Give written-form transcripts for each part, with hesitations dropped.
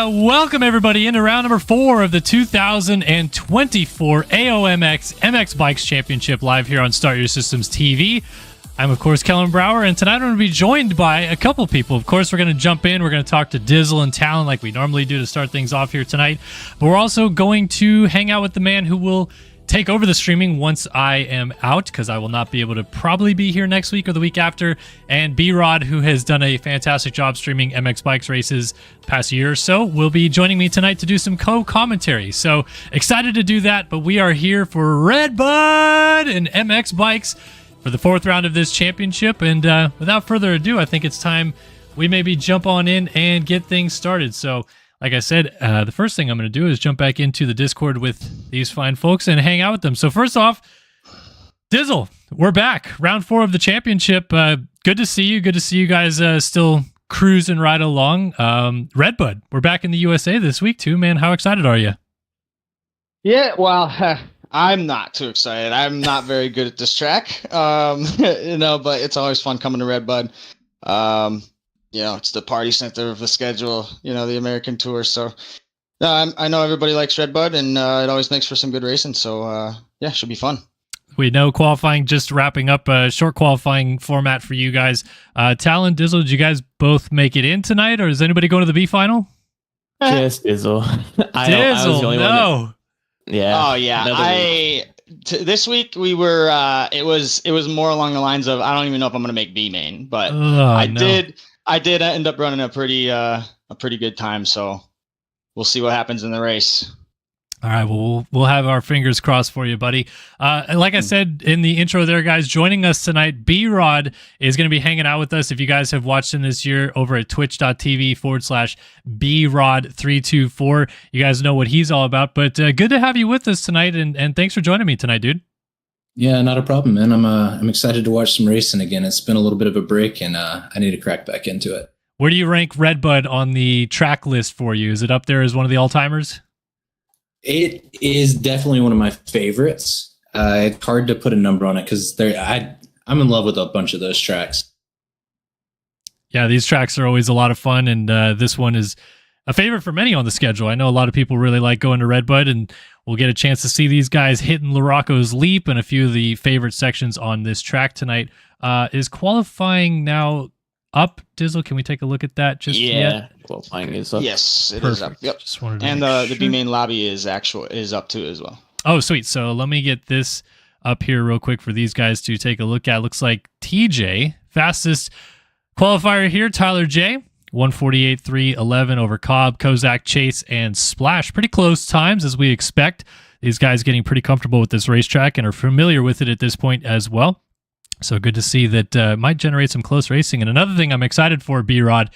Welcome everybody into round number 4 of the 2024 AOMX MX Bikes Championship live here on Start Your Systems TV. I'm, of course, Kellen Brower, and tonight I'm going to be joined by a couple people. Of course, we're going to jump in. We're going to talk to Dizzle and Talon like we normally do to start things off here tonight. But we're also going to hang out with the man who will take over the streaming once I am out, because I will not be able to probably be here next week or the week after. And B-Rod, who has done a fantastic job streaming MX Bikes races the past year or so, will be joining me tonight to do some co-commentary. So excited to do that, but we are here for RedBud and MX Bikes for the 4th round of this championship. And without further ado, I think it's time we maybe jump on in and get things started. So like I said, the first thing I'm going to do is jump back into the Discord with these fine folks and hang out with them. So first off, Dizzle, we're back. Round 4 of the championship. Good to see you. Good to see you guys still cruising right along. RedBud, we're back in the USA this week too, man. How excited are you? Yeah, well, I'm not too excited. I'm not very good at this track, but it's always fun coming to RedBud. It's the party center of the schedule, the American tour. So I know everybody likes RedBud, and it always makes for some good racing. So, should be fun. We know qualifying just wrapping up, a short qualifying format for you guys. Talon, Dizzle, did you guys both make it in tonight, or is anybody going to the B final? Just Dizzle. I was the only one. Yeah. Oh, yeah. This week we were, it was more along the lines of, I don't even know if I'm going to make B main, but I did end up running a pretty good time, so we'll see what happens in the race. All right, well, we'll have our fingers crossed for you, buddy. Like I said in the intro there, guys, joining us tonight, B-Rod is going to be hanging out with us. If you guys have watched him this year over at twitch.tv/BRod324, you guys know what he's all about. But good to have you with us tonight, and thanks for joining me tonight, dude. Yeah, not a problem, man. I'm excited to watch some racing again. It's been a little bit of a break, and I need to crack back into it. Where do you rank RedBud on the track list for you? Is it up there as one of the all-timers? It is definitely one of my favorites. It's hard to put a number on it because I'm in love with a bunch of those tracks. Yeah, these tracks are always a lot of fun, and this one is a favorite for many on the schedule. I know a lot of people really like going to RedBud, and we'll get a chance to see these guys hitting Larocco's Leap and a few of the favorite sections on this track tonight. Is qualifying now up, Dizzle? Can we take a look at that just yet? Qualifying is up. Yes, it is up. Yep. Just wanted to and the B main lobby is up too as well. Oh, sweet. So let me get this up here real quick for these guys to take a look at. Looks like TJ, fastest qualifier here, Tyler J, 148.311 over Cobb, Kozak, Chase, and Splash. Pretty close times as we expect. These guys getting pretty comfortable with this racetrack and are familiar with it at this point as well. So good to see that might generate some close racing. And another thing I'm excited for, B-Rod,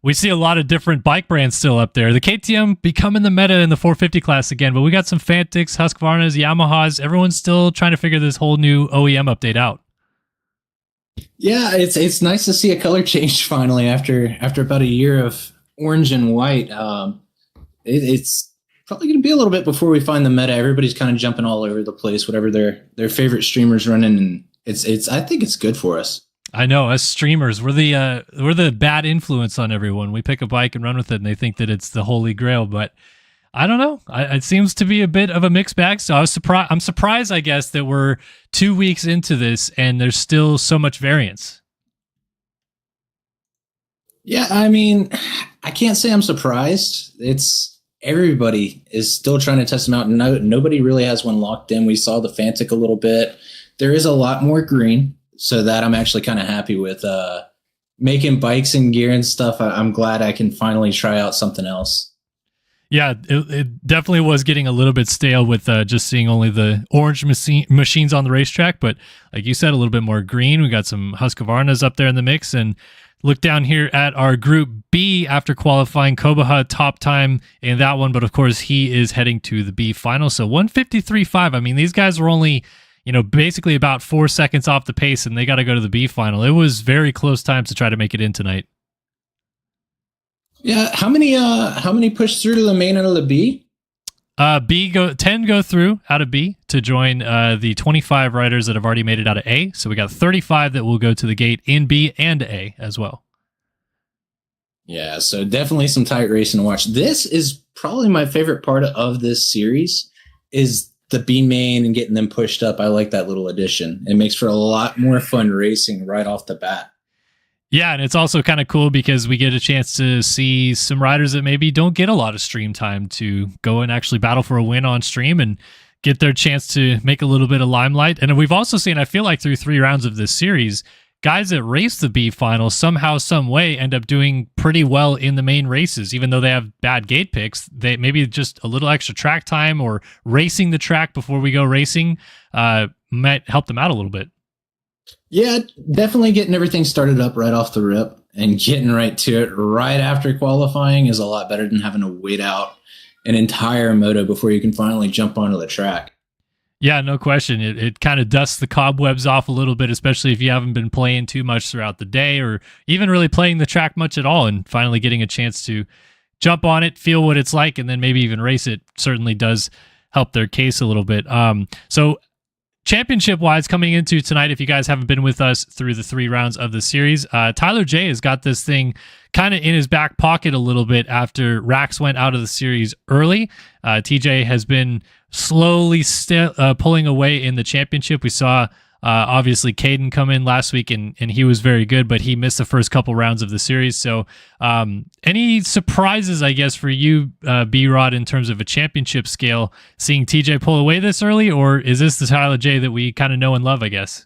we see a lot of different bike brands still up there. The KTM becoming the meta in the 450 class again, but we got some Fantics, Husqvarnas, Yamahas. Everyone's still trying to figure this whole new OEM update out. Yeah, it's nice to see a color change finally after about a year of orange and white. It's probably going to be a little bit before we find the meta. Everybody's kind of jumping all over the place, whatever their favorite streamers running, and I think it's good for us. I know, us streamers, we're the bad influence on everyone. We pick a bike and run with it, and they think that it's the holy grail. But I don't know. It seems to be a bit of a mixed bag. So I'm surprised, I guess, that we're 2 weeks into this and there's still so much variance. Yeah, I mean, I can't say I'm surprised. Everybody is still trying to test them out. Nobody really has one locked in. We saw the Fantic a little bit. There is a lot more green, so that I'm actually kind of happy with. Making bikes and gear and stuff, I'm glad I can finally try out something else. Yeah, it definitely was getting a little bit stale with just seeing only the orange machines on the racetrack. But like you said, a little bit more green. We got some Husqvarnas up there in the mix. And look down here at our Group B after qualifying. Kobaha top time in that one. But of course, he is heading to the B final. So 153.5. I mean, these guys were only basically about 4 seconds off the pace, and they got to go to the B final. It was very close times to try to make it in tonight. Yeah, how many push through to the main out of the B? 10 go through out of B to join the 25 riders that have already made it out of A. So we got 35 that will go to the gate in B and A as well. Yeah, so definitely some tight racing to watch. This is probably my favorite part of this series is the B main and getting them pushed up. I like that little addition. It makes for a lot more fun racing right off the bat. Yeah, and it's also kind of cool because we get a chance to see some riders that maybe don't get a lot of stream time to go and actually battle for a win on stream and get their chance to make a little bit of limelight. And we've also seen, I feel like through 3 rounds of this series, guys that race the B final somehow, some way end up doing pretty well in the main races, even though they have bad gate picks. They maybe just a little extra track time or racing the track before we go racing might help them out a little bit. Yeah, definitely getting everything started up right off the rip and getting right to it right after qualifying is a lot better than having to wait out an entire moto before you can finally jump onto the track. Yeah, no question. It kind of dusts the cobwebs off a little bit, especially if you haven't been playing too much throughout the day or even really playing the track much at all, and finally getting a chance to jump on it, feel what it's like, and then maybe even race it certainly does help their case a little bit. So championship-wise, coming into tonight, if you guys haven't been with us through the 3 rounds of the series, Tyler J has got this thing kind of in his back pocket a little bit after Rax went out of the series early. TJ has been slowly pulling away in the championship. We saw obviously Caden come in last week and he was very good, but he missed the first couple rounds of the series. So any surprises, I guess, for you, B-Rod, in terms of a championship scale, seeing TJ pull away this early, or is this the Tyler J that we kind of know and love, I guess?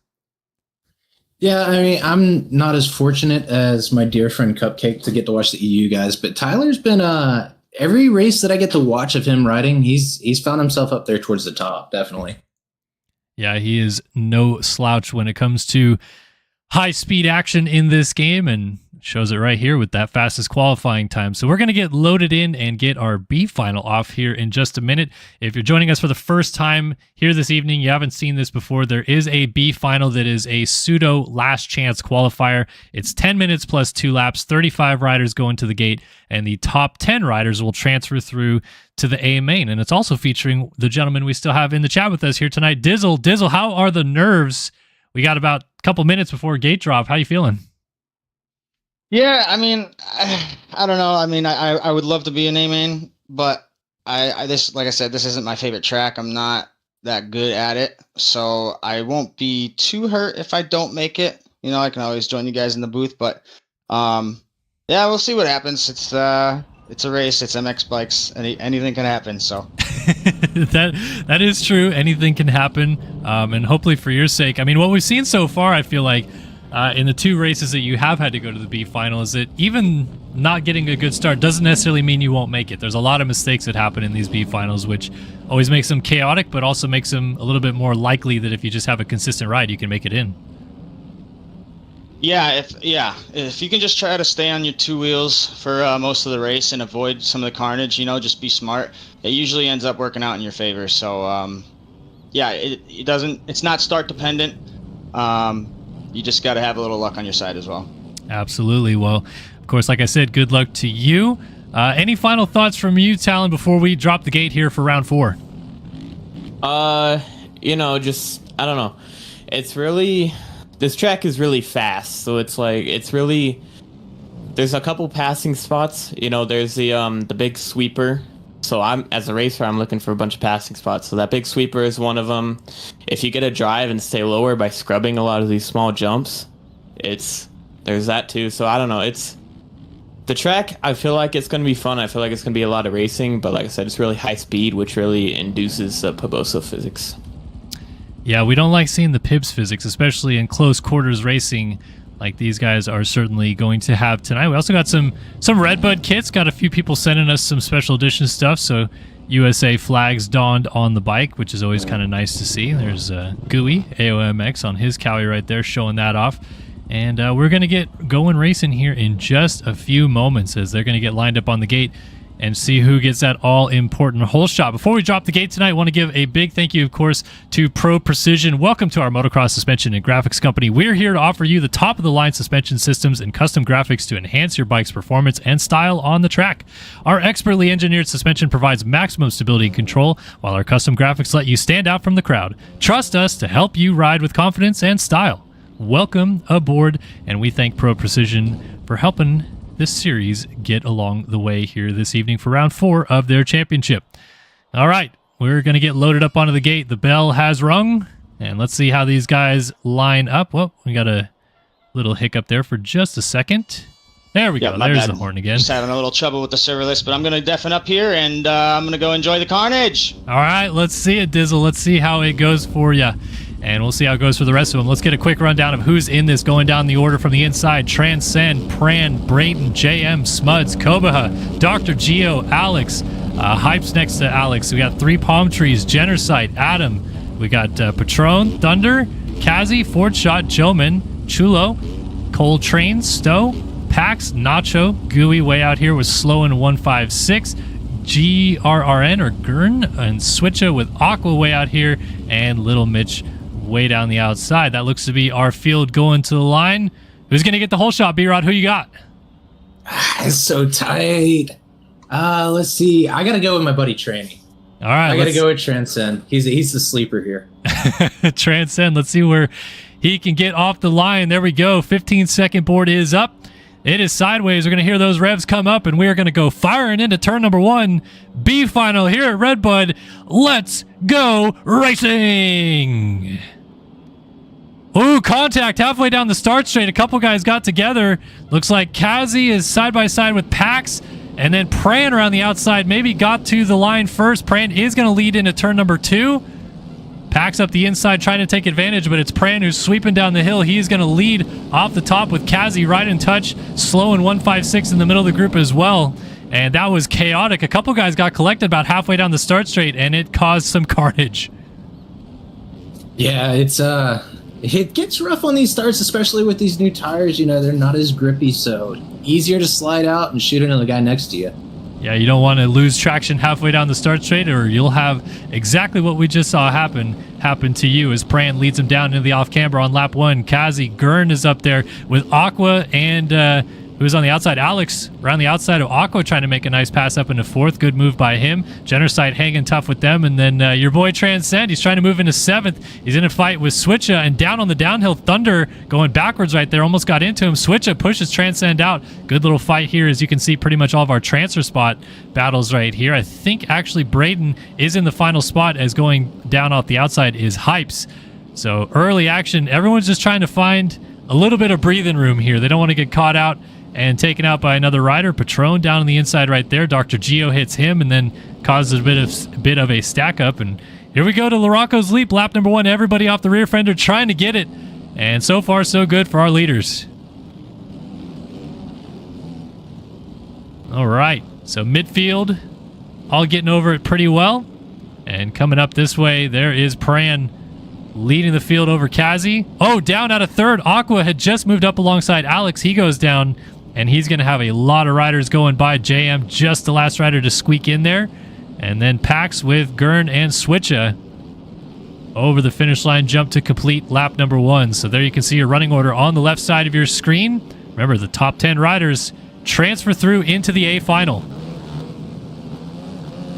Yeah, I mean, I'm not as fortunate as my dear friend Cupcake to get to watch the EU guys, but Tyler's been every race that I get to watch of him riding, he's found himself up there towards the top, definitely. Yeah, he is no slouch when it comes to high-speed action in this game, and shows it right here with that fastest qualifying time. So we're going to get loaded in and get our B final off here in just a minute. If you're joining us for the first time here this evening, you haven't seen this before, there is a B final that is a pseudo last chance qualifier. It's 10 minutes plus 2 laps, 35 riders go into the gate, and the top 10 riders will transfer through to the A main. And it's also featuring the gentleman we still have in the chat with us here tonight, Dizzle. Dizzle, how are the nerves? We got about a couple minutes before gate drop. How you feeling? Yeah, I mean, I don't know. I mean, I would love to be an A main, but this, like I said, this isn't my favorite track. I'm not that good at it, so I won't be too hurt if I don't make it. You know, I can always join you guys in the booth, but yeah, we'll see what happens. It's a race. It's MX bikes. Anything can happen. So that is true. Anything can happen, and hopefully for your sake. I mean, what we've seen so far, I feel like. In the 2 races that you have had to go to the B final, is that even not getting a good start doesn't necessarily mean you won't make it. There's a lot of mistakes that happen in these B finals, which always makes them chaotic, but also makes them a little bit more likely that if you just have a consistent ride, you can make it in. Yeah, if you can just try to stay on your 2 wheels for most of the race and avoid some of the carnage, you know, just be smart. It usually ends up working out in your favor. So yeah, it's not start dependent. You just got to have a little luck on your side as well. Absolutely. Well, of course, like I said, good luck to you. Any final thoughts from you, Talon, before we drop the gate here for round 4? You know, just, I don't know. It's really, this track is really fast. So it's like, there's a couple passing spots. You know, there's the big sweeper. So as a racer, I'm looking for a bunch of passing spots. So that big sweeper is one of them. If you get a drive and stay lower by scrubbing a lot of these small jumps, there's that too. So I don't know. It's the track. I feel like it's going to be fun. I feel like it's going to be a lot of racing. But like I said, it's really high speed, which really induces Paboso physics. Yeah, we don't like seeing the Pibs physics, especially in close quarters racing. Like these guys are certainly going to have tonight. We also got some RedBud kits. Got a few people sending us some special edition stuff. So USA flags donned on the bike, which is always kind of nice to see. There's Gooey, AOMX on his Cowie right there, showing that off. And we're going to get going racing here in just a few moments as they're going to get lined up on the gate and see who gets that all-important hole shot. Before we drop the gate tonight, I want to give a big thank you, of course, to Pro Precision. Welcome to our motocross suspension and graphics company. We're here to offer you the top-of-the-line suspension systems and custom graphics to enhance your bike's performance and style on the track. Our expertly engineered suspension provides maximum stability and control, while our custom graphics let you stand out from the crowd. Trust us to help you ride with confidence and style. Welcome aboard, and we thank Pro Precision for helping this series get along the way here this evening for round 4 of their championship. All right, we're going to get loaded up onto the gate. The bell has rung, and let's see how these guys line up. Well, we got a little hiccup there for just a second. There we go. There's the horn again. Just having a little trouble with the serverless, but I'm going to deafen up here, and I'm going to go enjoy the carnage. All right, let's see it, Dizzle. Let's see how it goes for you. And we'll see how it goes for the rest of them. Let's get a quick rundown of who's in this, going down the order from the inside. Transcend, Pran, Brayden, JM, Smuds, Kobaha, Dr. Geo, Alex. Hype's next to Alex. We got 3 Palm Trees, Jennersight, Adam. We got Patron, Thunder, Kazi, Ford Shot, Joman, Chulo, Cole Train, Stowe, Pax, Nacho, Gooey way out here with Slow in 156, GRRN or Gurn, and Switcha with Aqua way out here, and Little Mitch way down the outside. That looks to be our field going to the line. Who's going to get the whole shot, B-Rod? Who you got? It's so tight. Let's see. I got to go with my buddy Tranny. All right. I got to go with Transcend. He's the sleeper here. Transcend. Let's see where he can get off the line. There we go. 15-second board is up. It is sideways. We're going to hear those revs come up, and we're going to go firing into turn number 1. B final here at RedBud. Let's go racing. Ooh, contact halfway down the start straight. A couple guys got together. Looks like Kazi is side by side with Pax, and then Pran around the outside maybe got to the line first. Pran is going to lead into turn number 2. Pax up the inside trying to take advantage, but it's Pran who's sweeping down the hill. He's going to lead off the top with Kazi right in touch. Slow in 156 in the middle of the group as well. And that was chaotic. A couple guys got collected about halfway down the start straight, and it caused some carnage. Yeah, it gets rough on these starts, especially with these new tires. You know, they're not as grippy, so easier to slide out and shoot into the guy next to you. Yeah, you don't want to lose traction halfway down the start straight, or you'll have exactly what we just saw happen to you as Pran leads him down into the off-camber on lap 1. Kazi, Gurn is up there with Aqua and who's on the outside. Alex around the outside of Aqua trying to make a nice pass up into 4th. Good move by him. Jennersight hanging tough with them. And then your boy Transcend, he's trying to move into 7th. He's in a fight with Switcha, and down on the downhill, Thunder going backwards right there. Almost got into him. Switcha pushes Transcend out. Good little fight here, as you can see pretty much all of our transfer spot battles right here. I think actually Brayden is in the final spot, as going down off the outside is Hypes. So early action. Everyone's just trying to find a little bit of breathing room here. They don't want to get caught out and taken out by another rider. Patron down on the inside right there. Dr. Geo hits him and then causes a bit of a stack up. And here we go to Larocco's Leap, lap number 1. Everybody off the rear fender trying to get it. And so far, so good for our leaders. All right, so midfield, all getting over it pretty well. And coming up this way, there is Pran leading the field over Kazi. Oh, down out of 3rd. Aqua had just moved up alongside Alex. He goes down, and he's going to have a lot of riders going by. JM, just the last rider to squeak in there. And then Pax with Gurn and Switcha over the finish line, jump to complete lap number 1. So there you can see your running order on the left side of your screen. Remember, the top 10 riders transfer through into the A final.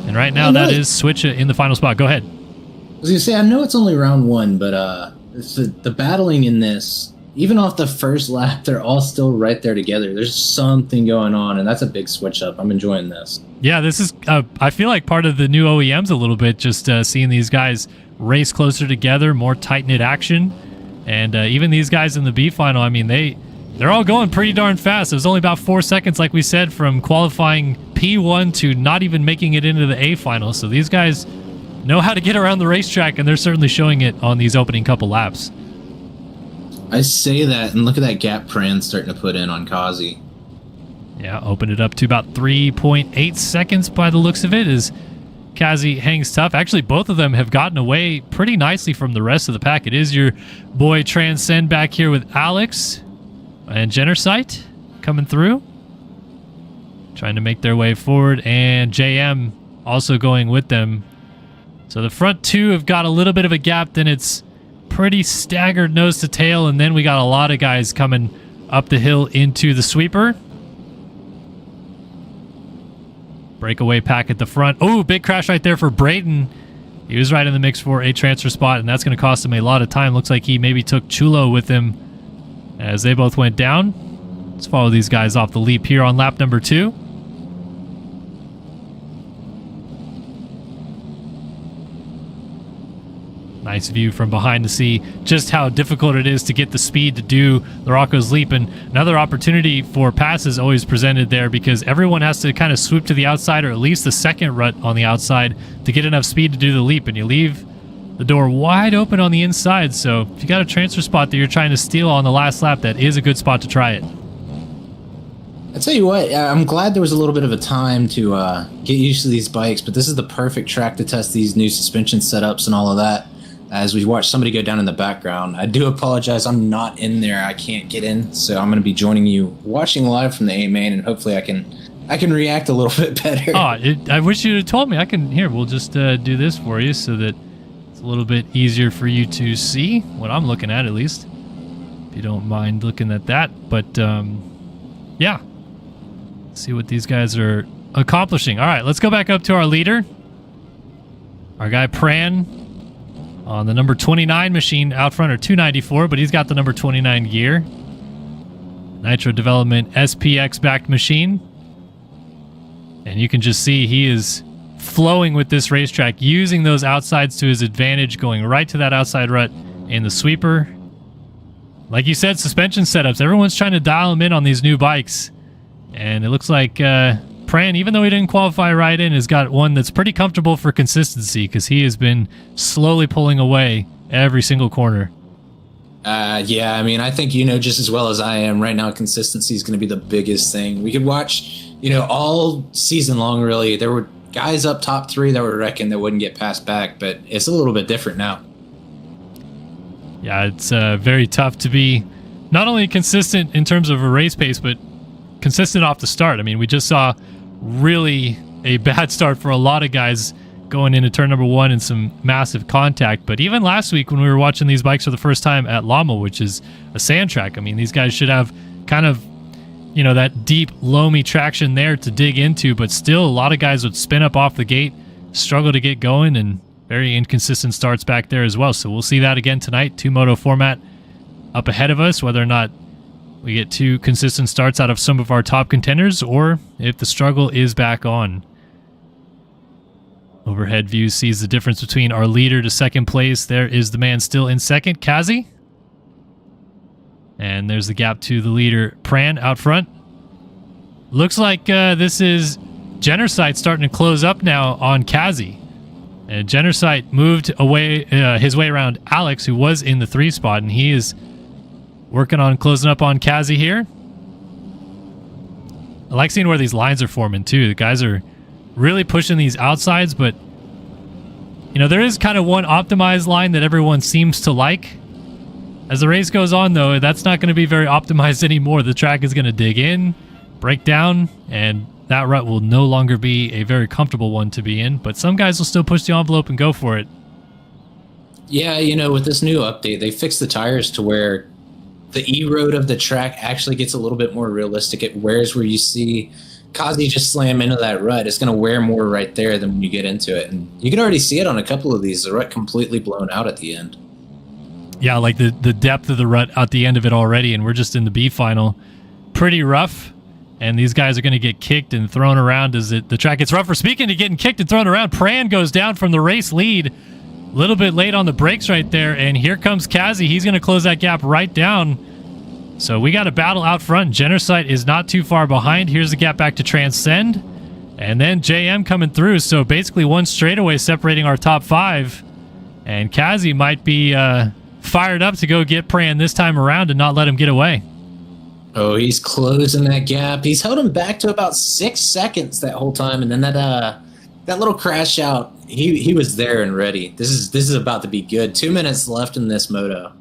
And right now, that is Switcha in the final spot. Go ahead. I was going to say, I know it's only round 1, but it's the battling in this, even off the first lap, they're all still right there together. There's something going on, and that's a big switch up. I'm enjoying this. Yeah, this is, I feel like part of the new OEMs a little bit, just seeing these guys race closer together, more tight-knit action. And even these guys in the B final, I mean, they're all going pretty darn fast. It was only about 4 seconds, like we said, from qualifying P1 to not even making it into the A final. So these guys know how to get around the racetrack, and they're certainly showing it on these opening couple laps. I say that, and look at that gap Pran's starting to put in on Kazi. Yeah, opened it up to about 3.8 seconds by the looks of it, as Kazi hangs tough. Actually, both of them have gotten away pretty nicely from the rest of the pack. It is your boy Transcend back here with Alex and Jennersight coming through, trying to make their way forward, and JM also going with them. So the front 2 have got a little bit of a gap, then it's pretty staggered nose to tail, and then we got a lot of guys coming up the hill into the sweeper. Breakaway pack at the front. Oh, big crash right there for Brayden. He was right in the mix for a transfer spot, and that's going to cost him a lot of time. Looks like he maybe took Chulo with him as they both went down. Let's follow these guys off the leap here on lap number 2. Nice view from behind to see just how difficult it is to get the speed to do the Rocco's Leap. And another opportunity for passes always presented there because everyone has to kind of swoop to the outside or at least the second rut on the outside to get enough speed to do the leap. And you leave the door wide open on the inside. So if you got a transfer spot that you're trying to steal on the last lap, that is a good spot to try it. I tell you what, I'm glad there was a little bit of a time to get used to these bikes, but this is the perfect track to test these new suspension setups and all of that. As we watch somebody go down in the background, I do apologize. I'm not in there. I can't get in, so I'm going to be joining you, watching live from the A main, and hopefully I can react a little bit better. Oh, I wish you had told me. We'll just do this for you so that it's a little bit easier for you to see what I'm looking at least. If you don't mind looking at that, but yeah, see what these guys are accomplishing. All right, let's go back up to our leader, our guy Pran. On the number 29 machine out front, or 294, but he's got the number 29 gear. Nitro Development SPX backed machine. And you can just see he is flowing with this racetrack, using those outsides to his advantage, going right to that outside rut in the sweeper. Like you said, suspension setups. Everyone's trying to dial them in on these new bikes. And it looks like Pran, even though he didn't qualify right in, has got one that's pretty comfortable for consistency because he has been slowly pulling away every single corner. Yeah, I mean, I think you know just as well as I am right now, consistency is going to be the biggest thing. We could watch, all season long, really. There were guys up top 3 that were wrecking that wouldn't get passed back, but it's a little bit different now. Yeah, it's very tough to be not only consistent in terms of a race pace, but consistent off the start. I mean, we just saw really a bad start for a lot of guys going into turn number 1 and some massive contact. But even last week when we were watching these bikes for the first time at Lama, which is a sand track, I mean, these guys should have kind of, that deep, loamy traction there to dig into, but still a lot of guys would spin up off the gate, struggle to get going, and very inconsistent starts back there as well. So we'll see that again tonight. 2-moto format up ahead of us, whether or not we get 2 consistent starts out of some of our top contenders, or if the struggle is back on. Overhead view sees the difference between our leader to second place. There is the man still in second, Kazi. And there's the gap to the leader, Pran, out front. Looks like this is Jennersight starting to close up now on Kazi. And Jennersight moved away his way around Alex, who was in the 3 spot, and he is working on closing up on Kazi here. I like seeing where these lines are forming too. The guys are really pushing these outsides, but there is kind of one optimized line that everyone seems to like. As the race goes on, though, that's not going to be very optimized anymore. The track is going to dig in, break down, and that rut will no longer be a very comfortable one to be in. But some guys will still push the envelope and go for it. Yeah, with this new update, they fixed the tires to where the E-road of the track actually gets a little bit more realistic. It wears where you see Kazi just slam into that rut. It's going to wear more right there than when you get into it. And you can already see it on a couple of these. The rut completely blown out at the end. Yeah, like the depth of the rut at the end of it already, and we're just in the B final. Pretty rough, and these guys are going to get kicked and thrown around as the track gets rougher. Speaking of getting kicked and thrown around, Pran goes down from the race lead. A little bit late on the brakes right there, and here comes Kazi. He's going to close that gap right down. So we got a battle out front. Jennersight is not too far behind. Here's the gap back to Transcend. And then JM coming through. So basically one straightaway separating our top 5. And Kazi might be fired up to go get Pran this time around and not let him get away. Oh, he's closing that gap. He's held him back to about 6 seconds that whole time. And then that little crash out, he was there and ready. This is about to be good. 2 minutes left in this moto.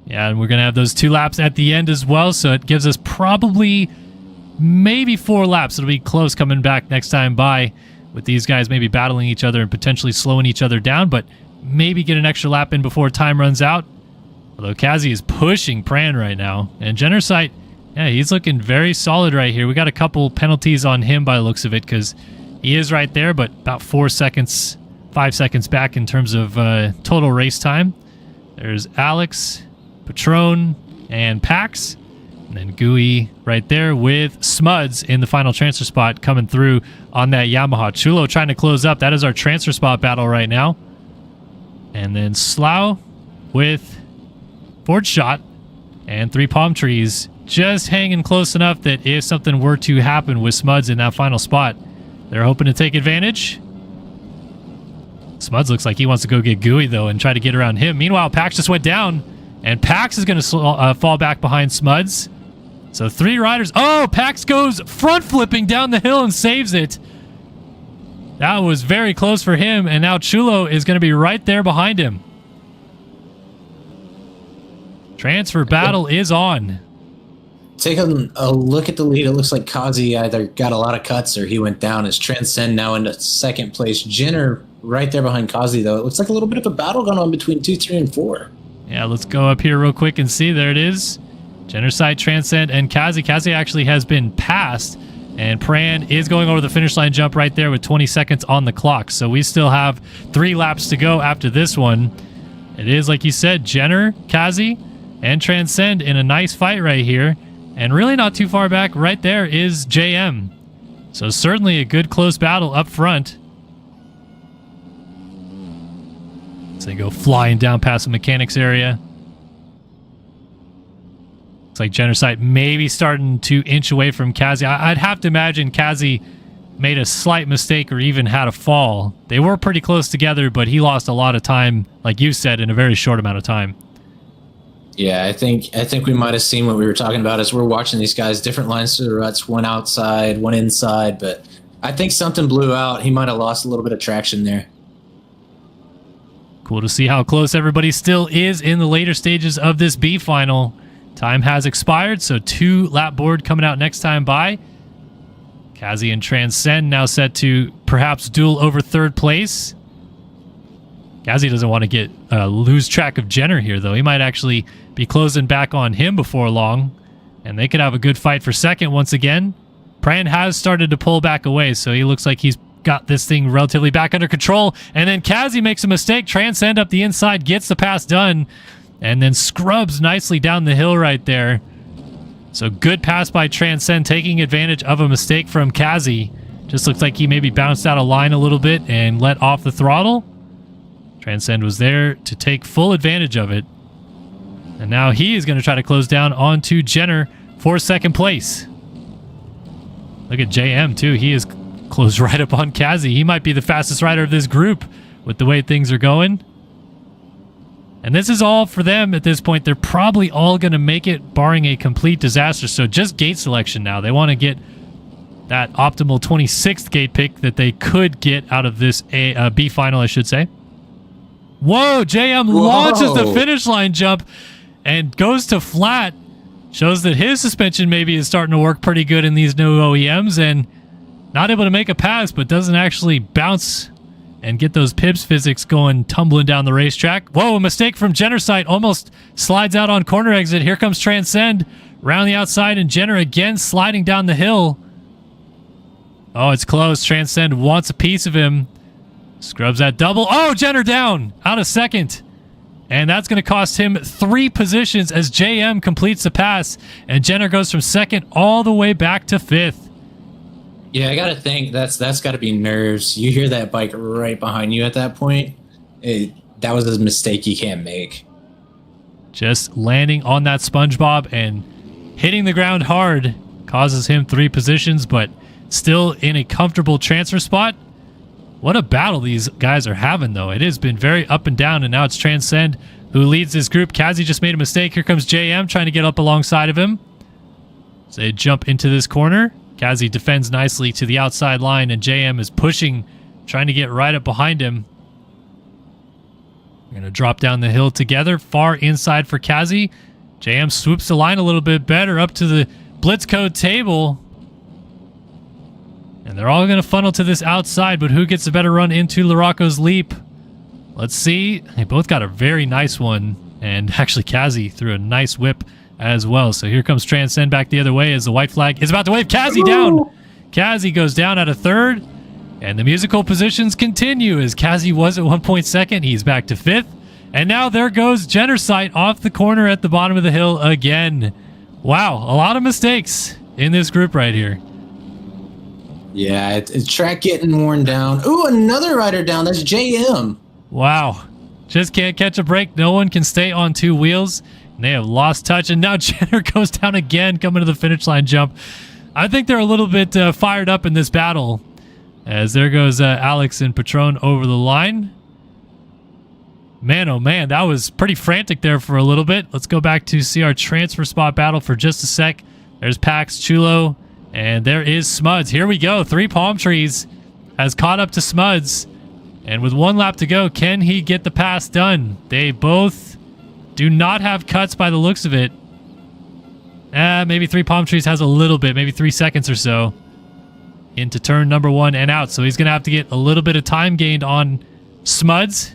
Yeah, and we're going to have those 2 laps at the end as well, so it gives us probably maybe 4 laps. It'll be close coming back next time by with these guys maybe battling each other and potentially slowing each other down, but maybe get an extra lap in before time runs out. Although Kazi is pushing Pran right now. And Jennersight, yeah, he's looking very solid right here. We got a couple penalties on him by the looks of it because he is right there, but about 5 seconds back in terms of total race time. There's Alex, Patron, and Pax. And then Gooey right there with Smuds in the final transfer spot coming through on that Yamaha. Chulo trying to close up. That is our transfer spot battle right now. And then Slough with Ford Shot and 3 Palm Trees just hanging close enough that if something were to happen with Smuds in that final spot, they're hoping to take advantage. Smuds looks like he wants to go get Gooey, though, and try to get around him. Meanwhile, Pax just went down, and Pax is going to fall back behind Smuds. So 3 riders. Oh, Pax goes front flipping down the hill and saves it. That was very close for him, and now Chulo is going to be right there behind him. Transfer battle is on. Taking a look at the lead, it looks like Kazi either got a lot of cuts or he went down. As Transcend now into second place. Jenner right there behind Kazi, though. It looks like a little bit of a battle going on between 2, 3, and 4. Yeah, let's go up here real quick and see. There it is. Genocide, Transcend, and Kazi. Kazi actually has been passed, and Pran is going over the finish line jump right there with 20 seconds on the clock. So we still have 3 laps to go after this one. It is, like you said, Jenner, Kazi, and Transcend in a nice fight right here. And really not too far back right there is JM. So certainly a good close battle up front. So they go flying down past the mechanics area. Looks like Genocide maybe starting to inch away from Kazi. I'd have to imagine Kazi made a slight mistake or even had a fall. They were pretty close together, but he lost a lot of time, like you said, in a very short amount of time. Yeah, I think we might have seen what we were talking about as we're watching these guys. Different lines to the ruts, one outside, one inside, but I think something blew out. He might have lost a little bit of traction there. Cool to see how close everybody still is in the later stages of this B final. Time has expired, so 2 lap board coming out next time by. Kazi and Transcend now set to perhaps duel over 3rd place. Kazi doesn't want to get lose track of Jenner here, though. He might actually be closing back on him before long, and they could have a good fight for 2nd once again. Pran has started to pull back away, so he looks like he's got this thing relatively back under control. And then Kazi makes a mistake. Transcend up the inside, gets the pass done, and then scrubs nicely down the hill right there. So good pass by Transcend, taking advantage of a mistake from Kazi. Just looks like he maybe bounced out of line a little bit and let off the throttle. Transcend was there to take full advantage of it. And now he is going to try to close down onto Jenner for 2nd place. Look at JM, too. He is closed right up on Kazi. He might be the fastest rider of this group with the way things are going. And this is all for them at this point. They're probably all going to make it, barring a complete disaster. So just gate selection now. They want to get that optimal 26th gate pick that they could get out of this B final, I should say. Whoa, JM launches the finish line jump and goes to flat. Shows that his suspension maybe is starting to work pretty good in these new OEMs, and not able to make a pass, but doesn't actually bounce and get those Pibbs physics going tumbling down the racetrack. Whoa, a mistake from Genocide. Almost slides out on corner exit. Here comes Transcend around the outside, and Jenner again sliding down the hill. Oh, it's close. Transcend wants a piece of him. Scrubs that double. Oh, Jenner down out of 2nd. And that's going to cost him 3 positions as JM completes the pass. And Jenner goes from 2nd all the way back to 5th. Yeah, I got to think that's got to be nerves. You hear that bike right behind you at that point. That was a mistake you can't make. Just landing on that SpongeBob and hitting the ground hard causes him 3 positions, but still in a comfortable transfer spot. What a battle these guys are having, though. It has been very up and down, and now it's Transcend who leads this group. Kazi just made a mistake. Here comes JM trying to get up alongside of him. So they jump into this corner. Kazi defends nicely to the outside line, and JM is pushing, trying to get right up behind him. We're going to drop down the hill together, far inside for Kazi. JM swoops the line a little bit better up to the blitz code table. And they're all going to funnel to this outside, but who gets the better run into Laraco's leap? Let's see. They both got a very nice one, and actually Kazi threw a nice whip as well. So here comes Transcend back the other way as the white flag is about to wave. Kazi down. Kazi goes down out of 3rd, and the musical positions continue as Kazi was at 1 point 2nd. He's back to 5th, and now there goes Genocide off the corner at the bottom of the hill again. Wow, a lot of mistakes in this group right here. Yeah, it's track getting worn down. Ooh, another rider down. That's JM. Wow. Just can't catch a break. No one can stay on two wheels. And they have lost touch. And now Jenner goes down again, coming to the finish line jump. I think they're a little bit fired up in this battle. As there goes Alex and Patron over the line. Man, oh man, that was pretty frantic there for a little bit. Let's go back to see our transfer spot battle for just a sec. There's Pax, Chulo, and there is Smuds. Here we go. 3 Palm Trees has caught up to Smuds. And with 1 lap to go, can he get the pass done? They both do not have cuts by the looks of it. Maybe 3 Palm Trees has a little bit, maybe 3 seconds or so into turn number 1 and out. So he's going to have to get a little bit of time gained on Smuds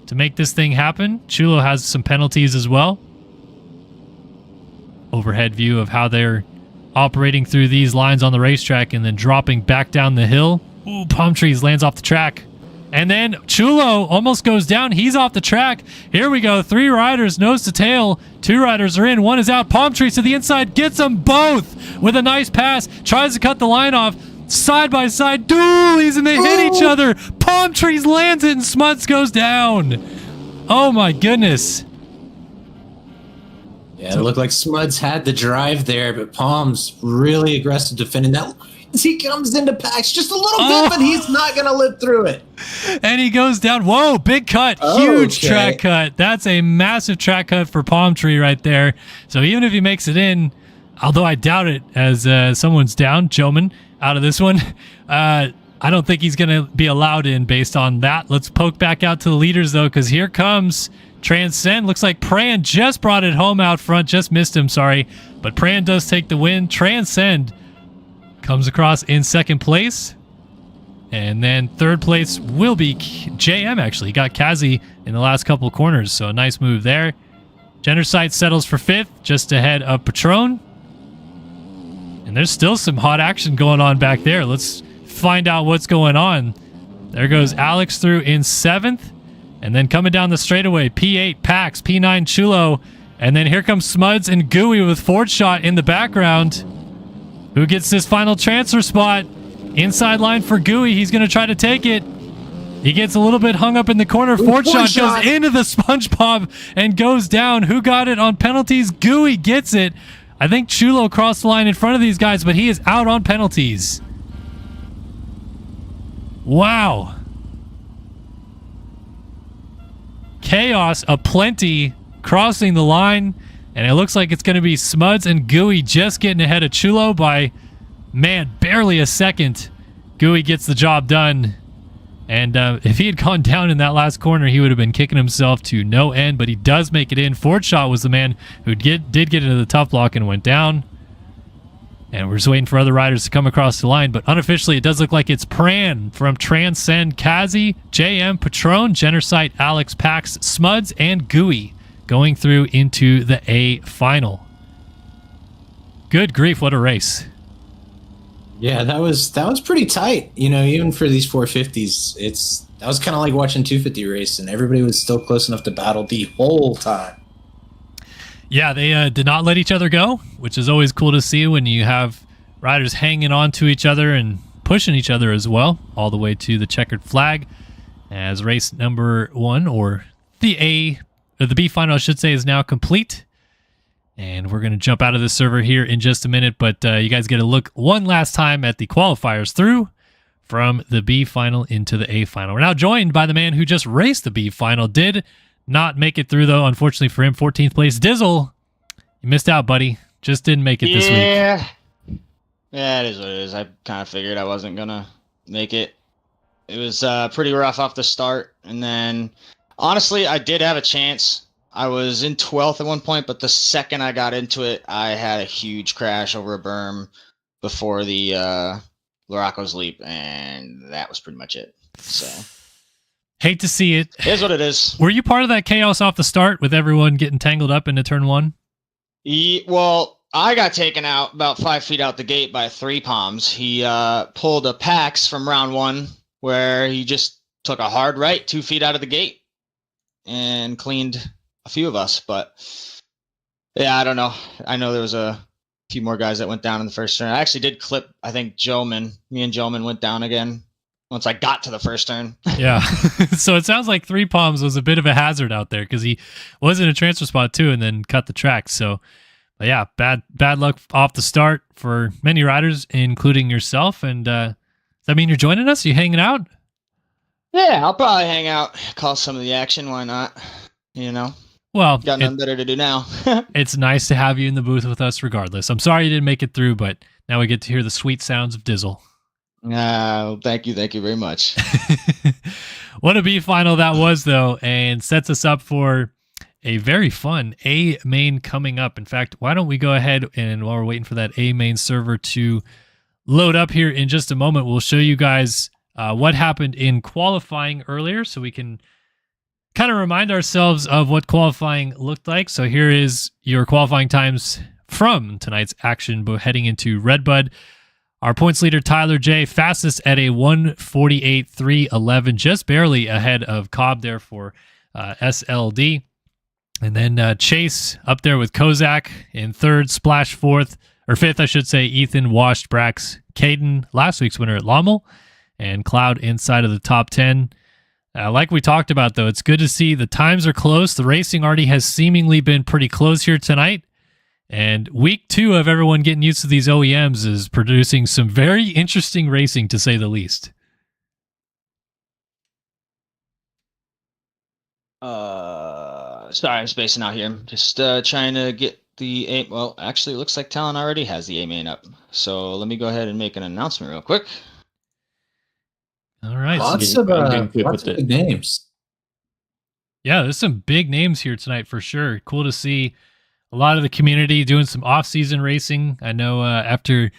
to make this thing happen. Chulo has some penalties as well. Overhead view of how they're operating through these lines on the racetrack and then dropping back down the hill. Ooh, Palm Trees lands off the track. And then Chulo almost goes down. He's off the track. Here we go. 3 riders, nose to tail. 2 riders are in. 1 is out. Palm Trees to the inside. Gets them both with a nice pass. Tries to cut the line off. Side by side dualies, and they hit each other. Palm Trees lands it, and Smuts goes down. Oh my goodness. Yeah, it looked like Smuds had the drive there, but Palm's really aggressive defending that. He comes into Pax just a little bit, but he's not going to live through it. And he goes down. Whoa, big cut. Huge track cut. That's a massive track cut for Palm Tree right there. So even if he makes it in, although I doubt it, as someone's down, Joman, out of this one, I don't think he's going to be allowed in based on that. Let's poke back out to the leaders, though, because here comes Transcend. Looks like Pran just brought it home out front. Just missed him, sorry. But Pran does take the win. Transcend comes across in second place. And then third place will be JM, actually. He got Kazi in the last couple of corners, so a nice move there. Gendersight settles for fifth, just ahead of Patron. And there's still some hot action going on back there. Let's find out what's going on. There goes Alex through in 7th. And then coming down the straightaway, P8 Pax, P9 Chulo. And then here comes Smuds and Gooey with Ford Shot in the background. Who gets this final transfer spot? Inside line for Gooey. He's going to try to take it. He gets a little bit hung up in the corner. Ford Shot goes into the SpongeBob and goes down. Who got it on penalties? Gooey gets it. I think Chulo crossed the line in front of these guys, but he is out on penalties. Wow. Chaos aplenty crossing the line, and it looks like it's going to be Smuds and Gooey just getting ahead of Chulo by, man, barely a second. Gooey gets the job done. And if he had gone down in that last corner, he would have been kicking himself to no end, but he does make it in. Ford Shot was the man who did get into the tough block and went down. And we're just waiting for other riders to come across the line, but unofficially it does look like it's Pran from Transcend, Kazi, JM, Patron, Gendersight, Alex, Pax, Smuds, and Gooey going through into the A final. Good grief, what a race. Yeah, that was pretty tight. You know, even for these 450s, that was kind of like watching 250 race, and everybody was still close enough to battle the whole time. Yeah, they did not let each other go, which is always cool to see when you have riders hanging on to each other and pushing each other as well, all the way to the checkered flag. As race number 1, or the B final, I should say, is now complete. And we're going to jump out of the server here in just a minute, but you guys get a look one last time at the qualifiers through from the B final into the A final. We're now joined by the man who just raced the B final. Did not make it through, though, unfortunately for him. 14th place. Dizzle, you missed out, buddy. Just didn't make it this week. Yeah, it is what it is. I kind of figured I wasn't going to make it. It was pretty rough off the start. And then, honestly, I did have a chance. I was in 12th at one point, but the second I got into it, I had a huge crash over a berm before the Laraco's leap, and that was pretty much it. So, hate to see it. It is what it is. Were you part of that chaos off the start with everyone getting tangled up into turn 1? Well, I got taken out about 5 feet out the gate by 3 Palms. He pulled a Pax from round 1 where he just took a hard right 2 feet out of the gate and cleaned a few of us, but Yeah, I don't know. I know there was a few more guys that went down in the first turn. I actually did clip, I think, Joman. Me and Joman went down again once I got to the first turn. Yeah. So it sounds like Three Palms was a bit of a hazard out there because he was in a transfer spot too and then cut the track. So, but yeah, bad luck off the start for many riders, including yourself. And does that mean you're joining us? Are you hanging out? Yeah, I'll probably hang out, call some of the action. Why not? You know, Well, got nothing better to do now. it's nice to have you in the booth with us regardless. I'm sorry you didn't make it through, but now we get to hear the sweet sounds of Dizzle. Thank you very much. What a B final that was, though, and sets us up for a very fun A main coming up. In fact, why don't we go ahead and while we're waiting for that A main server to load up here in just a moment, we'll show you guys what happened in qualifying earlier so we can kind of remind ourselves of what qualifying looked like. So here is your qualifying times from tonight's action heading into RedBud. Our points leader, Tyler J., fastest at a 1:48.311, just barely ahead of Cobb there for SLD. And then Chase up there with Kozak in third, Splash fourth, or fifth, I should say, Ethan, Washed, Brax, Caden, last week's winner at Lommel, and Cloud inside of the top 10. Like we talked about, though, it's good to see the times are close. The racing already has seemingly been pretty close here tonight. And week 2 of everyone getting used to these OEMs is producing some very interesting racing, to say the least. Sorry, I'm spacing out here. I'm just trying to get the A. Well, actually, it looks like Talon already has the A main up. So let me go ahead and make an announcement real quick. All right. Lots of big names. Yeah, there's some big names here tonight for sure. Cool to see a lot of the community doing some off-season racing. I know after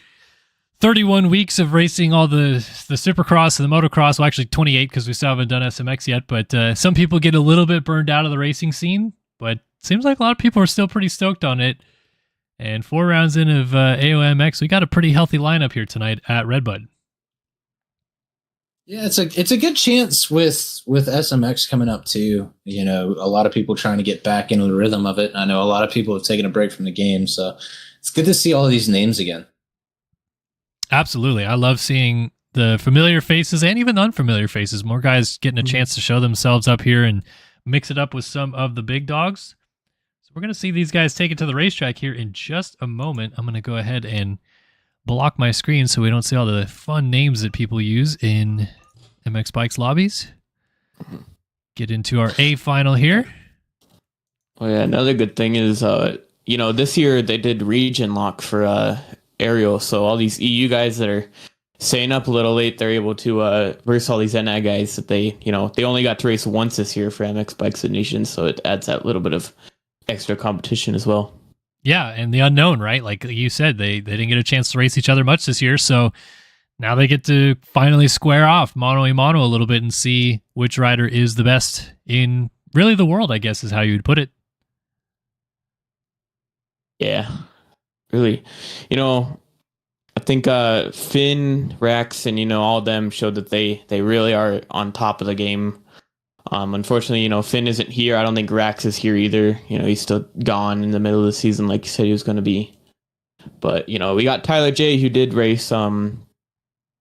31 weeks of racing all the Supercross and the Motocross, well, actually 28 because we still haven't done SMX yet, but some people get a little bit burned out of the racing scene, but it seems like a lot of people are still pretty stoked on it. And 4 rounds in of AOMX, we got a pretty healthy lineup here tonight at RedBud. Yeah, it's a good chance with SMX coming up too. You know, a lot of people trying to get back into the rhythm of it. I know a lot of people have taken a break from the game, so it's good to see all of these names again. Absolutely. I love seeing the familiar faces and even the unfamiliar faces. More guys getting a chance to show themselves up here and mix it up with some of the big dogs. So we're going to see these guys take it to the racetrack here in just a moment. I'm going to go ahead and block my screen so we don't see all the fun names that people use in MX Bikes lobbies. Get into our A final here. Oh yeah, another good thing is, this year they did region lock for Aerial, so all these EU guys that are staying up a little late, they're able to verse all these NI guys that they only got to race once this year for MX Bikes Nation, so it adds that little bit of extra competition as well. Yeah, and the unknown, right? Like you said, they didn't get a chance to race each other much this year, so now they get to finally square off mano-a-mano a little bit and see which rider is the best in really the world, I guess is how you would put it. Yeah, really. I think Finn, Rex, and all of them showed that they really are on top of the game. Unfortunately, Finn isn't here. I don't think Rex is here either. He's still gone in the middle of the season like you said he was going to be. But, we got Tyler J, who did race, of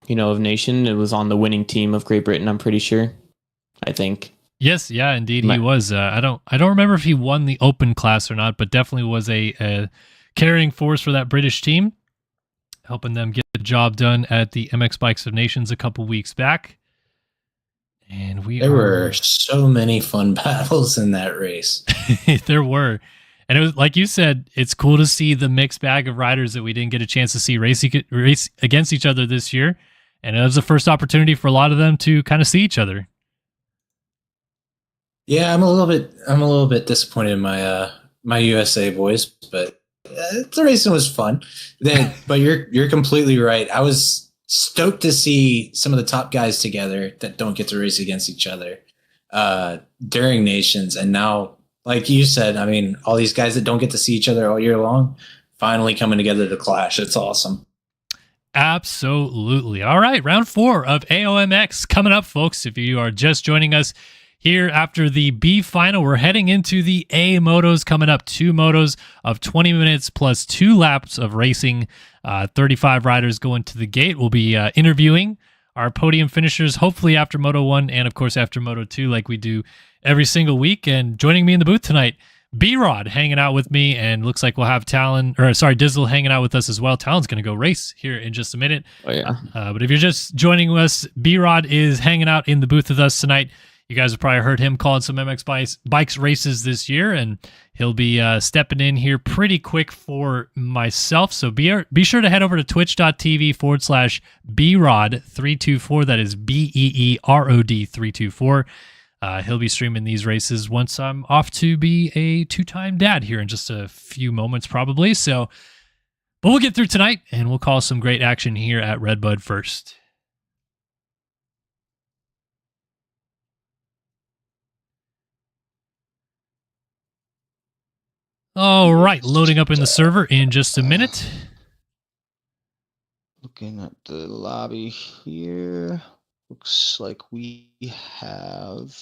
Nation. It was on the winning team of Great Britain, I'm pretty sure. I think. Yes, yeah, indeed he was. I don't remember if he won the open class or not, but definitely was a carrying force for that British team, helping them get the job done at the MX Bikes of Nations a couple weeks back. And there were so many fun battles in that race. There were. And it was like you said, it's cool to see the mixed bag of riders that we didn't get a chance to see race against each other this year. And it was the first opportunity for a lot of them to kind of see each other. Yeah, I'm a little bit disappointed in my USA boys, but the racing was fun. But you're completely right. I was stoked to see some of the top guys together that don't get to race against each other during Nations, and now, like you said, I mean, all these guys that don't get to see each other all year long finally coming together to clash. It's awesome. Absolutely. All right, round 4 of AOMX coming up, folks. If you are just joining us here after the B final. We're heading into the A motos coming up. 2 motos of 20 minutes plus 2 laps of racing. 35 riders going to the gate. We'll be interviewing our podium finishers, hopefully after Moto 1 and, of course, after Moto 2 like we do every single week. And joining me in the booth tonight, B-Rod hanging out with me, and looks like we'll have Dizzle hanging out with us as well. Talon's going to go race here in just a minute. Oh, yeah. But if you're just joining us, B-Rod is hanging out in the booth with us tonight. You guys have probably heard him calling some MX Bikes races this year, and he'll be stepping in here pretty quick for myself. So be sure to head over to twitch.tv/BROD324. That is BEEROD 324. He'll be streaming these races once I'm off to be a 2-time dad here in just a few moments, probably. So, but we'll get through tonight, and we'll call some great action here at RedBud first. All right, loading up in the server in just a minute. Looking at the lobby here. Looks like we have...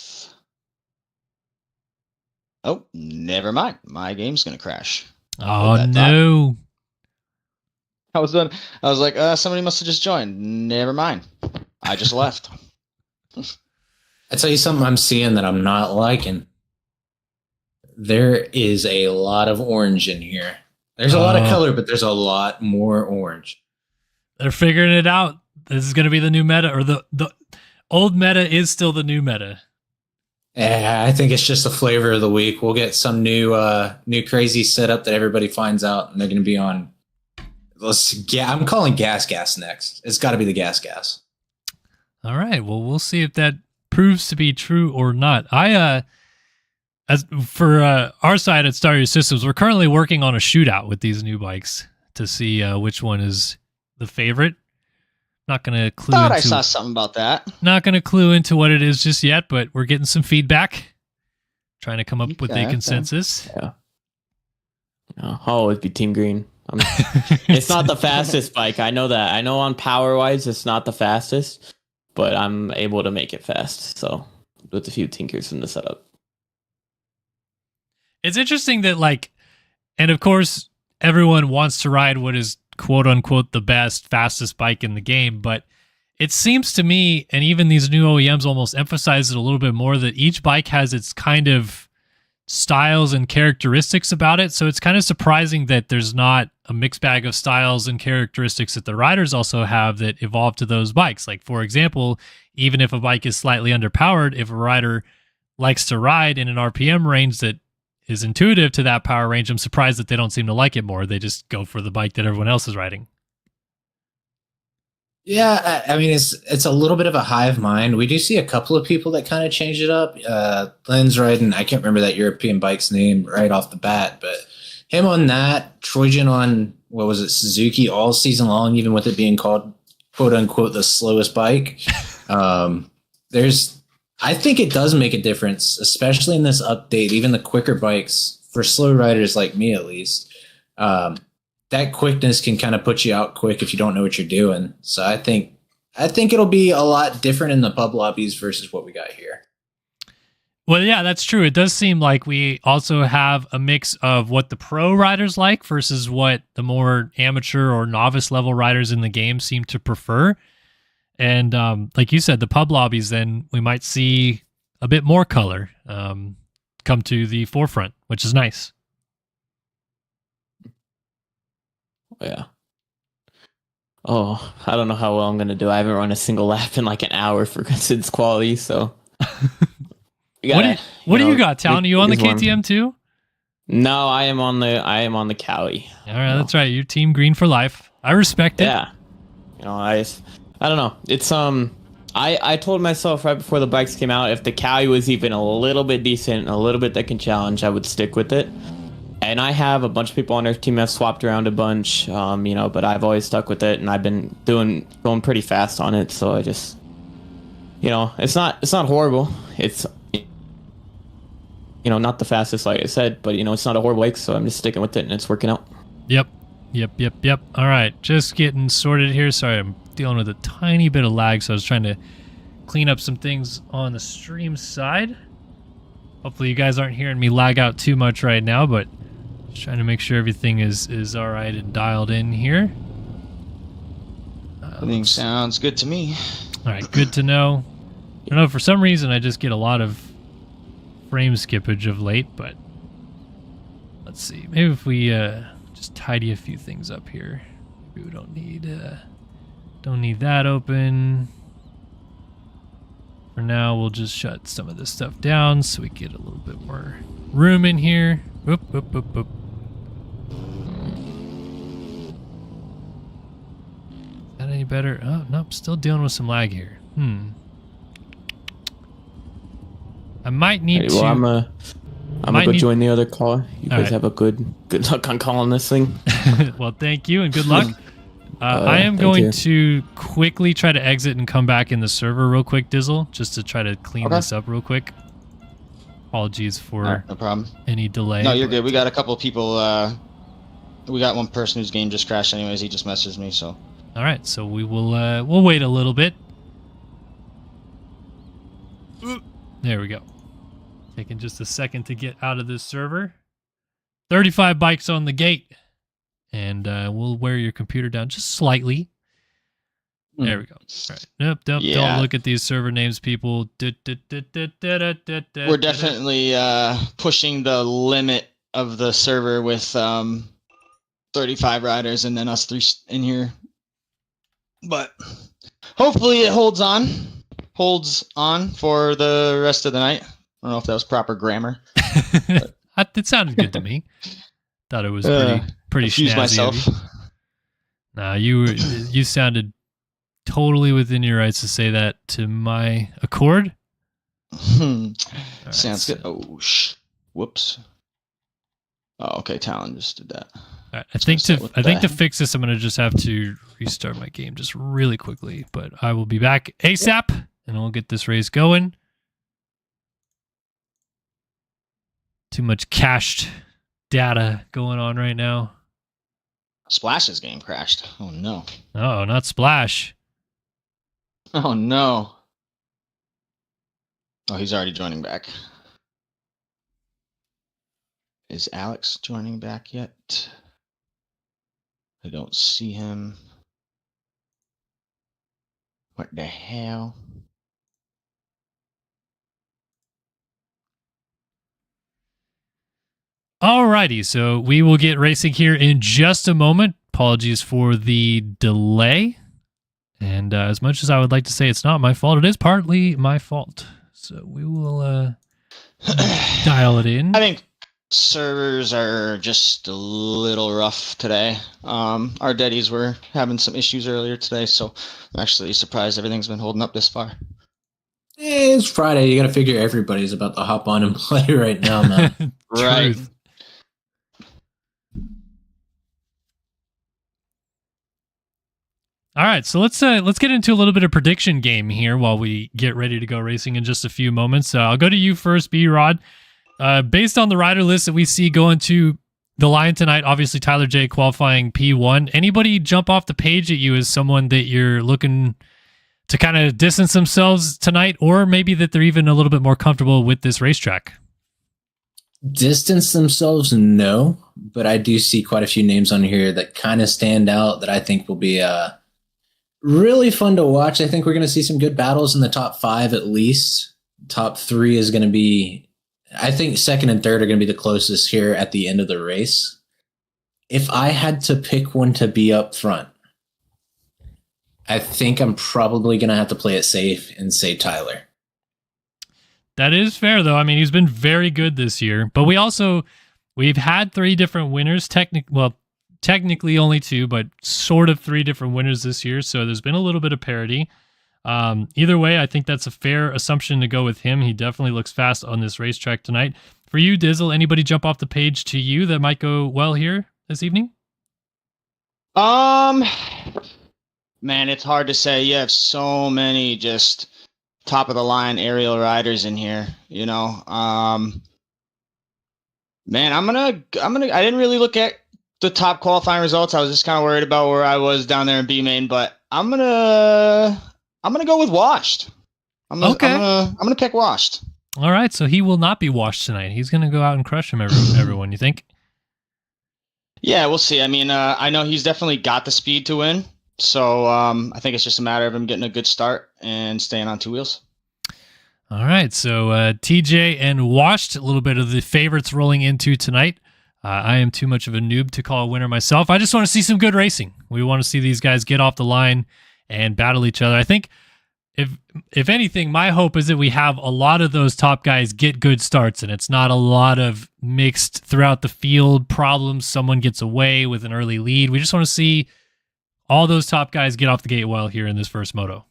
Oh, never mind. My game's going to crash. Oh, no. I was like, somebody must have just joined. Never mind. I just left. I tell you something I'm seeing that I'm not liking. There is a lot of orange in here. There's a lot of color, but there's a lot more orange. They're figuring it out. This is going to be the new meta, or the old meta is still the new meta. Yeah, I think it's just the flavor of the week. We'll get some new crazy setup that everybody finds out, and they're going to be on. I'm calling gas next. It's got to be the gas. All right. Well, we'll see if that proves to be true or not. As for our side at Star Your Systems, we're currently working on a shootout with these new bikes to see which one is the favorite. Not going to clue. I saw something about that. Not going to clue into what it is just yet, but we're getting some feedback, trying to come up with a consensus. Yeah. I'll always be Team Green. It's not the fastest bike. I know that. I know on power wise, it's not the fastest, but I'm able to make it fast. So with a few tinkers in the setup. It's interesting that, and of course, everyone wants to ride what is quote unquote the best, fastest bike in the game, but it seems to me, and even these new OEMs almost emphasize it a little bit more, that each bike has its kind of styles and characteristics about it. So it's kind of surprising that there's not a mixed bag of styles and characteristics that the riders also have that evolve to those bikes. Like, for example, even if a bike is slightly underpowered, if a rider likes to ride in an RPM range that is intuitive to that power range, I'm surprised that they don't seem to like it more. They just go for the bike that everyone else is riding. Yeah, I mean, it's a little bit of a hive mind. We do see a couple of people that kind of change it up. Lynn's riding, I can't remember that European bike's name right off the bat, but him on that, Trojan on, what was it, Suzuki all season long, even with it being called, quote unquote, the slowest bike. I think it does make a difference, especially in this update, even the quicker bikes, for slow riders like me at least. That quickness can kind of put you out quick if you don't know what you're doing. So I think it'll be a lot different in the pub lobbies versus what we got here. Well, yeah, that's true. It does seem like we also have a mix of what the pro riders like versus what the more amateur or novice level riders in the game seem to prefer. And like you said, the pub lobbies, then we might see a bit more color come to the forefront, which is nice. Yeah. Oh, I don't know how well I'm going to do. I haven't run a single lap in like an hour since quality, so... What do you got, Talon? Are you on the KTM too? No, I am on the Cowie. All right, that's right. You're Team Green for life. I respect it. Yeah. I don't know. It's I told myself right before the bikes came out, if the Cowie was even a little bit decent, a little bit that can challenge, I would stick with it. And I have a bunch of people on our team have swapped around a bunch, but I've always stuck with it, and I've been going pretty fast on it. So I just, it's not horrible. It's, not the fastest, like I said, but it's not a horrible bike. So I'm just sticking with it, and it's working out. Yep. All right, just getting sorted here. Sorry, I'm dealing with a tiny bit of lag, so I was trying to clean up some things on the stream side. Hopefully you guys aren't hearing me lag out too much right now, but just trying to make sure everything is all right and dialed in here. Everything sounds good to me. All right, good to know. I don't know, for some reason I just get a lot of frame skippage of late, but let's see. Maybe if we just tidy a few things up here. Maybe we don't need that open. For now, we'll just shut some of this stuff down so we get a little bit more room in here. Whoop, whoop, whoop, whoop. Is that any better? Oh, nope, still dealing with some lag here. I might need to... I'm gonna go join the other call. You guys right. have a good luck on calling this thing. Well, thank you and good luck. I am going to quickly try to exit and come back in the server real quick, Dizzle, just to try to clean this up real quick. Apologies for no problem. any delay. No, you're good. We got a couple of people. We got one person whose game just crashed anyways. He just messaged me, so. All right, so we will we'll wait a little bit. There we go. Taking just a second to get out of this server. 35 bikes on the gate. And we'll wear your computer down just slightly. There we go. All right. Nope. Don't look at these server names, people. We're definitely pushing the limit of the server with 35 riders and then us 3 in here. But hopefully it holds on for the rest of the night. I don't know if that was proper grammar. It sounded good to me. Thought it was pretty snazzy. Myself. Nah, you sounded totally within your rights to say that to my accord. Sounds good. Oh, whoops. Oh, okay. Talon just did that. All right, I think to fix this, I'm gonna just have to restart my game just really quickly. But I will be back ASAP, and we'll get this race going. Too much cached data going on right now. Splash's game crashed. Oh no. Oh, not Splash. Oh no. Oh, he's already joining back. Is Alex joining back yet? I don't see him. What the hell? Alrighty, so we will get racing here in just a moment. Apologies for the delay. And as much as I would like to say it's not my fault, it is partly my fault. So we will dial it in. I think servers are just a little rough today. Our daddies were having some issues earlier today, so I'm actually surprised everything's been holding up this far. It's Friday. You got to figure everybody's about to hop on and play right now, man. Right. All right, so let's get into a little bit of prediction game here while we get ready to go racing in just a few moments. I'll go to you first, B-Rod. Based on the rider list that we see going to the line tonight, obviously Tyler J qualifying P1. Anybody jump off the page at you as someone that you're looking to kind of distance themselves tonight, or maybe that they're even a little bit more comfortable with this racetrack? Distance themselves, no, but I do see quite a few names on here that kind of stand out that I think will be really fun to watch. I think we're going to see some good battles in the top 5 at least. Top 3 is going to be, I think second and third are going to be the closest here at the end of the race. If I had to pick one to be up front, I think I'm probably going to have to play it safe and say Tyler. That is fair, though. I mean, he's been very good this year, but we've had 3 different winners. Technically only 2, but sort of 3 different winners this year. So there's been a little bit of parity. Either way, I think that's a fair assumption to go with him. He definitely looks fast on this racetrack tonight. For you, Dizzle, anybody jump off the page to you that might go well here this evening? Man, it's hard to say. You have so many just top of the line aerial riders in here, you know. Man, I didn't really look at the top qualifying results. I was just kind of worried about where I was down there in B main, but I'm gonna go with Washed. I'm gonna pick Washed. All right, so he will not be washed tonight. He's going to go out and crush him, everyone, you think? Yeah, we'll see. I mean, I know he's definitely got the speed to win. So I think it's just a matter of him getting a good start and staying on two wheels. All right, so TJ and Washed, a little bit of the favorites rolling into tonight. I am too much of a noob to call a winner myself. I just want to see some good racing. We want to see these guys get off the line and battle each other. I think, if anything, my hope is that we have a lot of those top guys get good starts, and it's not a lot of mixed throughout the field problems. Someone gets away with an early lead. We just want to see all those top guys get off the gate well here in this first moto.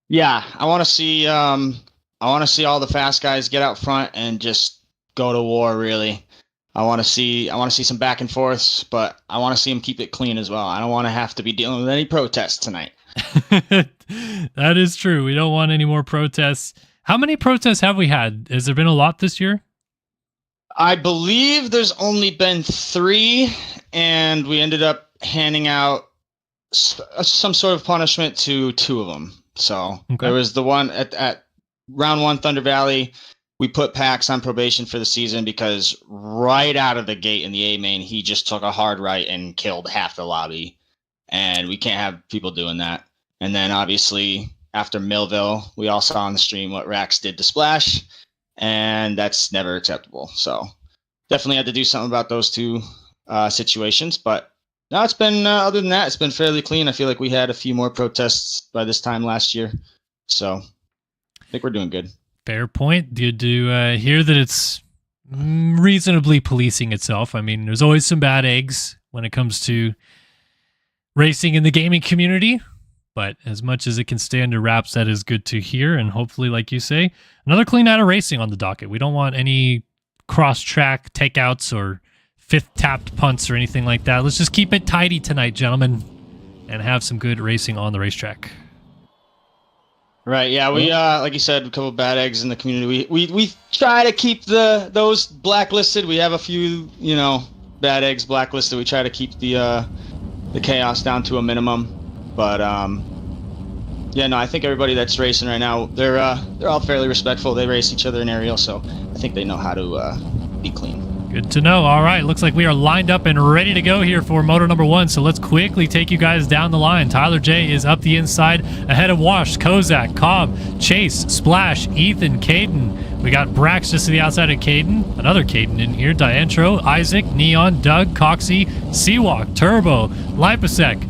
Yeah, I want to see all the fast guys get out front and just go to war. Really, I want to see some back and forths, but I want to see them keep it clean as well. I don't want to have to be dealing with any protests tonight. That is true. We don't want any more protests. How many protests have we had? Has there been a lot this year? I believe there's only been 3, and we ended up handing out some sort of punishment to 2 of them. So There was the one at round 1, Thunder Valley. We put Pax on probation for the season because right out of the gate in the A main, he just took a hard right and killed half the lobby. And we can't have people doing that. And then obviously after Millville, we all saw on the stream what Rax did to Splash, and that's never acceptable. So definitely had to do something about those 2 situations. But no, it's been, other than that, it's been fairly clean. I feel like we had a few more protests by this time last year. So I think we're doing good. Fair point. Good to hear that it's reasonably policing itself. I mean, there's always some bad eggs when it comes to racing in the gaming community, but as much as it can stay under wraps, that is good to hear. And hopefully, like you say, another clean night of racing on the docket. We don't want any cross-track takeouts or fifth tapped punts or anything like that. Let's just keep it tidy tonight, gentlemen, and have some good racing on the racetrack. Right, yeah, we like you said, a couple of bad eggs in the community. We try to keep those blacklisted. We have a few, bad eggs blacklisted. We try to keep the chaos down to a minimum. But yeah, no, I think everybody that's racing right now, they're all fairly respectful. They race each other in aerial, so I think they know how to be clean. Good to know. All right, looks like we are lined up and ready to go here for moto number 1. So let's quickly take you guys down the line. Tyler J is up the inside ahead of Wash, Kozak, Cobb, Chase, Splash, Ethan, Caden. We got Brax just to the outside of Caden. Another Caden in here. Diantro, Isaac, Neon, Doug, Coxie, Seawalk, Turbo, Lipasek,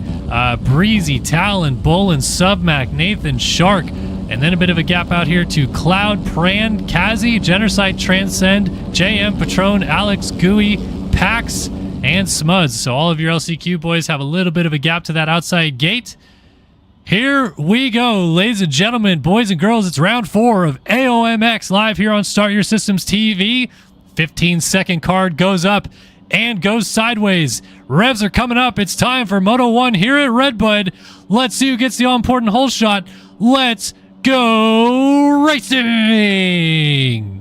Breezy, Talon, Bolin, Submac, Nathan, Shark. And then a bit of a gap out here to Cloud, Pran, Kazi, Genersite, Transcend, JM, Patron, Alex, Gooey, Pax, and Smuds. So all of your LCQ boys have a little bit of a gap to that outside gate. Here we go, ladies and gentlemen, boys and girls. It's round 4 of AOMX live here on Start Your Systems TV. 15-second card goes up and goes sideways. Revs are coming up. It's time for Moto 1 here at RedBud. Let's see who gets the all-important hole shot. Let's go racing!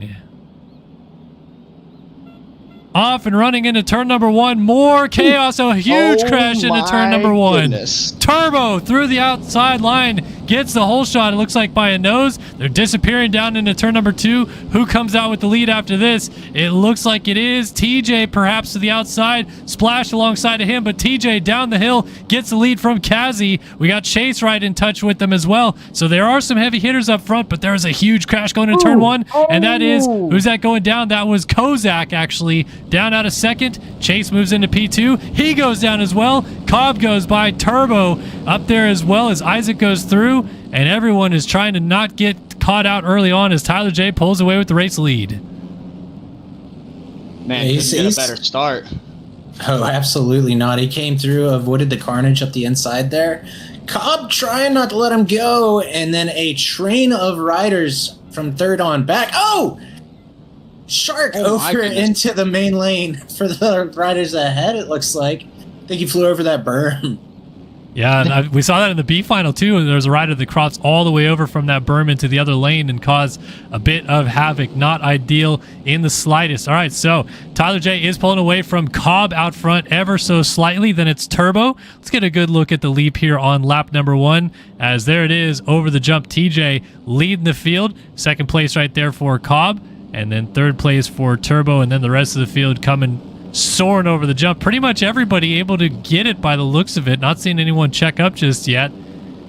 Off and running into turn number 1. More chaos. A huge crash into turn number 1. Goodness. Turbo through the outside line. Gets the hole shot. It looks like by a nose. They're disappearing down into turn number 2. Who comes out with the lead after this? It looks like it is TJ perhaps to the outside. Splash alongside of him, but TJ down the hill gets the lead from Kazi. We got Chase right in touch with them as well. So there are some heavy hitters up front, but there is a huge crash going into turn 1. And that is, who's that going down? That was Kozak actually. Down out of second. Chase moves into P2. He goes down as well. Cobb goes by. Turbo up there as well as Isaac goes through. And everyone is trying to not get caught out early on as Tyler J pulls away with the race lead. Man, he's get a better start. Oh, absolutely not. He came through, avoided the carnage up the inside there. Cobb trying not to let him go. And then a train of riders from third on back. Oh! Shark over into the main lane for the riders ahead, it looks like. I think he flew over that berm. Yeah, and we saw that in the B final too. And there was a rider that crossed all the way over from that berm into the other lane and caused a bit of havoc. Not ideal in the slightest. All right, so Tyler J is pulling away from Cobb out front ever so slightly. Then it's Turbo. Let's get a good look at the leap here on lap number 1. As there it is over the jump. TJ leading the field. Second place right there for Cobb. And then third place for Turbo. And then the rest of the field coming soaring over the jump. Pretty much everybody able to get it by the looks of it. Not seeing anyone check up just yet.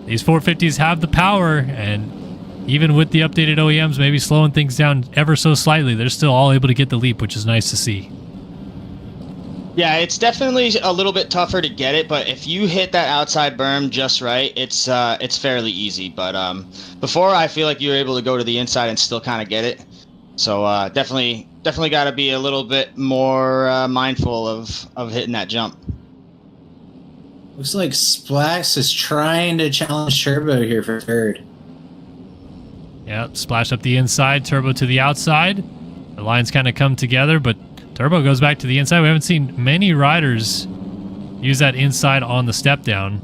These 450s have the power, and even with the updated OEMs maybe slowing things down ever so slightly, they're still all able to get the leap, which is nice to see. Yeah, it's definitely a little bit tougher to get it, but if you hit that outside berm just right, it's fairly easy. But before, I feel like you were able to go to the inside and still kind of get it. So definitely got to be a little bit more mindful of hitting that jump. Looks like Splash is trying to challenge Turbo here for third. Yeah, Splash up the inside, Turbo to the outside. The lines kind of come together, but Turbo goes back to the inside. We haven't seen many riders use that inside on the step down.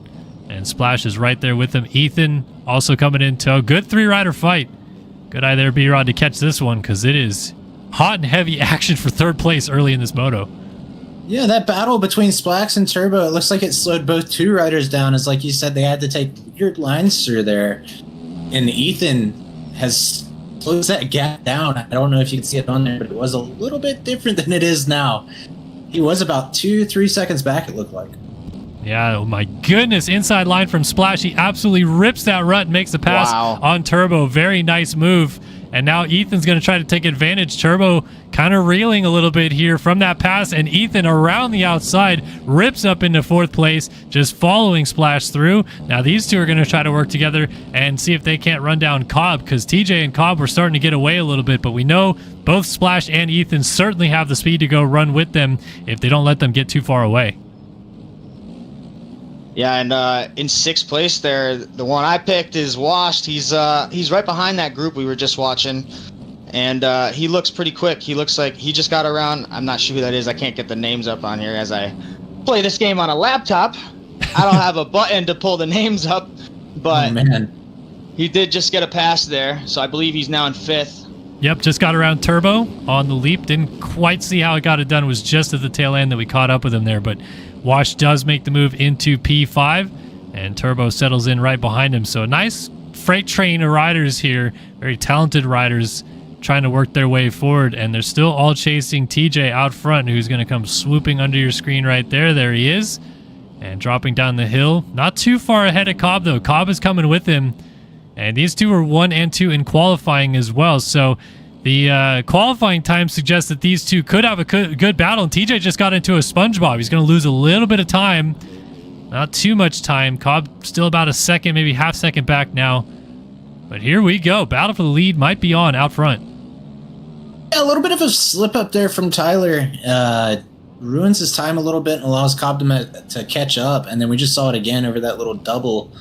And Splash is right there with him. Ethan also coming in tow. Good 3-rider fight. Good eye there, B-Rod, to catch this one, because it is hot and heavy action for third place early in this moto. Yeah, that battle between Splax and Turbo, it looks like it slowed both 2 riders down. As like you said, they had to take weird lines through there. And Ethan has closed that gap down. I don't know if you can see it on there, but it was a little bit different than it is now. He was about 2-3 seconds back, it looked like. Yeah, oh my goodness. Inside line from Splash. He absolutely rips that rut and makes the pass on Turbo. Very nice move. And now Ethan's going to try to take advantage. Turbo kind of reeling a little bit here from that pass. And Ethan around the outside rips up into 4th place, just following Splash through. Now these two are going to try to work together and see if they can't run down Cobb, because TJ and Cobb were starting to get away a little bit. But we know both Splash and Ethan certainly have the speed to go run with them if they don't let them get too far away. Yeah, and in 6th place there, the one I picked is Washed. He's right behind that group we were just watching, and he looks pretty quick. He looks like he just got around. I'm not sure who that is. I can't get the names up on here as I play this game on a laptop. I don't have a button to pull the names up, but he did just get a pass there, so I believe he's now in 5th. Yep, just got around Turbo on the leap. Didn't quite see how it got it done. It was just at the tail end that we caught up with him there, but Wash does make the move into P5, and Turbo settles in right behind him. So a nice freight train of riders here, very talented riders trying to work their way forward, and they're still all chasing TJ out front, who's going to come swooping under your screen right there. There he is, and dropping down the hill. Not too far ahead of Cobb, though. Cobb is coming with him, and these two are 1 and 2 in qualifying as well. So the qualifying time suggests that these two could have a good battle, and TJ just got into a SpongeBob. He's going to lose a little bit of time. Not too much time. Cobb still about a second, maybe half second back now. But here we go. Battle for the lead might be on out front. Yeah, a little bit of a slip up there from Tyler. Ruins his time a little bit and allows Cobb to catch up. And then we just saw it again over that little double.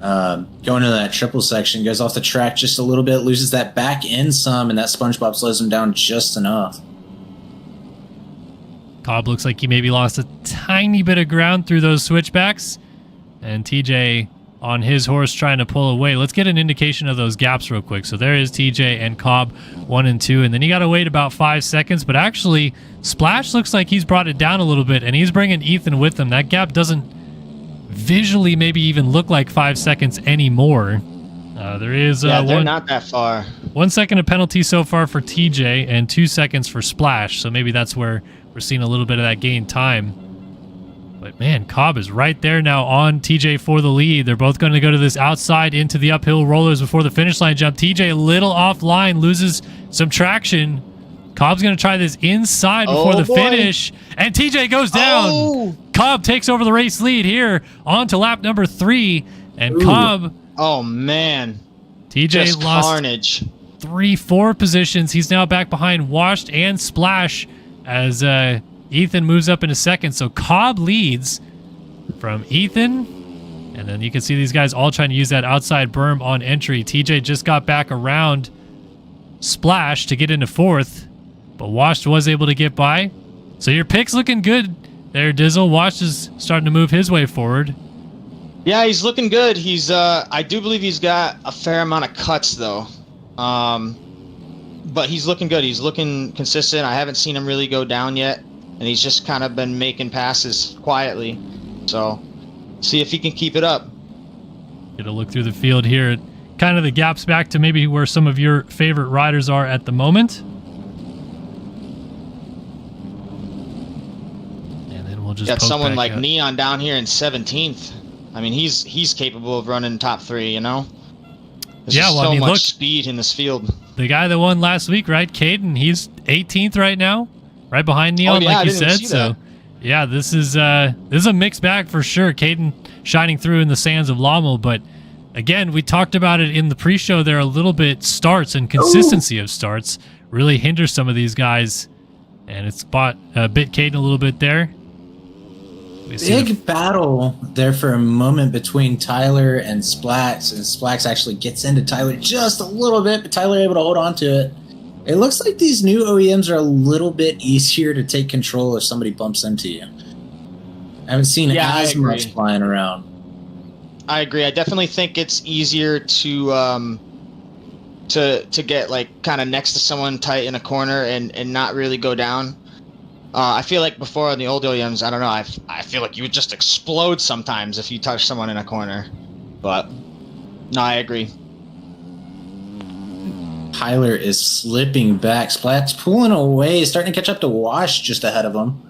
Going to that triple section, goes off the track just a little bit, loses that back end some, and that SpongeBob slows him down just enough. Cobb looks like he maybe lost a tiny bit of ground through those switchbacks, and TJ on his horse trying to pull away. Let's get an indication of those gaps real quick. So there is TJ and Cobb 1 and 2, and then you got to wait about 5 seconds, but actually Splash looks like he's brought it down a little bit, and he's bringing Ethan with him. That gap doesn't visually maybe even look like 5 seconds anymore. There is they're not that far. 1 second of penalty so far for TJ and 2 seconds for Splash, so maybe that's where we're seeing a little bit of that gain time. But man, Cobb is right there now on TJ for the lead. They're both going to go to this outside into the uphill rollers before the finish line jump. TJ a little offline, loses some traction. Cobb's going to try this inside before the finish, and TJ goes down. Cobb takes over the race lead here on to lap number 3, and Cobb... Oh, man. TJ just lost carnage. 3-4 positions. He's now back behind Washed and Splash as Ethan moves up into second. So Cobb leads from Ethan, and then you can see these guys all trying to use that outside berm on entry. TJ just got back around Splash to get into 4th, but Washed was able to get by. So your pick's looking good there, Dizzle. Washed is starting to move his way forward. Yeah, he's looking good. He's I do believe he's got a fair amount of cuts though. But he's looking good. He's looking consistent. I haven't seen him really go down yet, and he's just kind of been making passes quietly. So, see if he can keep it up. Get a look through the field here. Kind of the gaps back to maybe where some of your favorite riders are at the moment. And then we'll just got someone like up. Neon down here in 17th. I mean, he's capable of running top 3, you know? There's just so much speed in this field. The guy that won last week, right? Caden, he's 18th right now, right behind Neon, like you said. So, yeah, this is a mixed bag for sure. Caden shining through in the sands of Lommel, but again, we talked about it in the pre-show there a little bit. Starts and consistency of starts really hinder some of these guys, and it's bit Caden a little bit there. Big battle there for a moment between Tyler and Splax, and Splax actually gets into Tyler just a little bit, but Tyler able to hold on to it. It looks like these new OEMs are a little bit easier to take control if somebody bumps into you. I haven't seen as much flying around. I agree. I definitely think it's easier to get like kind of next to someone tight in a corner and not really go down. I feel like before in the old OEMs, I don't know, I feel like you would just explode sometimes if you touch someone in a corner. But, no, I agree. Tyler is slipping back. Splat's pulling away, starting to catch up to Wash just ahead of him.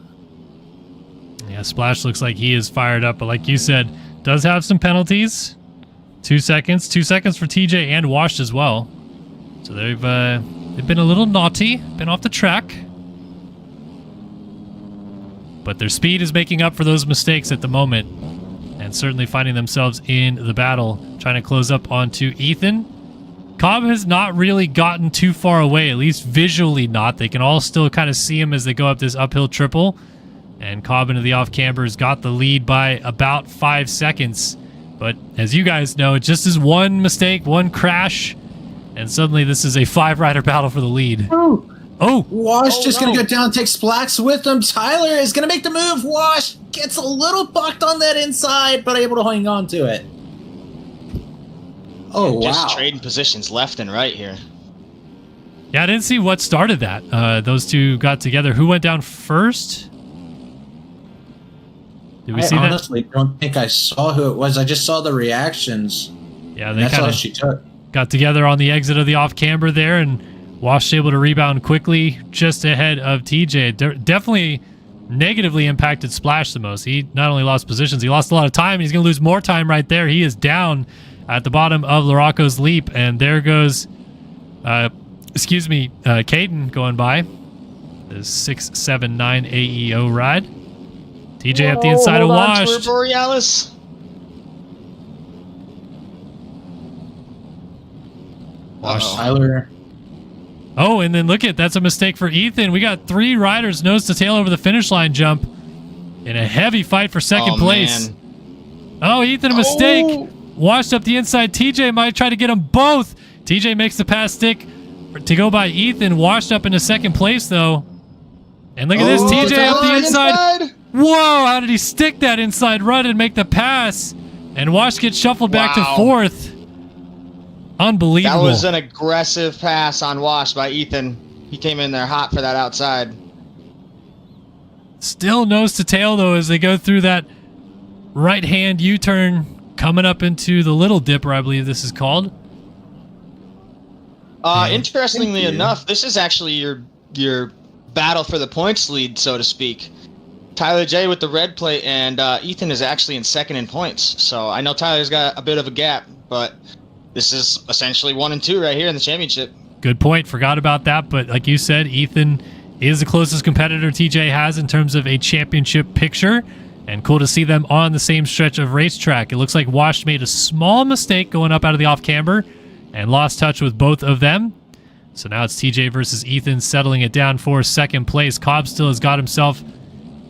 Yeah, Splash looks like he is fired up, but like you said, does have some penalties. 2 seconds. 2 seconds for TJ and Wash as well. So they've been a little naughty, been off the track. But their speed is making up for those mistakes at the moment, and certainly finding themselves in the battle, trying to close up onto Ethan. Cobb has not really gotten too far away, at least visually not. They can all still kind of see him as they go up this uphill triple, and Cobb into the off-camber has got the lead by about 5 seconds. But as you guys know, it just is one mistake, one crash, and suddenly this is a 5-rider battle for the lead. Oh! Wash just going to go down and take Splax with him. Tyler is going to make the move. Wash gets a little bucked on that inside, but able to hang on to it. Oh, wow. Just trading positions left and right here. Yeah, I didn't see what started that. Those two got together. Who went down first? Did we see that? I honestly don't think I saw who it was. I just saw the reactions. Yeah, they that's all she took. Got together on the exit of the off-camber there, and Wash able to rebound quickly just ahead of TJ. Definitely negatively impacted Splash the most. He not only lost positions, he lost a lot of time, and he's going to lose more time right there. He is down at the bottom of Larocco's leap, and there goes, Caden going by. The 679 AEO ride. TJ up the inside of Wash. Borealis. Wash Tyler. Oh, and then look at that's a mistake for Ethan. We got 3 riders nose to tail over the finish line jump in a heavy fight for second place. Man. Oh, Ethan, a mistake. Oh. Washed up the inside. TJ might try to get them both. TJ makes the pass stick to go by Ethan. Washed up into second place, though. And look at this. TJ up the inside. Whoa, how did he stick that inside run and make the pass? And Wash gets shuffled back to 4th. Unbelievable. That was an aggressive pass on Wash by Ethan. He came in there hot for that outside. Still nose to tail, though, as they go through that right-hand U-turn coming up into the Little Dipper, I believe this is called. Interestingly enough, this is actually your battle for the points lead, so to speak. Tyler J with the red plate, and Ethan is actually in second in points. So I know Tyler's got a bit of a gap, but this is essentially 1 and 2 right here in the championship. Good point. Forgot about that. But like you said, Ethan is the closest competitor TJ has in terms of a championship picture. And cool to see them on the same stretch of racetrack. It looks like Wash made a small mistake going up out of the off-camber and lost touch with both of them. So now it's TJ versus Ethan settling it down for second place. Cobb still has got himself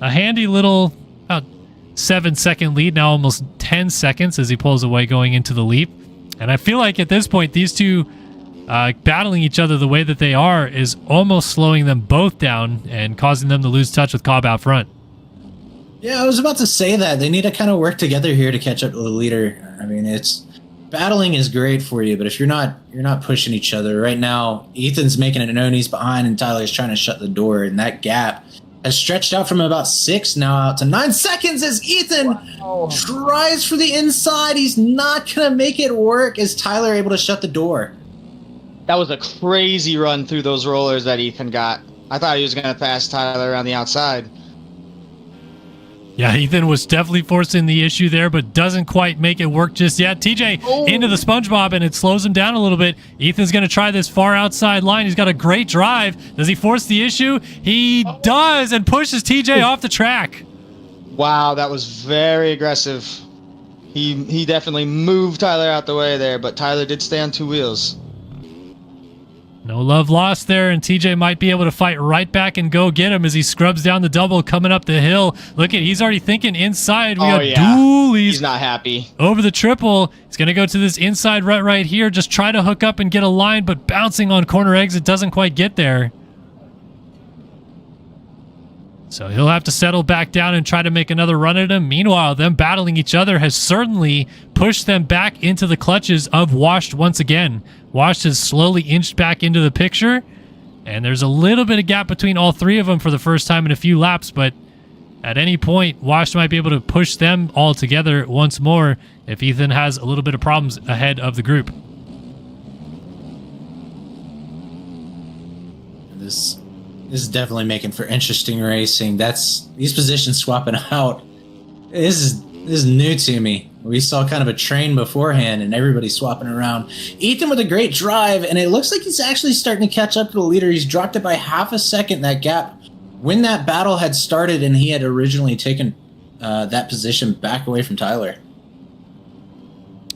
a handy little about 7-second lead, now almost 10 seconds as he pulls away going into the leap. And I feel like at this point, these two battling each other the way that they are is almost slowing them both down and causing them to lose touch with Cobb out front. Yeah, I was about to say that. They need to kind of work together here to catch up to the leader. I mean, it's battling is great for you, but if you're not pushing each other right now, Ethan's making it known he's behind, and Tyler's trying to shut the door, and that gap has stretched out from about 6 now out to 9 seconds as Ethan tries for the inside. He's not gonna make it work. Is Tyler able to shut the door? That was a crazy run through those rollers that Ethan got. I thought he was gonna pass Tyler around the outside. Yeah, Ethan was definitely forcing the issue there, but doesn't quite make it work just yet. TJ into the SpongeBob, and it slows him down a little bit. Ethan's going to try this far outside line. He's got a great drive. Does he force the issue? He does, and pushes TJ off the track. Wow, that was very aggressive. He definitely moved Tyler out the way there, but Tyler did stay on 2 wheels. No love lost there, and TJ might be able to fight right back and go get him as he scrubs down the double coming up the hill. Look at, he's already thinking inside. We got dualies. He's not happy. Over the triple. He's going to go to this inside rut right here. Just try to hook up and get a line, but bouncing on corner exit doesn't quite get there. So he'll have to settle back down and try to make another run at him. Meanwhile, them battling each other has certainly pushed them back into the clutches of Washed once again. Washed has slowly inched back into the picture, and there's a little bit of gap between all 3 of them for the first time in a few laps, but at any point, Washed might be able to push them all together once more if Ethan has a little bit of problems ahead of the group. This is definitely making for interesting racing. These positions swapping out. This is new to me. We saw kind of a train beforehand and everybody swapping around. Ethan with a great drive, and it looks like he's actually starting to catch up to the leader. He's dropped it by half a second, that gap. When that battle had started and he had originally taken that position back away from Tyler.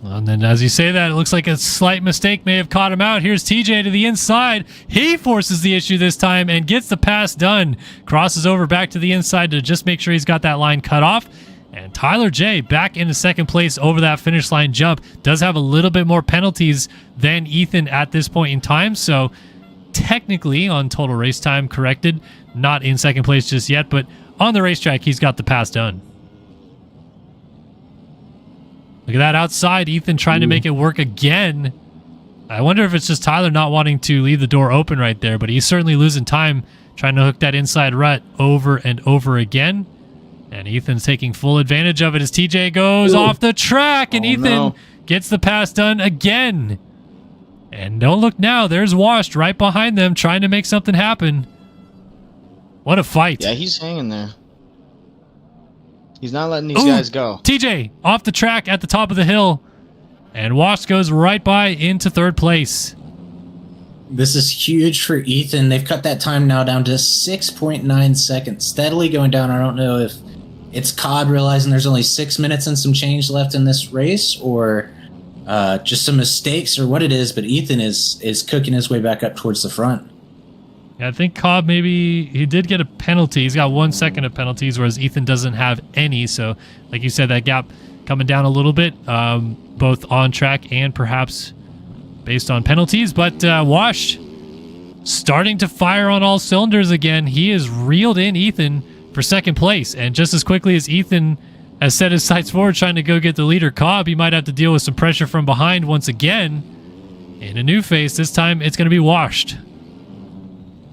And then as you say that, it looks like a slight mistake may have caught him out. Here's TJ to the inside. He forces the issue this time and gets the pass done. Crosses over back to the inside to just make sure he's got that line cut off. And Tyler J back into second place over that finish line jump. Does have a little bit more penalties than Ethan at this point in time. So technically on total race time corrected, not in second place just yet, but on the racetrack, he's got the pass done. Look at that outside. Ethan trying to make it work again. I wonder if it's just Tyler not wanting to leave the door open right there, but he's certainly losing time trying to hook that inside rut over and over again. And Ethan's taking full advantage of it as TJ goes off the track, and Ethan gets the pass done again. And don't look now. There's Washed right behind them trying to make something happen. What a fight. Yeah, he's hanging there. He's not letting these guys go. TJ off the track at the top of the hill. And Washed goes right by into third place. This is huge for Ethan. They've cut that time now down to 6.9 seconds. Steadily going down. I don't know if it's Cobb realizing there's only 6 minutes and some change left in this race, or just some mistakes, or what it is, but Ethan is cooking his way back up towards the front. I think Cobb, maybe he did get a penalty. He's got 1 second of penalties, whereas Ethan doesn't have any. So, like you said, that gap coming down a little bit, both on track and perhaps based on penalties. But Wash starting to fire on all cylinders again. He has reeled in Ethan for second place. And just as quickly as Ethan has set his sights forward trying to go get the leader, Cobb, he might have to deal with some pressure from behind once again. In a new face, this time it's going to be Washed.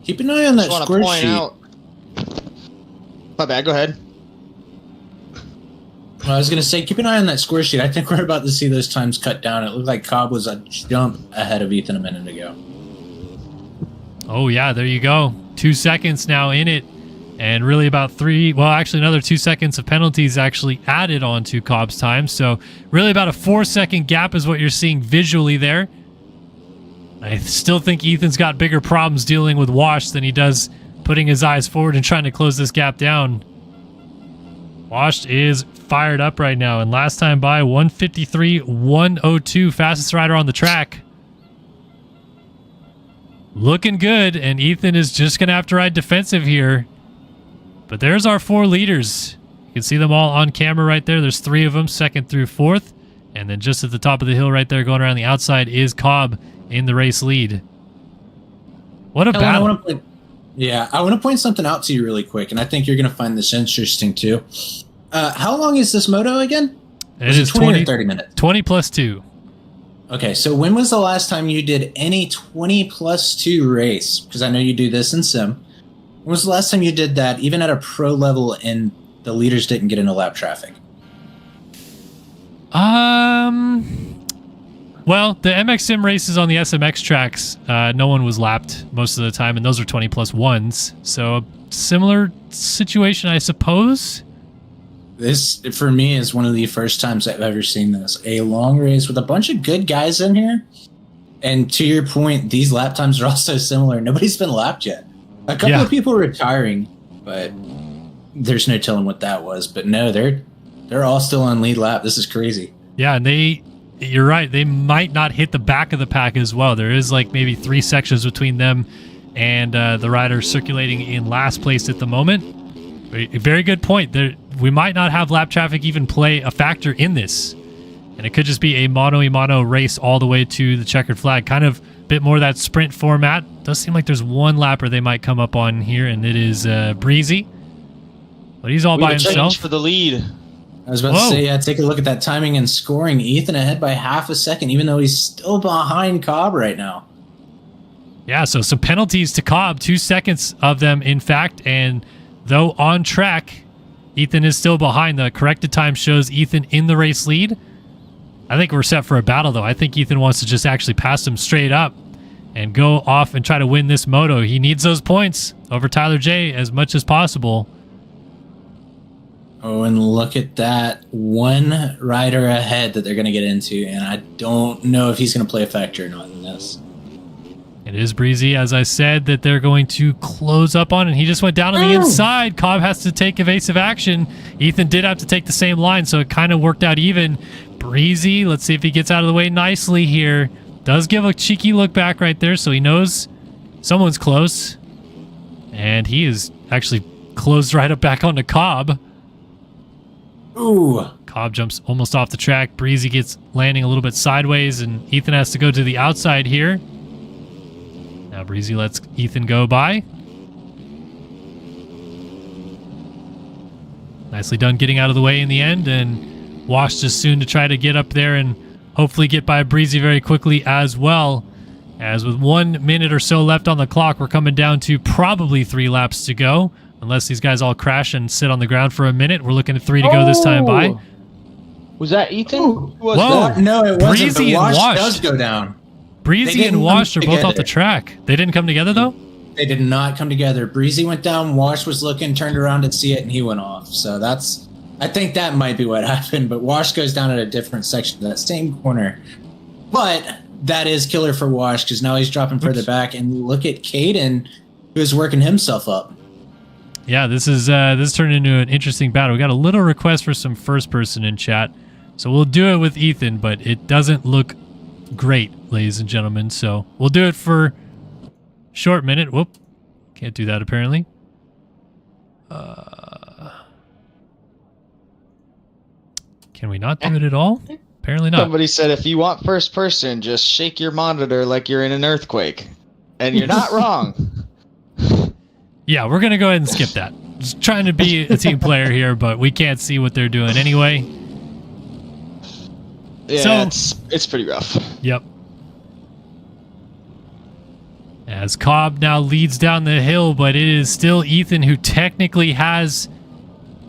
Keep an eye on that score sheet. My bad, go ahead. Well, I was going to say, keep an eye on that score sheet. I think we're about to see those times cut down. It looked like Cobb was a jump ahead of Ethan a minute ago. Oh, yeah, there you go. 2 seconds now in it. And really about another 2 seconds of penalties actually added on to Cobb's time. So really about a 4-second gap is what you're seeing visually there. I still think Ethan's got bigger problems dealing with Wash than he does putting his eyes forward and trying to close this gap down. Washed is fired up right now, and last time by 1:53.102, fastest rider on the track. Looking good, and Ethan is just going to have to ride defensive here. But there's our 4 leaders. You can see them all on camera right there. There's 3 of them, second through fourth. And then just at the top of the hill right there, going around the outside, is Cobb in the race lead. What a battle. Yeah, I want to point something out to you really quick, and I think you're going to find this interesting too. How long is this moto again? It is 20 or 30 minutes. 20 plus 2. Okay, so when was the last time you did any 20 plus 2 race? Because I know you do this in sim. When was the last time you did that, even at a pro level, and the leaders didn't get into lap traffic? Well, the MX Sim races on the SMX tracks, no one was lapped most of the time, and those are 20 plus 1s. So a similar situation, I suppose. This, for me, is one of the first times I've ever seen this. A long race with a bunch of good guys in here. And to your point, these lap times are also similar. Nobody's been lapped yet. A couple of people retiring, but there's no telling what that was. But no, they're all still on lead lap. This is crazy. Yeah, and you're right. They might not hit the back of the pack as well. There is like maybe 3 sections between them and the rider circulating in last place at the moment. Very good point. We might not have lap traffic even play a factor in this. And it could just be a mono-a-mono race all the way to the checkered flag. Kind of a bit more of that sprint format. Does seem like there's one lapper they might come up on here, and it is Breezy. But he's all by himself. For the lead. I was about to say, take a look at that timing and scoring. Ethan ahead by half a second, even though he's still behind Cobb right now. Yeah, so some penalties to Cobb. 2 seconds of them, in fact. And though on track, Ethan is still behind. The corrected time shows Ethan in the race lead. I think we're set for a battle, though. I think Ethan wants to just actually pass him straight up and go off and try to win this moto. He needs those points over Tyler J as much as possible. Oh, and look at that. One rider ahead that they're going to get into, and I don't know if he's going to play a factor or not in this. It is Breezy, as I said, that they're going to close up on, and he just went down on the inside. Cobb has to take evasive action. Ethan did have to take the same line, so it kind of worked out even. Breezy, let's see if he gets out of the way nicely here. Does give a cheeky look back right there, so he knows someone's close. And he is actually closed right up back onto Cobb. Ooh. Cobb jumps almost off the track. Breezy gets landing a little bit sideways, and Ethan has to go to the outside here. Now Breezy lets Ethan go by. Nicely done getting out of the way in the end, and Wash just soon to try to get up there and hopefully get by Breezy very quickly as well. As with 1 minute or so left on the clock, we're coming down to probably 3 laps to go. Unless these guys all crash and sit on the ground for a minute. We're looking at 3 to go this time by. Was that Ethan? Whoa. That? No, it wasn't. Breezy and Wash does go down. Breezy and Wash are both off the track. They didn't come together, though? They did not come together. Breezy went down, Wash was looking, turned around to see it, and he went off. So I think that might be what happened, but Wash goes down at a different section of that same corner. But that is killer for Wash, because now he's dropping further back, and look at Caden, who's working himself up. Yeah, this turned into an interesting battle. We got a little request for some first person in chat, so we'll do it with Ethan, but it doesn't look great, ladies and gentlemen. So we'll do it for short minute. Whoop, can't do that apparently. Can we not do it at all? Apparently not. Somebody said if you want first person, just shake your monitor like you're in an earthquake, and you're not wrong. Yeah, we're going to go ahead and skip that. Just trying to be a team player here, but we can't see what they're doing anyway. Yeah, it's pretty rough. Yep. As Cobb now leads down the hill, but it is still Ethan who technically has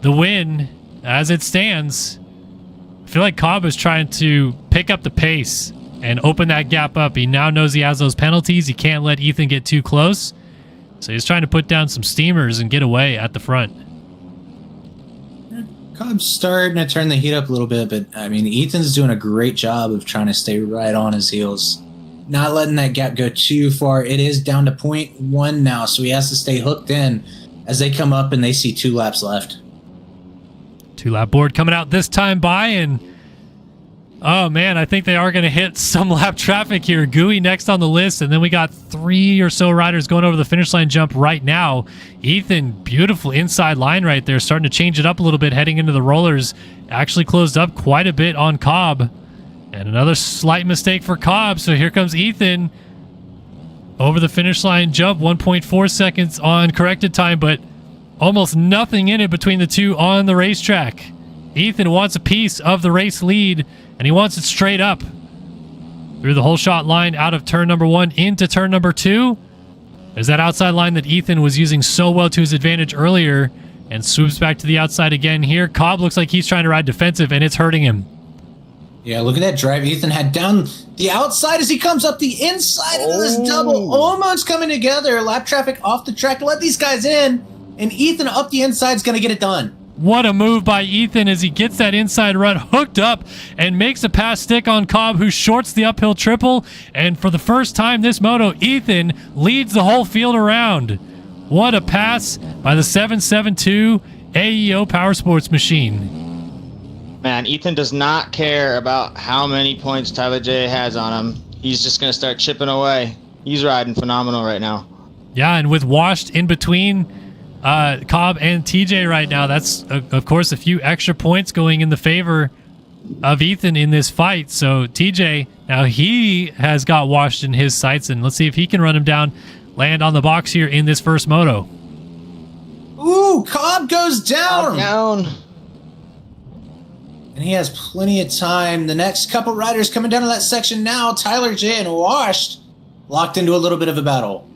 the win as it stands. I feel like Cobb is trying to pick up the pace and open that gap up. He now knows he has those penalties. He can't let Ethan get too close. So he's trying to put down some steamers and get away at the front. Cobb's starting to turn the heat up a little bit, but I mean, Ethan's doing a great job of trying to stay right on his heels. Not letting that gap go too far. It is down to 0.1 now, so he has to stay hooked in as they come up and they see 2 laps left. 2 lap board coming out this time by, and oh man, I think they are going to hit some lap traffic here. Gooey next on the list, and then we got 3 or so riders going over the finish line jump right now. Ethan, beautiful inside line right there, starting to change it up a little bit heading into the rollers. Actually closed up quite a bit on Cobb. And another slight mistake for Cobb, so here comes Ethan. over the finish line jump, 1.4 seconds on corrected time, but almost nothing in it between the two on the racetrack. Ethan wants a piece of the race lead, and he wants it straight up through the whole shot line out of turn number 1 into turn number 2. There's that outside line that Ethan was using so well to his advantage earlier, and swoops back to the outside again here. Cobb looks like he's trying to ride defensive, and it's hurting him. Yeah, look at that drive Ethan had down the outside as he comes up the inside of this double. Almost coming together. Lap traffic off the track to let these guys in, and Ethan up the inside is going to get it done. What a move by Ethan as he gets that inside run hooked up and makes a pass stick on Cobb, who shorts the uphill triple. And for the first time this moto, Ethan leads the whole field around. What a pass by the 772 AEO Power Sports machine. Man, Ethan does not care about how many points Tyler J has on him. He's just going to start chipping away. He's riding phenomenal right now. Yeah, and with Washed in between Cobb and TJ right now, that's, of course, a few extra points going in the favor of Ethan in this fight. So TJ, now he has got Washed in his sights, and let's see if he can run him down, land on the box here in this first moto. Ooh, Cobb goes down. Down. And he has plenty of time. The next couple riders coming down to that section now, Tyler J and Washed, locked into a little bit of a battle.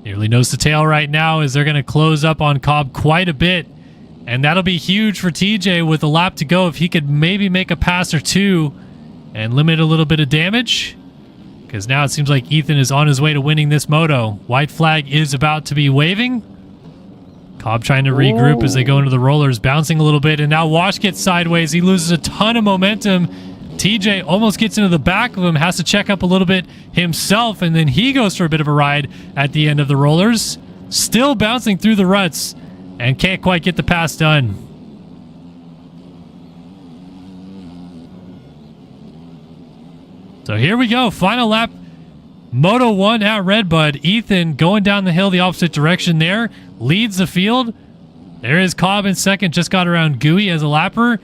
Nearly nose to tail right now as they're going to close up on Cobb quite a bit. And that'll be huge for TJ with a lap to go if he could maybe make a pass or two and limit a little bit of damage. Because now it seems like Ethan is on his way to winning this moto. White flag is about to be waving. Cobb trying to regroup as they go into the rollers, bouncing a little bit. And now Wash gets sideways. He loses a ton of momentum. TJ almost gets into the back of him, has to check up a little bit himself, and then he goes for a bit of a ride at the end of the rollers. Still bouncing through the ruts and can't quite get the pass done. So here we go. Final lap. Moto 1 at RedBud. Ethan going down the hill the opposite direction there. Leads the field. There is Cobb in second. Just got around Gooey as a lapper.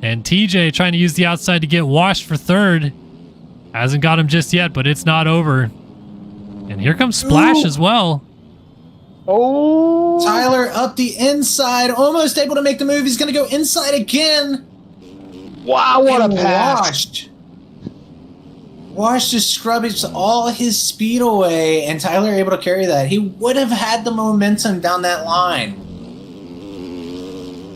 And TJ trying to use the outside to get Washed for third. Hasn't got him just yet, but it's not over. And here comes Splash as well. Oh, Tyler up the inside, almost able to make the move. He's going to go inside again. wow, what a pass. Washed just scrubs all his speed away, and Tyler able to carry that. He would have had the momentum down that line.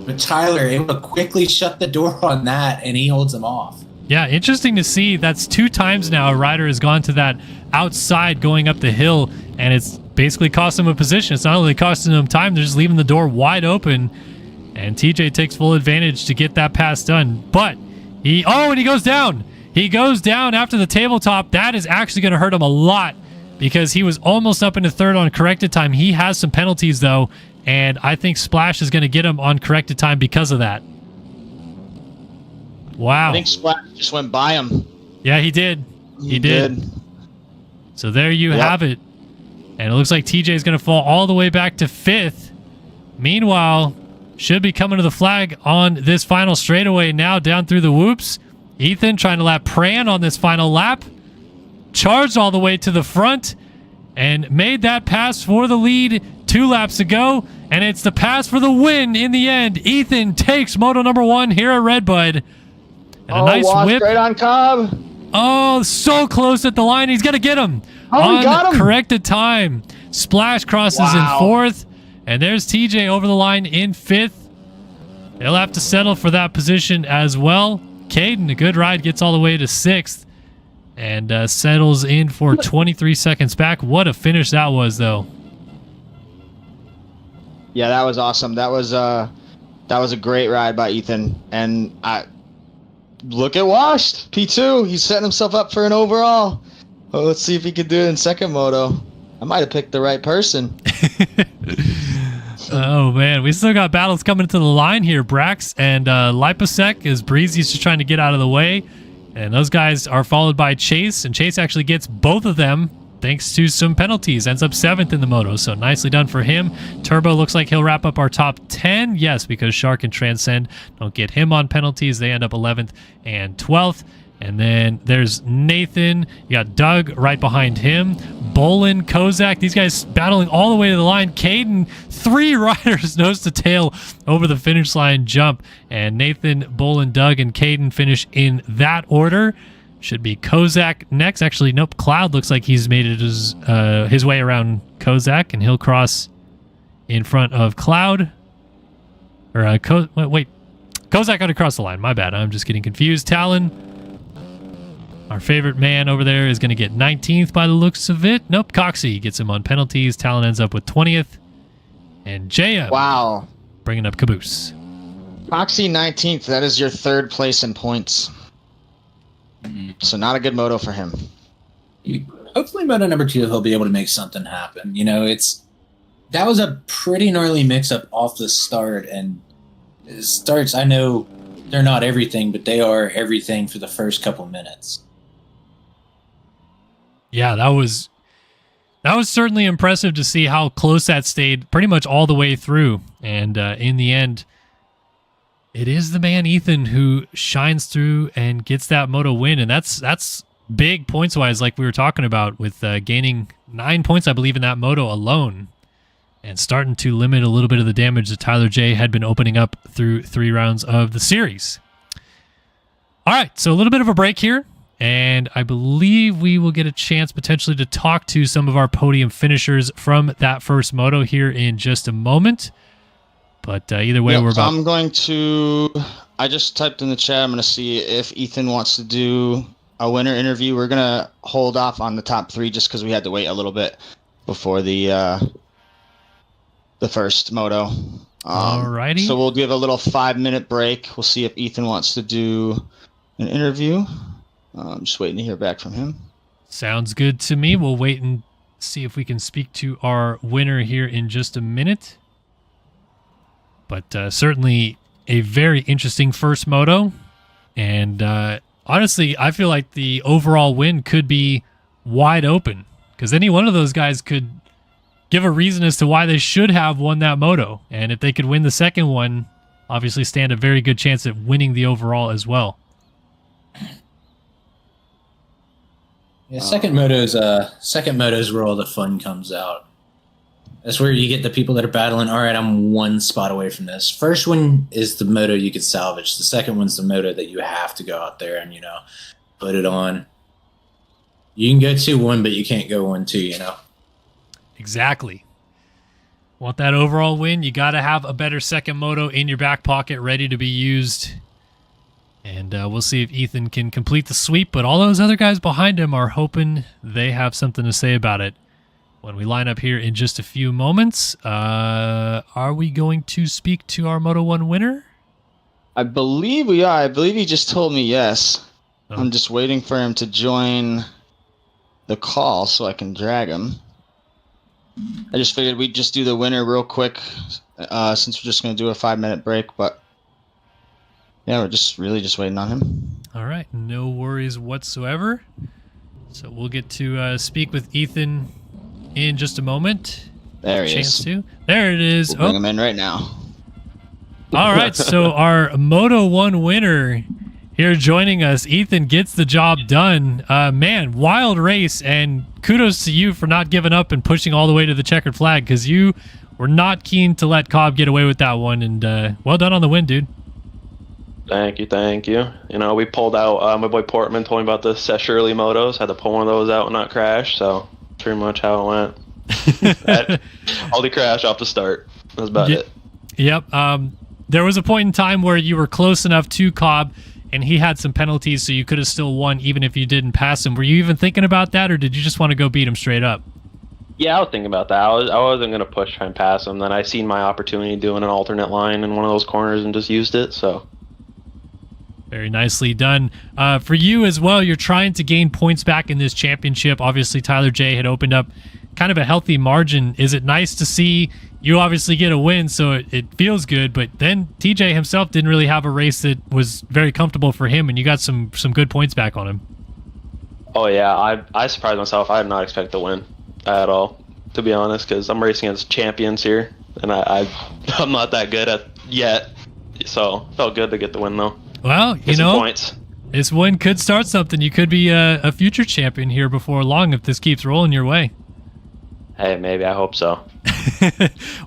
But Tyler able to quickly shut the door on that, and he holds him off. Yeah, interesting to see. That's 2 times now a rider has gone to that outside going up the hill, and it's basically cost him a position. It's not only costing him time, they're just leaving the door wide open, and TJ takes full advantage to get that pass done. But and he goes down. He goes down after the tabletop. That is actually going to hurt him a lot because he was almost up into third on corrected time. He has some penalties, though, and I think Splash is going to get him on corrected time because of that. Wow. I think Splash just went by him. Yeah, he did. He did. So there you have it. And it looks like TJ is going to fall all the way back to 5th. Meanwhile, should be coming to the flag on this final straightaway now down through the whoops. Ethan trying to lap Pran on this final lap. Charged all the way to the front and made that pass for the lead 2 laps ago. And it's the pass for the win in the end. Ethan takes moto number 1 here at RedBud. And a nice whip. Straight on Cobb. Oh, so close at the line. He's going to get him. He got him. Corrected time. Splash crosses in 4th. And there's TJ over the line in 5th. They'll have to settle for that position as well. Caden, a good ride, gets all the way to 6th. And settles in for 23 seconds back. What a finish that was, though. Yeah, that was awesome. That was a great ride by Ethan. And look at Washed. P2. He's setting himself up for an overall. Well, let's see if he can do it in second moto. I might have picked the right person. Oh, man. We still got battles coming to the line here. Brax and Liposec as Breezy's just trying to get out of the way. And those guys are followed by Chase. And Chase actually gets both of them thanks to some penalties. Ends up 7th in the moto. So nicely done for him. Turbo looks like he'll wrap up our top 10. Yes, because Shark and Transcend don't get him on penalties. They end up 11th and 12th. And then there's Nathan. You got Doug right behind him. Bolin, Kozak. These guys battling all the way to the line. Caden, 3 riders nose to tail over the finish line jump. And Nathan, Bolin, Doug, and Caden finish in that order. Should be Kozak next. Actually, nope. Cloud looks like he's made it his way around Kozak, and he'll cross in front of Cloud. Or, wait. Kozak got to cross the line. My bad. I'm just getting confused. Talon, our favorite man over there, is going to get 19th by the looks of it. Nope. Coxie gets him on penalties. Talon ends up with 20th. And JM. Wow. Bringing up Caboose. Coxie 19th. That is your 3rd place in points. So not a good moto for him. Hopefully moto number 2, he'll be able to make something happen. You know, that was a pretty gnarly mix-up off the start, and starts, I know they're not everything, but they are everything for the first couple minutes. Yeah, that was certainly impressive to see how close that stayed pretty much all the way through. And in the end, it is the man Ethan who shines through and gets that moto win, and that's big points wise, like we were talking about, with gaining 9 points, I believe, in that moto alone, and starting to limit a little bit of the damage that Tyler J had been opening up through 3 rounds of the series. All right, so a little bit of a break here, and I believe we will get a chance potentially to talk to some of our podium finishers from that first moto here in just a moment. But either way, we're about... I just typed in the chat. I'm going to see if Ethan wants to do a winner interview. We're going to hold off on the top 3 just because we had to wait a little bit before the first moto. Alrighty. So we'll give a little 5-minute break. We'll see if Ethan wants to do an interview. I'm just waiting to hear back from him. Sounds good to me. We'll wait and see if we can speak to our winner here in just a minute. But certainly a very interesting first moto. And honestly, I feel like the overall win could be wide open, because any one of those guys could give a reason as to why they should have won that moto. And if they could win the second one, obviously stand a very good chance at winning the overall as well. Yeah, second moto's where all the fun comes out. That's where you get the people that are battling, all right, I'm 1 spot away from this. First one is the moto you could salvage. The second one's the moto that you have to go out there and, put it on. You can go 2-1, but you can't go 1-2, Exactly. Want that overall win, you got to have a better second moto in your back pocket ready to be used. And we'll see if Ethan can complete the sweep, but all those other guys behind him are hoping they have something to say about it when we line up here in just a few moments. Are we going to speak to our Moto 1 winner? I believe we are. I believe he just told me yes. Oh. I'm just waiting for him to join the call so I can drag him. I just figured we'd just do the winner real quick since we're just going to do a 5-minute break. But yeah, we're just waiting on him. All right. No worries whatsoever. So we'll get to speak with Ethan in just a moment. There he is. There it is. We'll bring him in right now. All right, so our Moto 1 winner here joining us, Ethan, gets the job done. Man, wild race, and kudos to you for not giving up and pushing all the way to the checkered flag, because you were not keen to let Cobb get away with that one, and well done on the win, dude. Thank you. We pulled out, my boy Portman told me about the Seth Shirley motos, had to pull one of those out and not crash, so pretty much how it went. All the crash off the start. That's about it. Yep. There was a point in time where you were close enough to Cobb, and he had some penalties, so you could have still won even if you didn't pass him. Were you even thinking about that, or did you just want to go beat him straight up? Yeah, I was thinking about that. I wasn't going to try and pass him. Then I seen my opportunity doing an alternate line in one of those corners and just used it, so... Very nicely done. For you as well, you're trying to gain points back in this championship. Obviously, Tyler J had opened up kind of a healthy margin. Is it nice to see you obviously get a win, so it feels good, but then TJ himself didn't really have a race that was very comfortable for him, and you got some good points back on him. Oh, yeah. I surprised myself. I did not expect to win at all, to be honest, because I'm racing against champions here, and I'm not that good at yet, so felt good to get the win, though. Well, Get some points. This win could start something. You could be a future champion here before long if this keeps rolling your way. Hey, maybe. I hope so.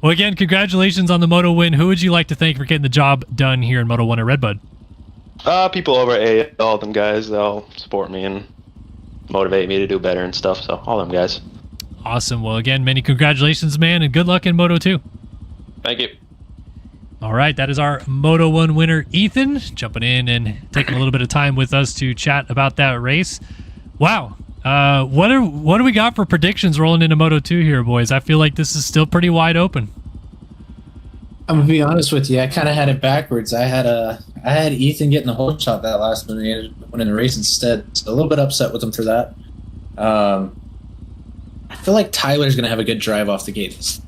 Well, again, congratulations on the Moto win. Who would you like to thank for getting the job done here in Moto 1 at RedBud? People over at all them guys, they'll support me and motivate me to do better and stuff. So all them guys. Awesome. Well, again, many congratulations, man, and good luck in Moto 2. Thank you. All right, that is our Moto 1 winner, Ethan, jumping in and taking a little bit of time with us to chat about that race. Wow. What do we got for predictions rolling into Moto 2 here, boys? I feel like this is still pretty wide open. I'm gonna be honest with you. I kind of had it backwards. I had Ethan getting the whole shot that last one, and he ended up winning the race instead. So a little bit upset with him for that. I feel like Tyler's gonna have a good drive off the gate.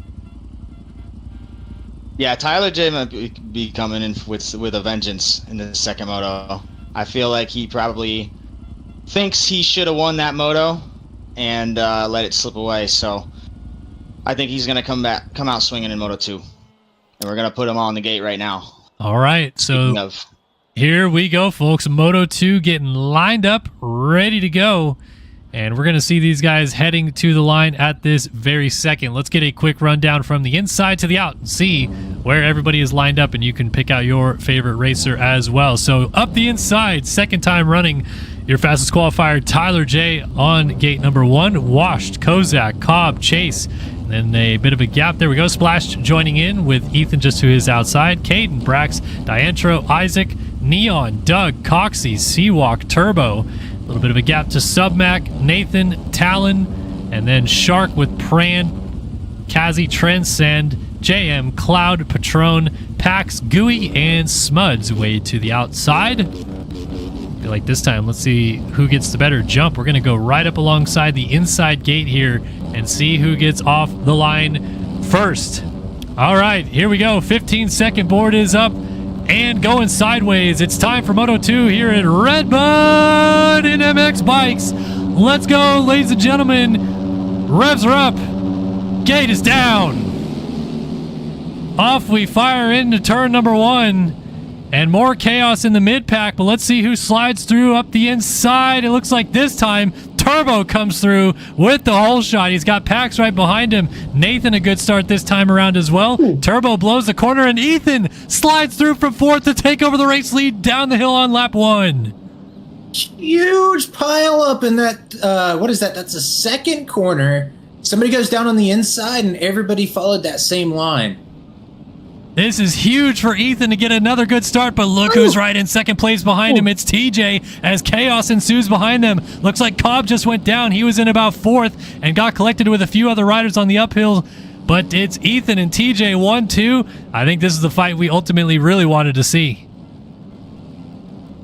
Yeah, Tyler J might be coming in with a vengeance in the second moto. I feel like he probably thinks he should have won that moto and let it slip away. So I think he's gonna come out swinging in Moto 2, and we're gonna put him on the gate right now. All right, so here we go, folks. Moto 2 getting lined up, ready to go. And we're going to see these guys heading to the line at this very second. Let's get a quick rundown from the inside to the out and see where everybody is lined up, and you can pick out your favorite racer as well. So up the inside, second time running, your fastest qualifier, Tyler J on gate number 1. Washed, Kozak, Cobb, Chase. And then a bit of a gap. There we go. Splash joining in with Ethan just to his outside. Caden, Brax, Diantro, Isaac, Neon, Doug, Coxie, Seawalk, Turbo. A little bit of a gap to Submac, Nathan, Talon, and then Shark with Pran, Kazi, Transcend, JM, Cloud, Patron, Pax, Gooey, and Smuds way to the outside. I feel like this time, let's see who gets the better jump. We're going to go right up alongside the inside gate here and see who gets off the line first. All right, here we go. 15-second board is up. And going sideways, it's time for Moto 2 here at RedBud in MX Bikes. Let's go, ladies and gentlemen. Revs are up. Gate is down. Off we fire into turn number 1. And more chaos in the mid-pack, but let's see who slides through up the inside. It looks like this time Turbo comes through with the hole shot. He's got Pax right behind him. Nathan a good start this time around as well. Turbo blows the corner, and Ethan slides through from 4th to take over the race lead down the hill on lap 1. Huge pile up in that, what is that? That's a second corner. Somebody goes down on the inside, and everybody followed that same line. This is huge for Ethan to get another good start, but look who's right in second place behind him. It's TJ as chaos ensues behind them. Looks like Cobb just went down. He was in about 4th and got collected with a few other riders on the uphill, but it's Ethan and TJ 1-2. I think this is the fight we ultimately really wanted to see.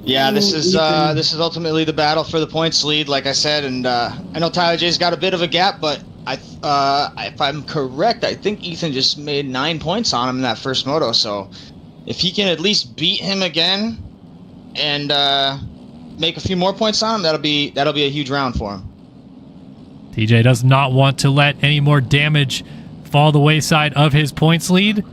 Yeah, this is ultimately the battle for the points lead, like I said, and I know Tyler J's got a bit of a gap, but if I'm correct, I think Ethan just made 9 points on him in that first moto. So if he can at least beat him again and make a few more points on him, that'll be a huge round for him. TJ does not want to let any more damage fall the wayside of his points lead.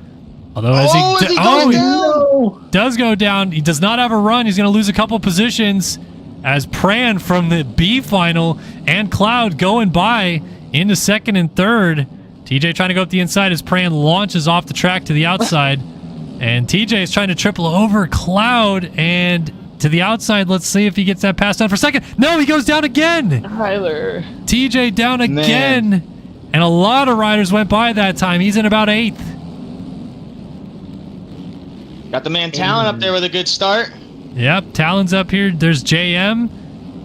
Although he does go down. He does not have a run. He's going to lose a couple positions as Pran from the B final and Cloud going by into second and third. TJ trying to go up the inside as Pran launches off the track to the outside. And TJ is trying to triple over Cloud and to the outside. Let's see if he gets that pass down for second. No, he goes down again. Tyler. TJ down again. Man. And a lot of riders went by that time. He's in about 8th. Got the man Talon up there with a good start. Yep, Talon's up here. There's JM,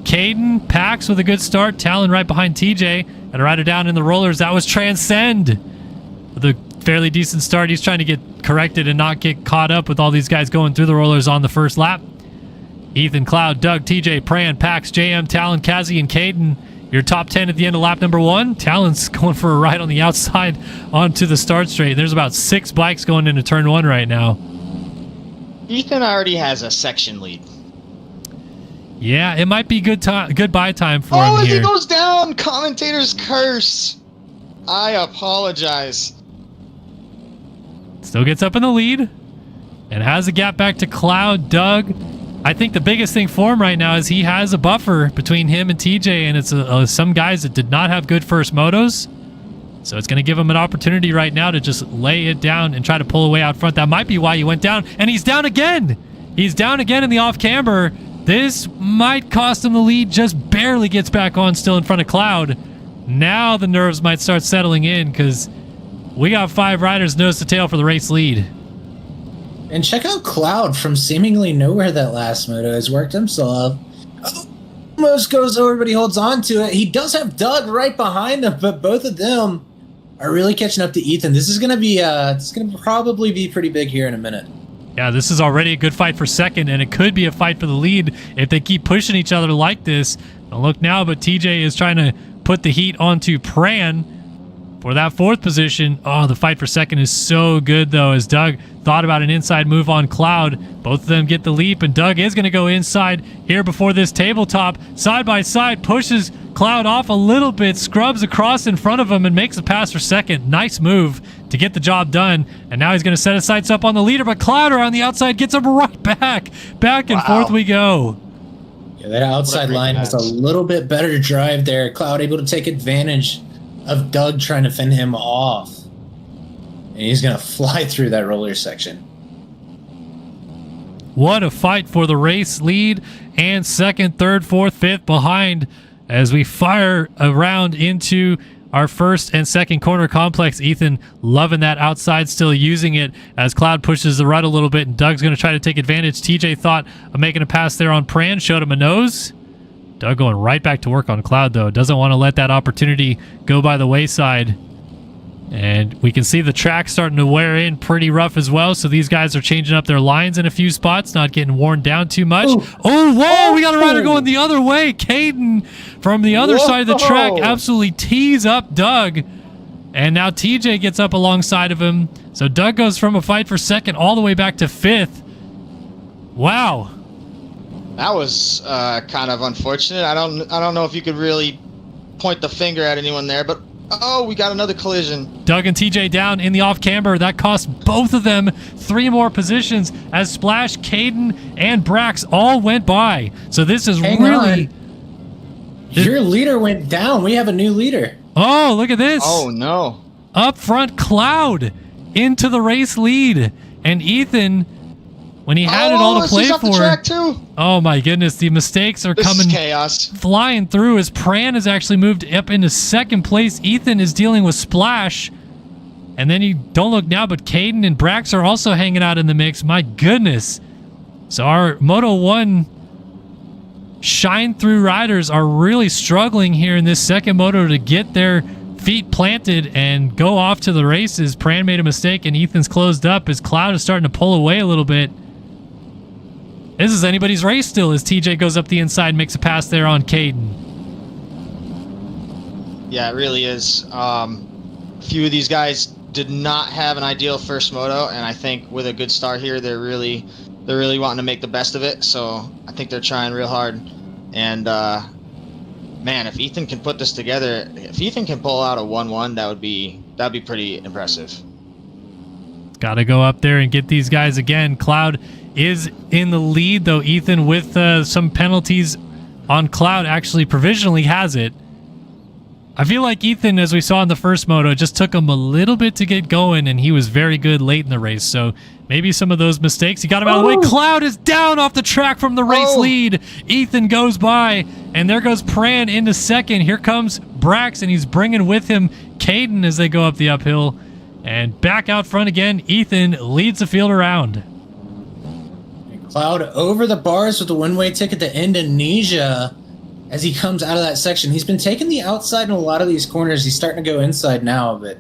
Caden, Pax with a good start. Talon right behind TJ. And a rider down in the rollers. That was Transcend with a fairly decent start. He's trying to get corrected and not get caught up with all these guys going through the rollers on the first lap. Ethan, Cloud, Doug, TJ, Pran, Pax, JM, Talon, Kazi, and Caden. Your top 10 at the end of lap number 1. Talon's going for a ride on the outside onto the start straight. There's about 6 bikes going into turn 1 right now. Ethan already has a section lead. Yeah, it might be goodbye time for him here. Oh, he goes down! Commentator's curse. I apologize. Still gets up in the lead and has a gap back to Cloud, Doug, I think the biggest thing for him right now is he has a buffer between him and TJ, and it's some guys that did not have good first motos. So it's going to give him an opportunity right now to just lay it down and try to pull away out front. That might be why he went down, and he's down again. He's down again in the off-camber. This might cost him the lead, just barely gets back on still in front of Cloud. Now the nerves might start settling in because we got 5 riders nose to tail for the race lead. And check out Cloud from seemingly nowhere that last moto has worked himself. Almost goes over, but he holds on to it. He does have Doug right behind him, but both of them are really catching up to Ethan. This is going to be, it's going to probably be pretty big here in a minute. Yeah, this is already a good fight for second, and it could be a fight for the lead if they keep pushing each other like this. Don't look now, but TJ is trying to put the heat onto Pran for that 4th position. Oh, the fight for second is so good, though, as Doug thought about an inside move on Cloud. Both of them get the leap, and Doug is going to go inside here before this tabletop. Side by side, pushes Cloud off a little bit, scrubs across in front of him, and makes a pass for second. Nice move to get the job done. And now he's going to set his sights up on the leader, but Cloud around the outside gets him right back. Back and forth we go. Yeah, that outside line has a little bit better drive there. Cloud able to take advantage of Doug trying to fend him off. And he's going to fly through that roller section. What a fight for the race lead and second, third, fourth, fifth behind as we fire around into our first and second corner complex. Ethan loving that outside, still using it as Cloud pushes the rut a little bit, and Doug's going to try to take advantage. TJ thought of making a pass there on Pran, showed him a nose. Doug going right back to work on Cloud, though. Doesn't want to let that opportunity go by the wayside. And we can see the track starting to wear in pretty rough as well, so these guys are changing up their lines in a few spots, not getting worn down too much. Oh, whoa! We got a rider going the other way. Caden from the other side of the track absolutely tees up Doug. And now TJ gets up alongside of him. So Doug goes from a fight for second all the way back to 5th. Wow. That was kind of unfortunate. I don't know if you could really point the finger at anyone there, but oh, we got another collision. Doug and TJ down in the off-camber. That cost both of them 3 more positions as Splash, Caden, and Brax all went by. So this is really... Your leader went down. We have a new leader. Oh, look at this. Oh, no. Up front, Cloud into the race lead. And Ethan, when he had it all to play off for... the track too. Oh, my goodness. The mistakes are This coming... is chaos. Flying through as Pran has actually moved up into second place. Ethan is dealing with Splash. And then you don't look now, but Caden and Brax are also hanging out in the mix. My goodness. So our Moto 1 shine through riders are really struggling here in this second moto to get their feet planted and go off to the races. Pran made a mistake and Ethan's closed up as Cloud is starting to pull away a little bit. This is anybody's race still as TJ goes up the inside, makes a pass there on Caden. Yeah, it really is. A few of these guys did not have an ideal first moto, and I think with a good start here, they're really wanting to make the best of it. So I think they're trying real hard. And man, if Ethan can put this together, if Ethan can pull out a 1-1, that'd be pretty impressive. Got to go up there and get these guys again. Cloud is in the lead, though Ethan, with some penalties on Cloud, actually provisionally has it. I feel like Ethan, as we saw in the first moto, it just took him a little bit to get going, and he was very good late in the race. So maybe some of those mistakes, he got him out of the way. Cloud is down off the track from the race lead. Ethan goes by, and there goes Pran into second. Here comes Brax, and he's bringing with him Caden as they go up the uphill. And back out front again, Ethan leads the field around. Cloud over the bars with the one-way ticket to Indonesia as he comes out of that section. He's been taking the outside in a lot of these corners. He's starting to go inside now, but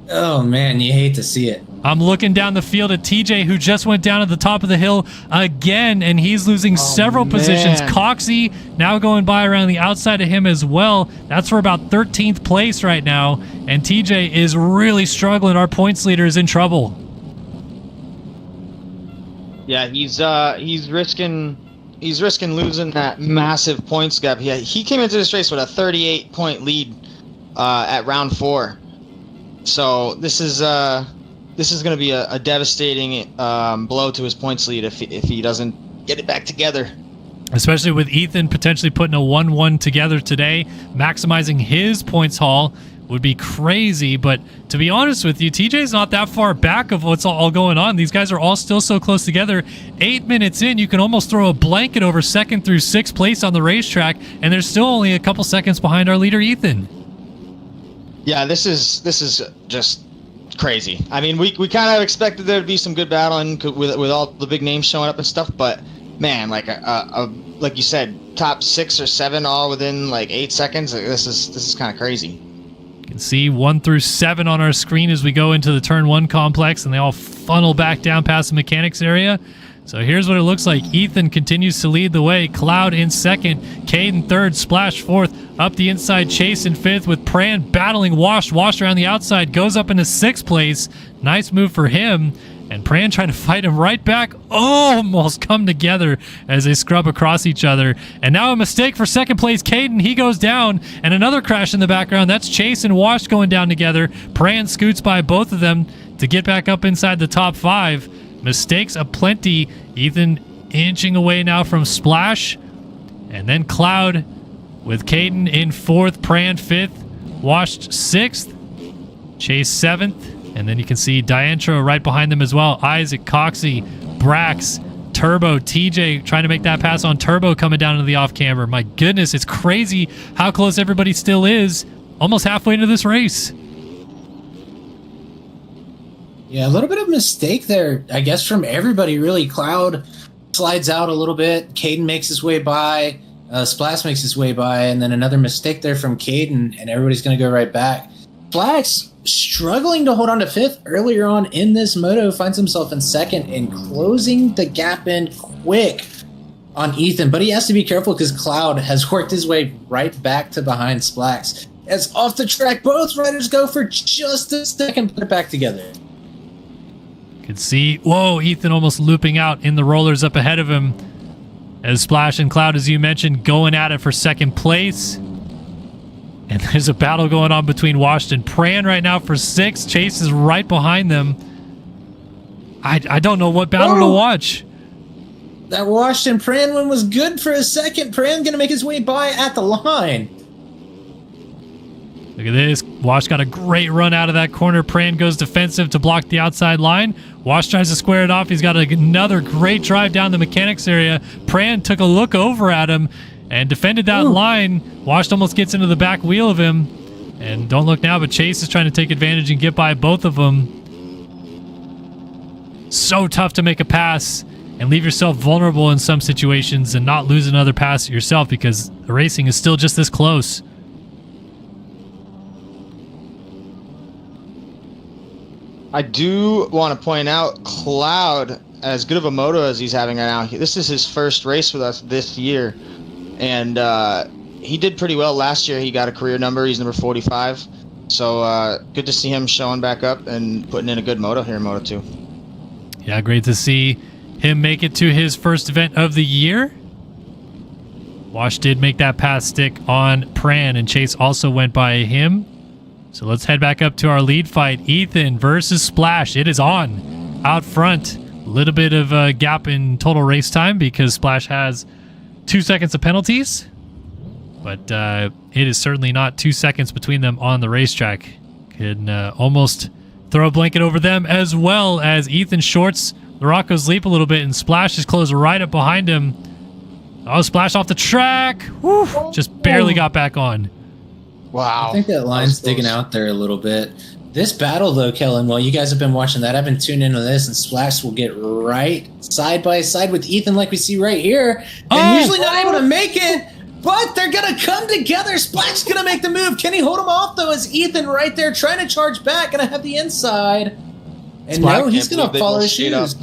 oh man, you hate to see it. I'm looking down the field at TJ, who just went down at the top of the hill again, and he's losing several positions. Coxie now going by around the outside of him as well. That's for about 13th place right now, and TJ is really struggling. Our points leader is in trouble. Yeah, he's risking losing that massive points gap. He came into this race with a 38-point lead at round 4. So this is going to be a devastating blow to his points lead if he doesn't get it back together. Especially with Ethan potentially putting a 1-1 together today, maximizing his points haul would be crazy. But to be honest with you, TJ's not that far back of what's all going on. These guys are all still so close together. 8 minutes in, you can almost throw a blanket over 2nd through 6th place on the racetrack, and they're still only a couple seconds behind our leader, Ethan. Yeah, this is just crazy. I mean, we kind of expected there to be some good battling with all the big names showing up and stuff, but man, like like you said, top 6 or 7 all within like 8 seconds. This is kind of crazy. You can see 1 through 7 on our screen as we go into the turn 1 complex, and they all funnel back down past the mechanics area. So here's what it looks like. Ethan continues to lead the way. Cloud in 2nd, Cade in 3rd, Splash 4th. Up the inside, Chase in 5th with Pran battling Wash. Wash around the outside, goes up into 6th place. Nice move for him. And Pran trying to fight him right back. Almost come together as they scrub across each other. And now a mistake for 2nd place, Caden. He goes down. And another crash in the background. That's Chase and Wash going down together. Pran scoots by both of them to get back up inside the top 5. Mistakes aplenty. Ethan inching away now from Splash. And then Cloud with Caden in 4th, Pran 5th, Washed 6th, Chase 7th. And then you can see Diantro right behind them as well. Isaac, Coxie, Brax, Turbo, TJ trying to make that pass on Turbo coming down into the off-camber. My goodness, it's crazy how close everybody still is. Almost halfway into this race. Yeah, a little bit of mistake there, I guess, from everybody, really. Cloud slides out a little bit. Caden makes his way by. Splash makes his way by. And then another mistake there from Caden, and everybody's going to go right back. Splash struggling to hold on to 5th earlier on in this moto, finds himself in 2nd and closing the gap in quick on Ethan. But he has to be careful because Cloud has worked his way right back to behind Splash. As off the track, both riders go for just a second, put it back together. Can see, whoa, Ethan almost looping out in the rollers up ahead of him as Splash and Cloud, as you mentioned, going at it for 2nd place. And there's a battle going on between Washed and Pran right now for 6th. Chase is right behind them. I don't know what battle to watch. That Washed and Pran one was good for a 2nd. Pran going to make his way by at the line. Look at this. Wash got a great run out of that corner. Pran goes defensive to block the outside line. Wash tries to square it off. He's got another great drive down the mechanics area. Pran took a look over at him and defended that line. Wash almost gets into the back wheel of him. And don't look now, but Chase is trying to take advantage and get by both of them. So tough to make a pass and leave yourself vulnerable in some situations and not lose another pass yourself because the racing is still just this close. I do want to point out Cloud, as good of a moto as he's having right now, this is his first race with us this year. And he did pretty well last year. He got a career number. He's number 45. So good to see him showing back up and putting in a good moto here in Moto 2. Yeah, great to see him make it to his first event of the year. Wash did make that pass stick on Pran, and Chase also went by him. So let's head back up to our lead fight. Ethan versus Splash. It is on out front. A little bit of a gap in total race time because Splash has 2 seconds of penalties. But it is certainly not 2 seconds between them on the racetrack. Can almost throw a blanket over them, as well as Ethan shorts Morocco's leap a little bit, and Splash is closed right up behind him. Oh, Splash off the track. Woo, just barely got back on. Wow. I think that line's digging out there a little bit. This battle, though, Kellen, while you guys have been watching that, I've been tuned into this, and Splash will get right side by side with Ethan like we see right here. And usually not able to make it, but they're going to come together. Splash's going to make the move. Can he hold him off, though, as Ethan right there trying to charge back, going to have the inside. And no, he's going to follow his shoes.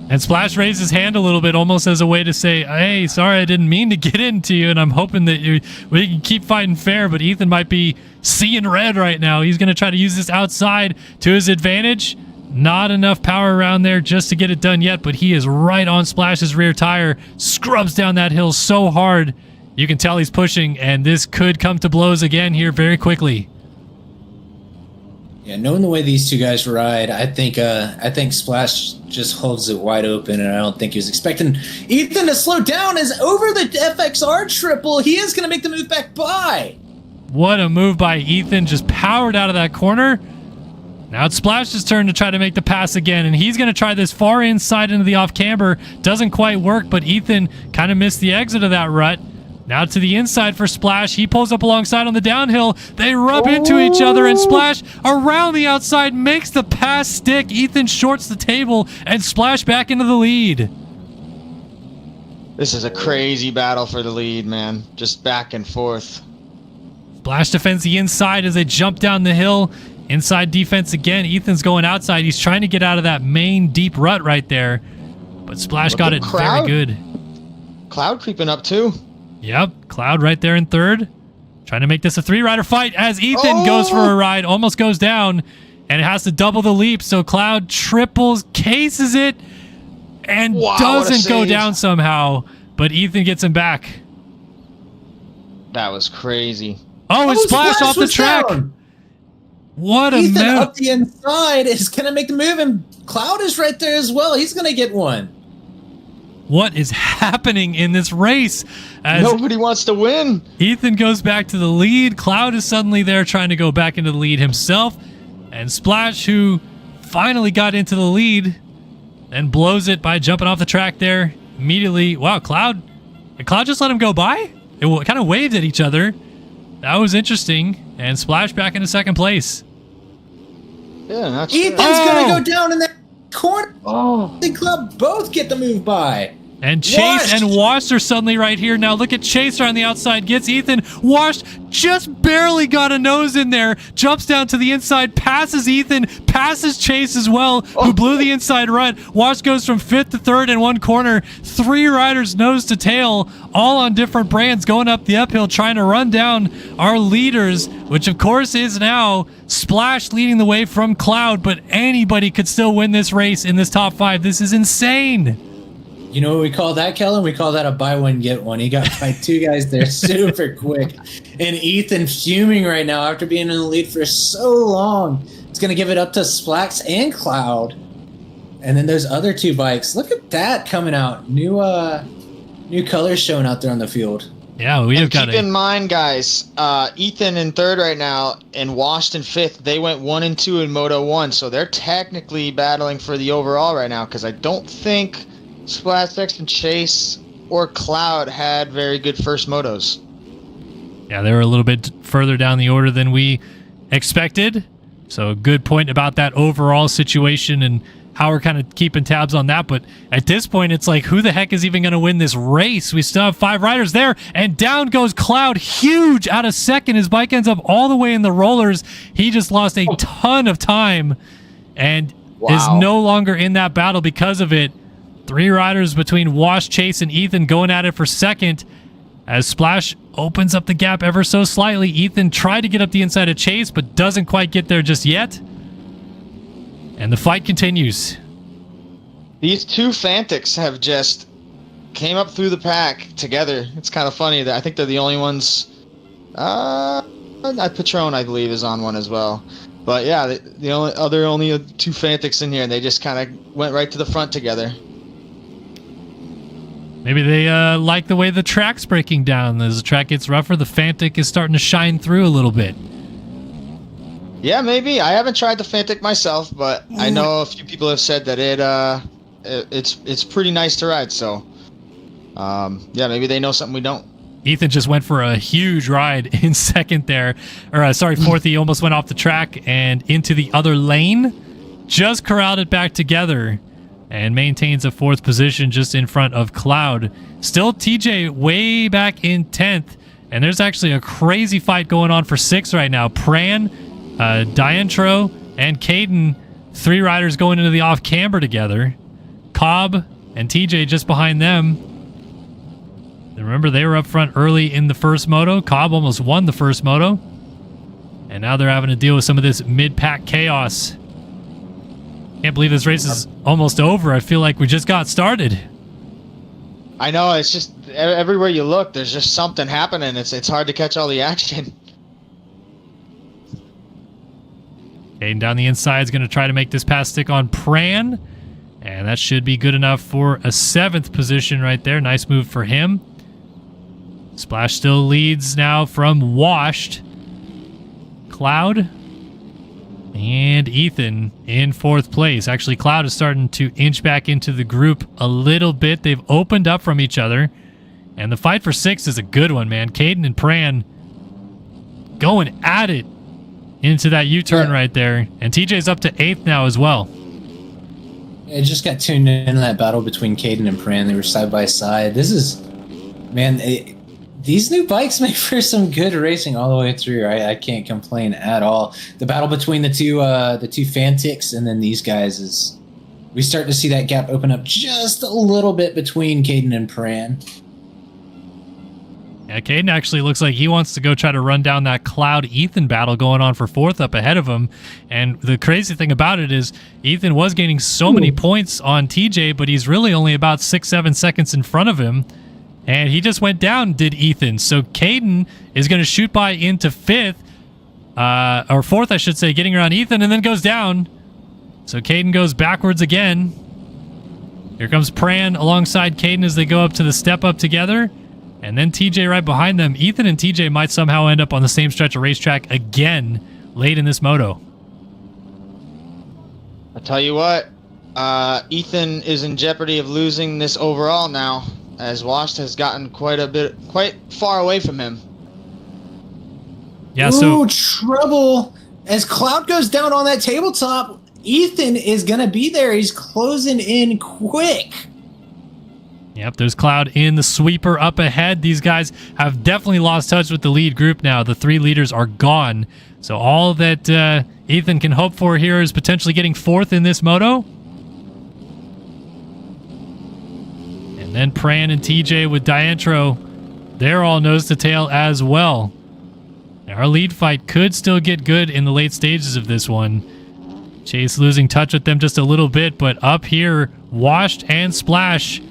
And Splash raised his hand a little bit, almost as a way to say, hey, sorry, I didn't mean to get into you, and I'm hoping that we can keep fighting fair, but Ethan might be seeing red right now. He's going to try to use this outside to his advantage. Not enough power around there just to get it done yet, but he is right on Splash's rear tire, scrubs down that hill so hard. You can tell he's pushing, and this could come to blows again here very quickly. Yeah, knowing the way these two guys ride, I think Splash just holds it wide open, and I don't think he was expecting Ethan to slow down. Is over the FXR triple. He is going to make the move back by. What a move by Ethan, just powered out of that corner. Now it's Splash's turn to try to make the pass again, and he's going to try this far inside into the off-camber. Doesn't quite work, but Ethan kind of missed the exit of that rut. Now to the inside for Splash. He pulls up alongside on the downhill. They rub into each other, and Splash around the outside makes the pass stick. Ethan shorts the table, and Splash back into the lead. This is a crazy battle for the lead, man. Just back and forth. Splash defends the inside as they jump down the hill. Inside defense again. Ethan's going outside. He's trying to get out of that main deep rut right there. But Splash got it very good. Cloud creeping up too. Yep, Cloud right there in third. Trying to make this a three-rider fight as Ethan goes for a ride, almost goes down, and it has to double the leap. So Cloud triples, cases it, and doesn't go down somehow. But Ethan gets him back. That was crazy. Oh, and Splash off the track. Down. What a Ethan move. up the inside is going to make the move, and Cloud is right there as well. He's going to get one. What is happening in this race? As nobody wants to win. Ethan goes back to the lead. Cloud is suddenly there trying to go back into the lead himself. And Splash, who finally got into the lead, then blows it by jumping off the track there immediately. Wow, Cloud just let him go by? It kind of waved at each other. That was interesting. And Splash back into second place. Yeah, not Ethan's going to go down in that corner. The club both get the move by. And Chase and Washed are suddenly right here. Now look at Chaser on the outside. Gets Ethan. Washed just barely got a nose in there. Jumps down to the inside. Passes Ethan. Passes Chase as well, who blew the inside rut. Washed goes from fifth to third in one corner. Three riders nose to tail, all on different brands, going up the uphill, trying to run down our leaders, which of course is now Splash leading the way from Cloud, but anybody could still win this race in this top five. This is insane. You know what we call that, Kellen? We call that a buy one, get one. He got by two guys there super quick. And Ethan fuming right now after being in the lead for so long. It's going to give it up to Splax and Cloud. And then those other two bikes. Look at that coming out. New colors showing out there on the field. Yeah, we have got to keep in mind, guys, Ethan in third right now and Washed in fifth. They went 1 and 2 in Moto 1, so they're technically battling for the overall right now because I don't think Splash X and Chase or Cloud had very good first motos. Yeah, they were a little bit further down the order than we expected. So a good point about that overall situation and how we're kind of keeping tabs on that. But at this point, it's like, who the heck is even going to win this race? We still have 5 riders there, and down goes Cloud, huge out of second. His bike ends up all the way in the rollers. He just lost a ton of time and is no longer in that battle because of it. 3 riders between Wash, Chase, and Ethan going at it for second as Splash opens up the gap ever so slightly. Ethan tried to get up the inside of Chase, but doesn't quite get there just yet. And the fight continues. These two Fantics have just came up through the pack together. It's kind of funny that I think they're the only ones. Patron, I believe, is on one as well. But yeah, the only two Fantics in here, and they just kind of went right to the front together. Maybe they like the way the track's breaking down. As the track gets rougher, the Fantic is starting to shine through a little bit. Yeah, maybe. I haven't tried the Fantic myself, but I know a few people have said that it's pretty nice to ride. So, yeah, maybe they know something we don't. Ethan just went for a huge ride in second there. Or, fourth. He almost went off the track and into the other lane. Just corralled it back together and maintains a 4th position just in front of Cloud. Still TJ way back in 10th. And there's actually a crazy fight going on for 6th right now. Pran, Diantro, and Caden, 3 riders going into the off-camber together. Cobb and TJ just behind them. And remember, they were up front early in the first moto. Cobb almost won the first moto. And now they're having to deal with some of this mid-pack chaos. Can't believe this race is almost over. I feel like we just got started. I know, it's just everywhere you look, there's just something happening. It's hard to catch all the action. Caden down the inside is going to try to make this pass stick on Pran. And that should be good enough for a 7th position right there. Nice move for him. Splash still leads now from Washed. Cloud and Ethan in 4th place. Actually, Cloud is starting to inch back into the group a little bit. They've opened up from each other. And the fight for 6th is a good one, man. Caden and Pran going at it into that U-turn right there. And TJ's up to 8th now as well. I just got tuned in that battle between Caden and Pran. They were side by side. This is, man, these new bikes make for some good racing all the way through. I can't complain at all. The battle between the two Fantics and then these guys is, we start to see that gap open up just a little bit between Caden and Pran. Yeah, Caden actually looks like he wants to go try to run down that Cloud-Ethan battle going on for 4th up ahead of him. And the crazy thing about it is Ethan was gaining so many points on TJ, but he's really only about 6-7 seconds in front of him. And he just went down, did Ethan. So Caden is going to shoot by into 5th, or 4th, I should say, getting around Ethan, and then goes down. So Caden goes backwards again. Here comes Pran alongside Caden as they go up to the step up together. And then TJ right behind them. Ethan and TJ might somehow end up on the same stretch of racetrack again late in this moto. I tell you what, Ethan is in jeopardy of losing this overall now, as Washed has gotten quite far away from him. Yeah, so trouble. As Cloud goes down on that tabletop, Ethan is going to be there. He's closing in quick. Yep, there's Cloud in the sweeper up ahead. These guys have definitely lost touch with the lead group now. The 3 leaders are gone. So all that Ethan can hope for here is potentially getting 4th in this moto. And then Pran and TJ with Diantro. They're all nose to tail as well. Our lead fight could still get good in the late stages of this one. Chase losing touch with them just a little bit, but up here, Washed and Splash.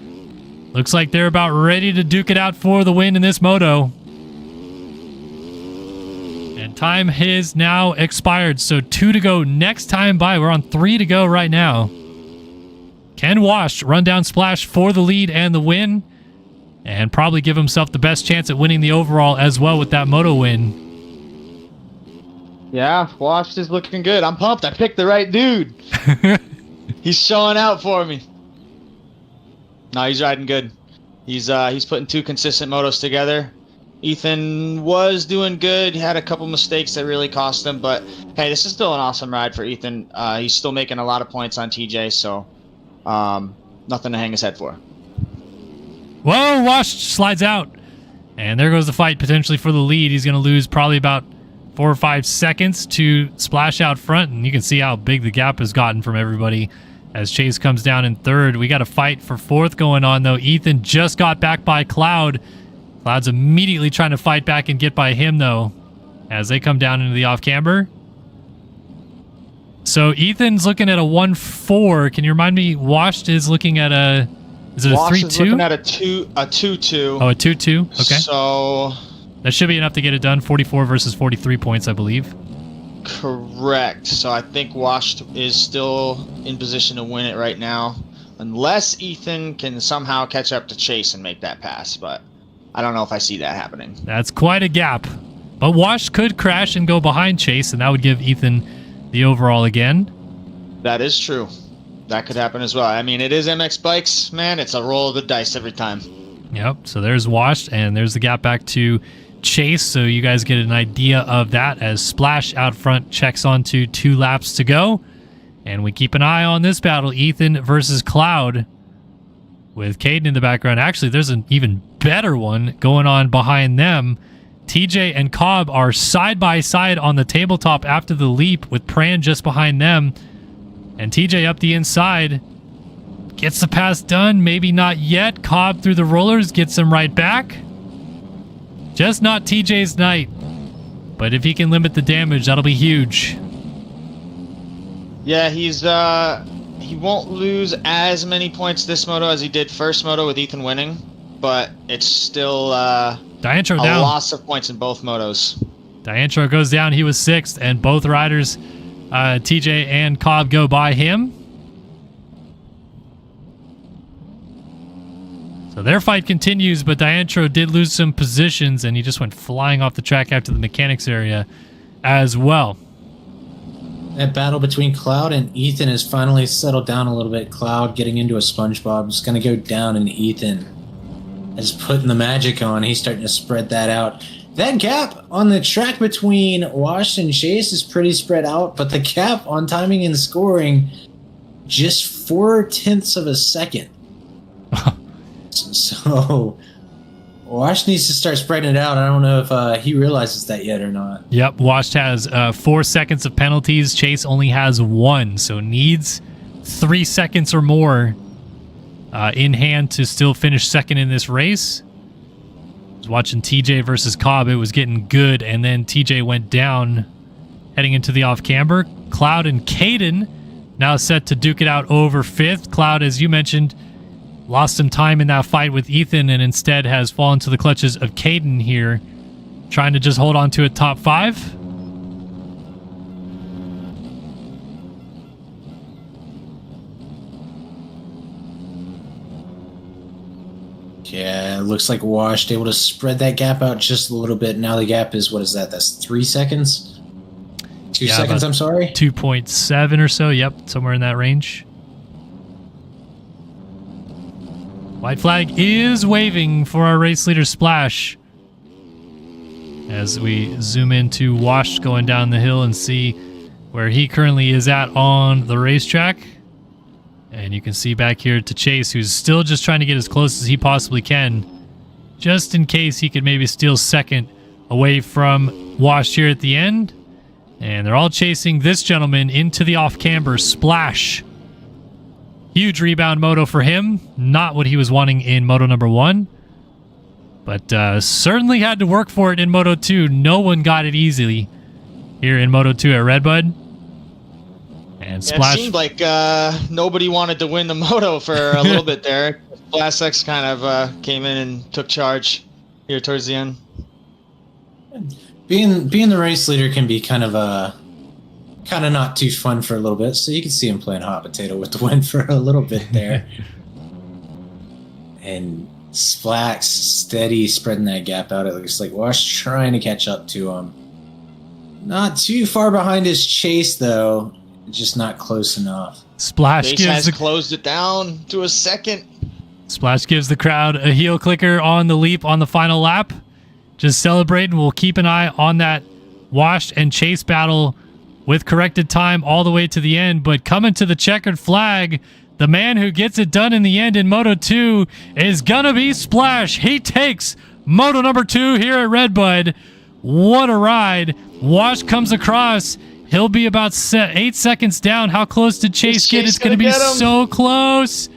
Looks like they're about ready to duke it out for the win in this moto. And time has now expired, so 2 to go next time by. We're on 3 to go right now. Can Washed run down Splash for the lead and the win? And probably give himself the best chance at winning the overall as well with that moto win. Yeah, Washed is looking good. I'm pumped. I picked the right dude. He's showing out for me. No, he's riding good. He's putting 2 consistent motos together. Ethan was doing good. He had a couple mistakes that really cost him, but hey, this is still an awesome ride for Ethan. He's still making a lot of points on TJ, so nothing to hang his head for. Whoa, Washed slides out. And there goes the fight potentially for the lead. He's going to lose probably about 4 or 5 seconds to Splash out front, and you can see how big the gap has gotten from everybody. As Chase comes down in 3rd, we got a fight for 4th going on, though. Ethan just got back by Cloud. Cloud's immediately trying to fight back and get by him, though, as they come down into the off-camber. So Ethan's looking at a 1-4. Can you remind me, Washed is looking at a... Is it a 3-2? Washed is looking at a 2-2. Oh, a 2-2? Okay. So... that should be enough to get it done. 44 versus 43 points, I believe. Correct. So I think Washed is still in position to win it right now, unless Ethan can somehow catch up to Chase and make that pass, but I don't know if I see that happening. That's quite a gap. But Washed could crash and go behind Chase, and that would give Ethan the overall again. That is true. That could happen as well. I mean, it is MX Bikes, man. It's a roll of the dice every time. Yep, so there's Washed, and there's the gap back to Chase, so you guys get an idea of that as Splash out front checks onto 2 laps to go. And we keep an eye on this battle, Ethan versus Cloud, with Caden in the background. Actually, there's an even better one going on behind them. TJ and Cobb are side by side on the tabletop after the leap, with Pran just behind them. And TJ up the inside gets the pass done, maybe not yet. Cobb through the rollers gets him right back. Just not TJ's night. But if he can limit the damage, that'll be huge. Yeah, he won't lose as many points this moto as he did first moto with Ethan winning, but it's still Diantro a down. loss of points in both motos. Diantro goes down. He was 6th, and both riders TJ and Cobb go by him. So their fight continues, but Diantro did lose some positions, and he just went flying off the track after the mechanics area as well. That battle between Cloud and Ethan has finally settled down a little bit. Cloud getting into a SpongeBob is going to go down, and Ethan is putting the magic on. He's starting to spread that out. That gap on the track between Wash and Chase is pretty spread out, but the gap on timing and scoring, just 0.4 of a second. So Wash needs to start spreading it out. I don't know if he realizes that yet or not. Yep, Wash has 4 seconds of penalties. Chase only has 1, so needs 3 seconds or more in hand to still finish second in this race. I was watching TJ versus Cobb. It was getting good, and then TJ went down heading into the off-camber. Cloud and Caden now set to duke it out over 5th. Cloud, as you mentioned, lost some time in that fight with Ethan and instead has fallen to the clutches of Caden here, trying to just hold on to a top 5. Yeah, it looks like Washed able to spread that gap out just a little bit. Now the gap is, what is that? That's 3 seconds? 2 seconds, I'm sorry? 2.7 or so, yep, somewhere in that range. White flag is waving for our race leader Splash. As we zoom into Wash going down the hill and see where he currently is at on the racetrack. And you can see back here to Chase, who's still just trying to get as close as he possibly can, just in case he could maybe steal second away from Wash here at the end. And they're all chasing this gentleman into the off-camber, Splash. Huge rebound moto for him. Not what he was wanting in Moto number 1. But certainly had to work for it in Moto 2. No one got it easily here in Moto 2 at RedBud. And Splash. It seemed like nobody wanted to win the moto for a little bit there. Blast X kind of came in and took charge here towards the end. Being the race leader can be kind of not too fun for a little bit, so you can see him playing hot potato with the win for a little bit there. And Splax steady spreading that gap out. It looks like Wash trying to catch up to him. Not too far behind his Chase, though. Just not close enough. Splash closed it down to a second. Splash gives the crowd a heel clicker on the leap on the final lap. Just celebrating. We'll keep an eye on that Wash and Chase battle with corrected time all the way to the end. But coming to the checkered flag, the man who gets it done in the end in Moto 2 is gonna be Splash. He takes Moto number 2 here at RedBud. What a ride. Wash comes across. He'll be about 8 seconds down. How close did Chase get? It's going to be so close.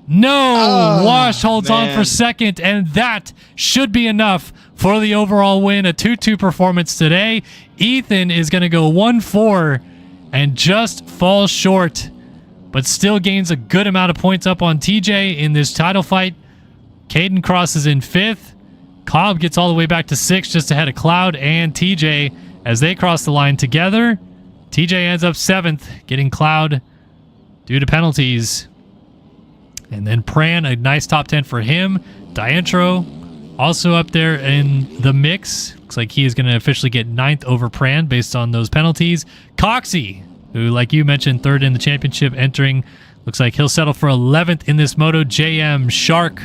No. Wash holds on for second, and that should be enough for the overall win. A 2-2 performance today. Ethan is going to go 1-4 and just falls short, but still gains a good amount of points up on TJ in this title fight. Caden crosses in 5th. Cobb gets all the way back to 6th, just ahead of Cloud and TJ as they cross the line together. TJ ends up 7th, getting Cloud due to penalties. And then Pran, a nice top 10 for him. Diantro also up there in the mix. Looks like he is going to officially get 9th over Pran based on those penalties. Coxie, who, like you mentioned, 3rd in the championship entering. Looks like he'll settle for 11th in this moto. JM, Shark,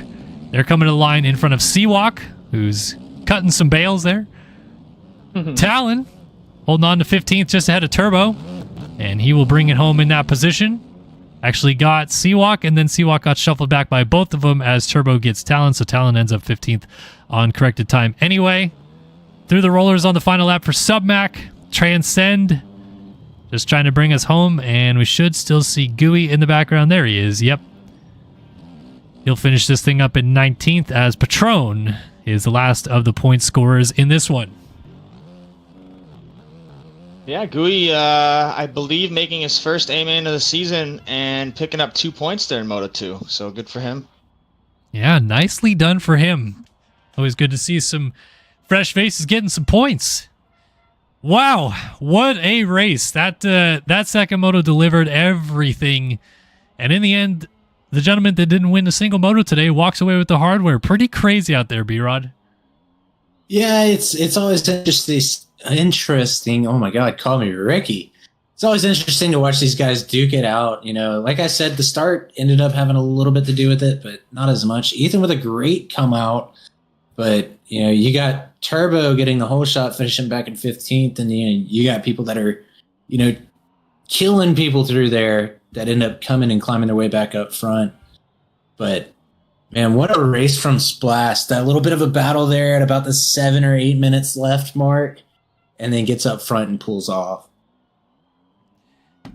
they're coming to the line in front of Seawalk, who's cutting some bales there. Talon holding on to 15th, just ahead of Turbo, and he will bring it home in that position. Actually got Seawalk, and then Seawalk got shuffled back by both of them as Turbo gets Talon, so Talon ends up 15th on corrected time anyway. Through the rollers on the final lap for Submac. Transcend just trying to bring us home, and we should still see Gooey in the background. There he is, yep. He'll finish this thing up in 19th as Patron is the last of the point scorers in this one. Yeah, Gooey, I believe, making his first A-main of the season and picking up 2 points there in Moto 2. So good for him. Yeah, nicely done for him. Always good to see some fresh faces getting some points. Wow, what a race. That second moto delivered everything. And in the end, the gentleman that didn't win a single moto today walks away with the hardware. Pretty crazy out there, B-Rod. Yeah, it's always interesting. Oh my God, call me Ricky. It's always interesting to watch these guys duke it out. You know, like I said, the start ended up having a little bit to do with it, but not as much. Ethan with a great come out, but you know, you got Turbo getting the whole shot, finishing back in 15th, and you got people that are, killing people through there that end up coming and climbing their way back up front. But man, what a race from Splash. That little bit of a battle there at about the 7 or 8 minutes left mark, and then gets up front and pulls off.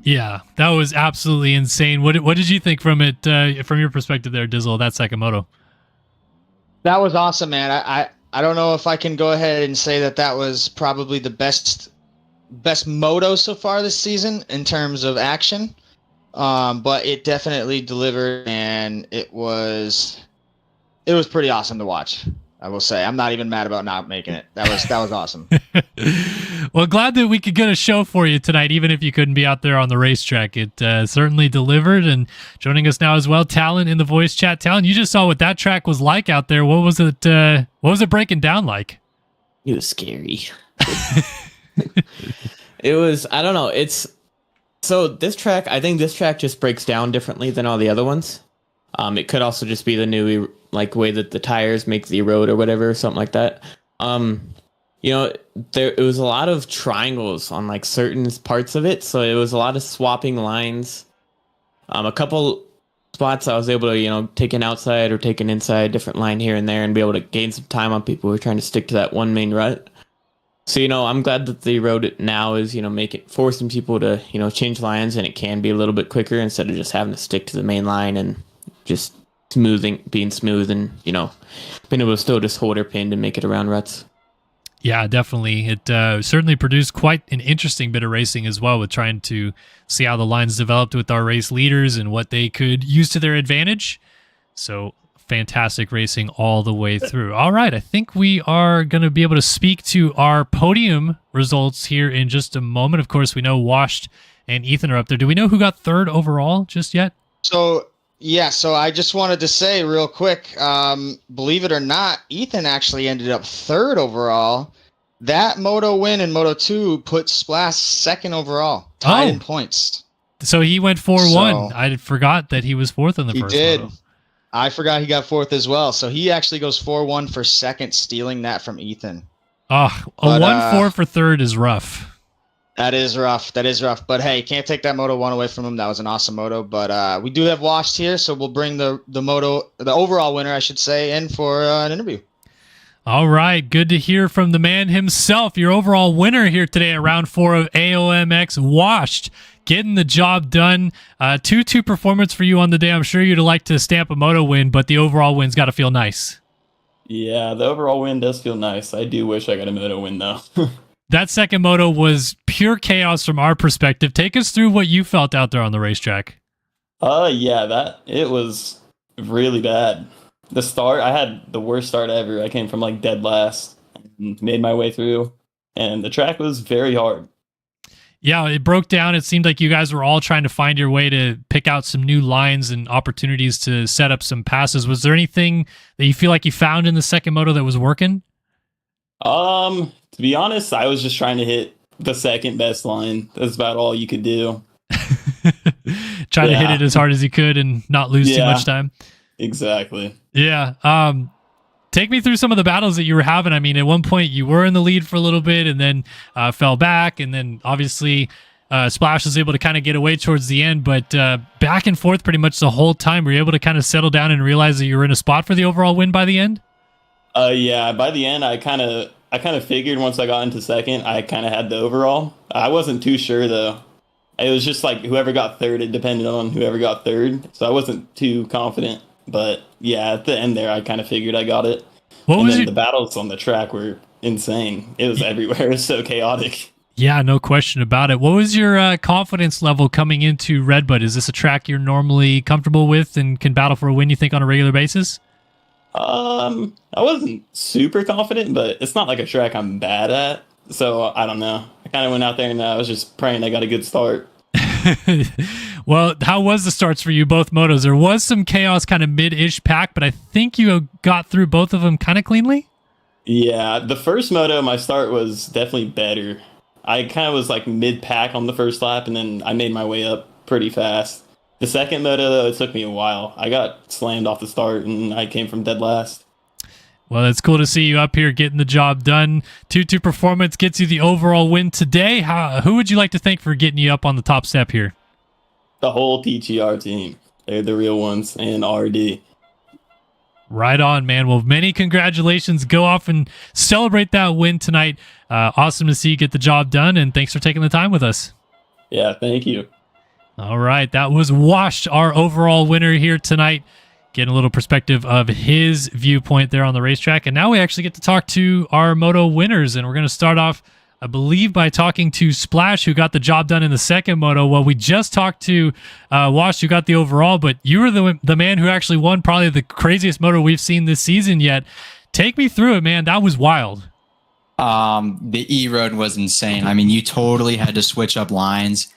Yeah, that was absolutely insane. What did you think from it, from your perspective there, Dizzle, that second moto? That was awesome, man. I don't know if I can go ahead and say that was probably the best moto so far this season in terms of action. But it definitely delivered, and it was pretty awesome to watch. I will say, I'm not even mad about not making it. That was awesome. Well, glad that we could get a show for you tonight, even if you couldn't be out there on the racetrack. It certainly delivered. And joining us now as well, Talon in the voice chat. Talon, you just saw what that track was like out there. What was it? What was it breaking down like? It was scary. It was. I don't know. So this track. I think this track just breaks down differently than all the other ones. It could also just be the new way that the tires make the road or whatever, something like that. It was a lot of triangles on certain parts of it, so it was a lot of swapping lines. A couple spots I was able to take an outside or take an inside different line here and there and be able to gain some time on people who are trying to stick to that one main rut. So I'm glad that the road now is forcing people to change lines, and it can be a little bit quicker instead of just having to stick to the main line and just being smooth and being able to still just hold her pinned and make it around ruts. Yeah, definitely. It certainly produced quite an interesting bit of racing as well, with trying to see how the lines developed with our race leaders and what they could use to their advantage. So fantastic racing all the way through. All right, I think we are going to be able to speak to our podium results here in just a moment. Of course, we know Washed and Ethan are up there. Do we know who got third overall just yet? So I just wanted to say real quick, believe it or not, Ethan actually ended up third overall. That moto win in Moto 2 put Splash second overall, tied in points. So he went 4-1. I forgot that he was fourth in the first moto. I forgot he got fourth as well. So he actually goes 4-1 for second, stealing that from Ethan. Oh, a 1-4 for third is rough. That is rough. But hey, can't take that Moto 1 away from him. That was an awesome moto. But we do have Washed here, so we'll bring the overall winner, I should say, in for an interview. All right, good to hear from the man himself. Your overall winner here today at round 4 of AOMX, Washed, getting the job done. 2-2 performance for you on the day. I'm sure you'd like to stamp a moto win, but the overall win's got to feel nice. Yeah, the overall win does feel nice. I do wish I got a moto win, though. That second moto was pure chaos from our perspective. Take us through what you felt out there on the racetrack. It was really bad. The start, I had the worst start ever. I came from dead last and made my way through, and the track was very hard. Yeah, it broke down. It seemed like you guys were all trying to find your way to pick out some new lines and opportunities to set up some passes. Was there anything that you feel like you found in the second moto that was working? To be honest, I was just trying to hit the second best line. That's about all you could do. Try to hit it as hard as you could and not lose too much time. Exactly. Yeah. Take me through some of the battles that you were having. I mean, at one point you were in the lead for a little bit and then fell back. And then obviously Splash was able to kind of get away towards the end, but back and forth pretty much the whole time. Were you able to kind of settle down and realize that you were in a spot for the overall win by the end? Yeah, by the end, I kind of figured once I got into second, I kind of had the overall. I wasn't too sure, though. It was just whoever got third, it depended on whoever got third. So I wasn't too confident. But yeah, at the end there, I kind of figured I got it. The battles on the track were insane. It was everywhere. It was so chaotic. Yeah, no question about it. What was your confidence level coming into RedBud? Is this a track you're normally comfortable with and can battle for a win, you think, on a regular basis? I wasn't super confident, but it's not like a track I'm bad at. So I don't know. I kind of went out there and I was just praying I got a good start. Well, how was the starts for you, both motos? There was some chaos kind of mid-ish pack, but I think you got through both of them kind of cleanly. Yeah, the first moto, my start was definitely better. I kind of was like mid-pack on the first lap, and then I made my way up pretty fast. The second moto, though, it took me a while. I got slammed off the start, and I came from dead last. Well, it's cool to see you up here getting the job done. 2-2 performance gets you the overall win today. Who would you like to thank for getting you up on the top step here? The whole TGR team. They're the real ones, and RD. Right on, man. Well, many congratulations. Go off and celebrate that win tonight. Awesome to see you get the job done, and thanks for taking the time with us. Yeah, thank you. All right, that was Wash, our overall winner here tonight. Getting a little perspective of his viewpoint there on the racetrack. And now we actually get to talk to our moto winners. And we're going to start off, I believe, by talking to Splash, who got the job done in the second moto. Well, we just talked to Wash, who got the overall, but you were the man who actually won probably the craziest moto we've seen this season yet. Take me through it, man. That was wild. The E-Road was insane. I mean, you totally had to switch up lines.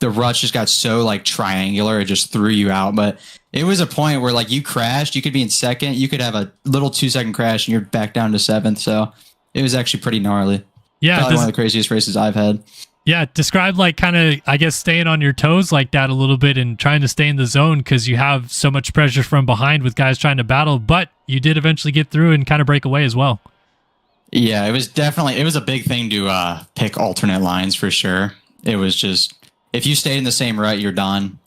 The ruts just got so like triangular, it just threw you out. But it was a point where like you crashed, you could be in second, you could have a little 2-second crash and you're back down to seventh. So it was actually pretty gnarly. Yeah, probably one of the craziest races I've had. Yeah, describe like kind of, I guess, staying on your toes like that a little bit and trying to stay in the zone because you have so much pressure from behind with guys trying to battle, but you did eventually get through and kind of break away as well. Yeah, it was a big thing to pick alternate lines for sure. It was just, if you stayed in the same rut, you're done.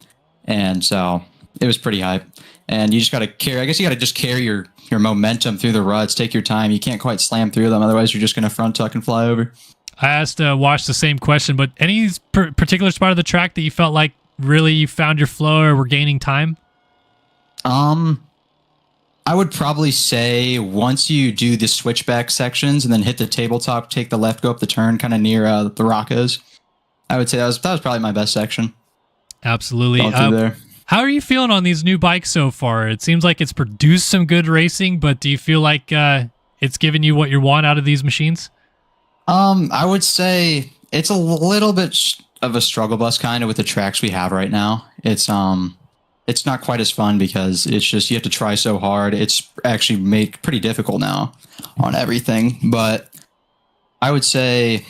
And so it was pretty hype. And you just got to carry, I guess you got to just carry your momentum through the ruts, take your time. You can't quite slam through them. Otherwise, you're just going to front tuck and fly over. I asked Wash the same question, but any particular spot of the track that you felt like really you found your flow or were gaining time? I would probably say once you do the switchback sections and then hit the tabletop, take the left, go up the turn kind of near the Roccos. I would say that was probably my best section. Absolutely. Going through there. How are you feeling on these new bikes so far? It seems like it's produced some good racing, but do you feel like it's giving you what you want out of these machines? I would say it's a little bit of a struggle bus kind of with the tracks we have right now. It's not quite as fun because it's just you have to try so hard. It's actually made pretty difficult now on everything, but I would say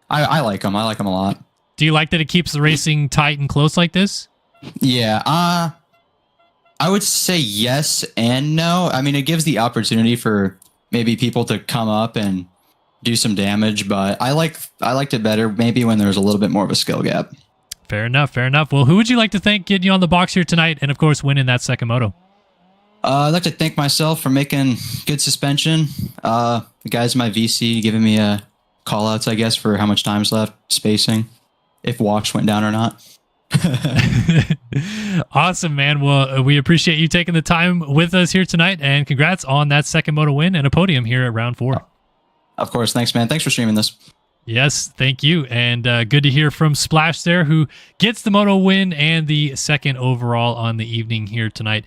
I like them. I like them a lot. Do you like that it keeps the racing tight and close like this? Yeah, I would say yes and no. I mean, it gives the opportunity for maybe people to come up and do some damage, but I liked it better maybe when there's a little bit more of a skill gap. Fair enough, fair enough. Well, who would you like to thank getting you on the box here tonight and, of course, winning that second moto? I'd like to thank myself for making good suspension. The guys in my VC giving me call-outs, I guess, for how much time's left, spacing, if Wash went down or not. Awesome, man. Well, we appreciate you taking the time with us here tonight, and congrats on that second moto win and a podium here at round 4. Of course. Thanks, man. Thanks for streaming this. Yes, thank you. And good to hear from Splash there, who gets the moto win and the second overall on the evening here tonight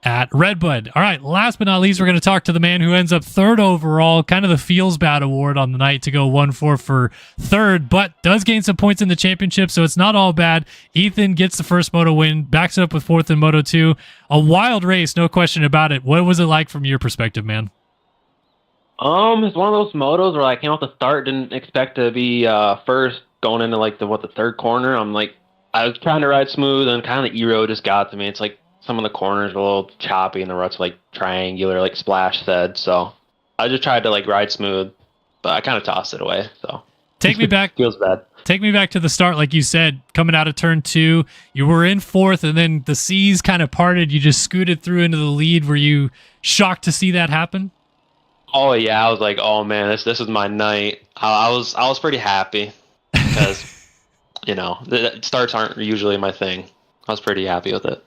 at RedBud. All right, last but not least, we're going to talk to the man who ends up third overall, kind of the Feels Bad award on the night to go 1-4 for third, but does gain some points in the championship, so it's not all bad. Ethan gets the first moto win, backs it up with fourth in Moto 2. A wild race, no question about it. What was it like from your perspective, man? It's one of those motos where I came off the start, didn't expect to be first going into like the third corner. I was trying to ride smooth, and kind of the E-Road just got to me. It's like some of the corners are a little choppy and the ruts like triangular, like Splash said. So I just tried to like ride smooth, but I kind of tossed it away. So take me back. Feels bad. Take me back to the start, like you said, coming out of turn 2, you were in fourth, and then the seas kind of parted. You just scooted through into the lead. Were you shocked to see that happen? Oh yeah, I was like, oh man, this is my night. I was pretty happy because the starts aren't usually my thing. I was pretty happy with it.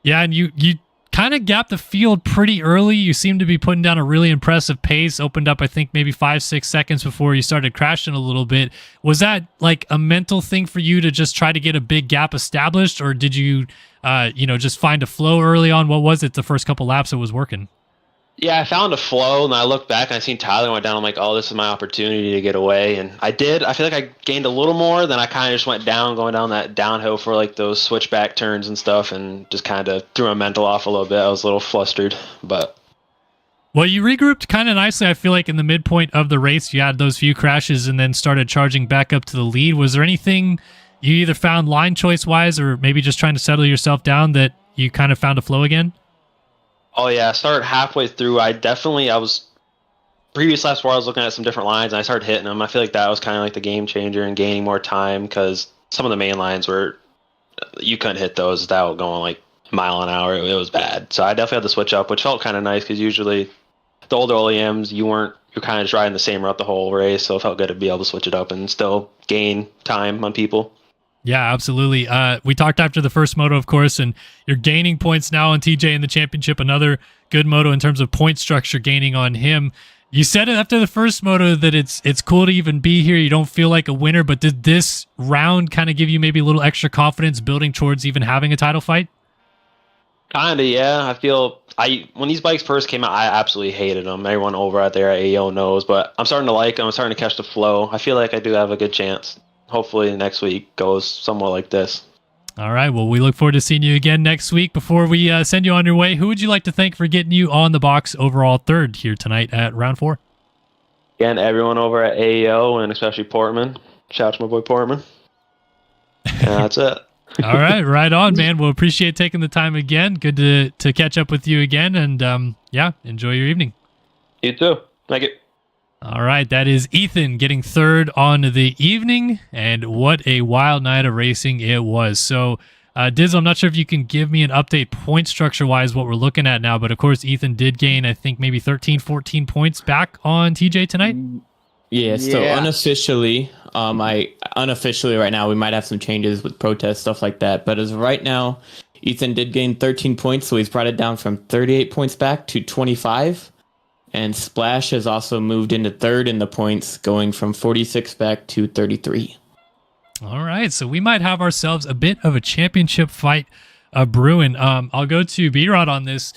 Yeah, and you kind of gapped the field pretty early. You seemed to be putting down a really impressive pace. Opened up, I think, maybe 5-6 seconds before you started crashing a little bit. Was that like a mental thing for you to just try to get a big gap established, or did you, just find a flow early on? What was it the first couple laps that was working? Yeah, I found a flow, and I looked back and I seen Tyler went down. I'm like, oh, this is my opportunity to get away, and I did. I feel like I gained a little more, then I kind of just went down, going down that downhill for like those switchback turns and stuff, and just kind of threw my mental off a little bit. I was a little flustered, but Well, you regrouped kind of nicely. I feel like in the midpoint of the race, you had those few crashes and then started charging back up to the lead. Was there anything you either found line choice wise or maybe just trying to settle yourself down that you kind of found a flow again? oh yeah, I started halfway through. I was previous last where I was looking at some different lines, and I started hitting them. I feel like that was kind of like the game changer and gaining more time because some of the main lines were you couldn't hit those without going like a mile an hour. It was bad. So I definitely had to switch up, which felt kind of nice because usually the older OEMs you're kind of just riding the same route the whole race, so it felt good to be able to switch it up and still gain time on people. Yeah, absolutely. We talked after the first moto, of course, and you're gaining points now on TJ in the championship. Another good moto in terms of point structure gaining on him. You said it after the first moto that it's cool to even be here. You don't feel like a winner, but did this round kind of give you maybe a little extra confidence building towards even having a title fight? Kinda, yeah. I feel when these bikes first came out, I absolutely hated them. Everyone over out there at AO knows, but I'm starting to like them. I'm starting to catch the flow. I feel like I do have a good chance. Hopefully next week goes somewhat like this. All right. Well, we look forward to seeing you again next week. Before we send you on your way, who would you like to thank for getting you on the box overall third here tonight at round 4? Again, everyone over at AO and especially Portman. Shout out to my boy Portman. And that's it. All right. Right on, man. We'll appreciate taking the time again. Good to catch up with you again. And yeah, enjoy your evening. You too. Thank you. All right, that is Ethan getting third on the evening, and what a wild night of racing it was. So, Diz, I'm not sure if you can give me an update point structure-wise what we're looking at now, but of course, Ethan did gain, I think, maybe 13, 14 points back on TJ tonight. Yeah, so unofficially right now, we might have some changes with protests, stuff like that, but as of right now, Ethan did gain 13 points, so he's brought it down from 38 points back to 25. And Splash has also moved into third in the points, going from 46 back to 33. All right, so we might have ourselves a bit of a championship fight brewing. I'll go to B-Rod on this.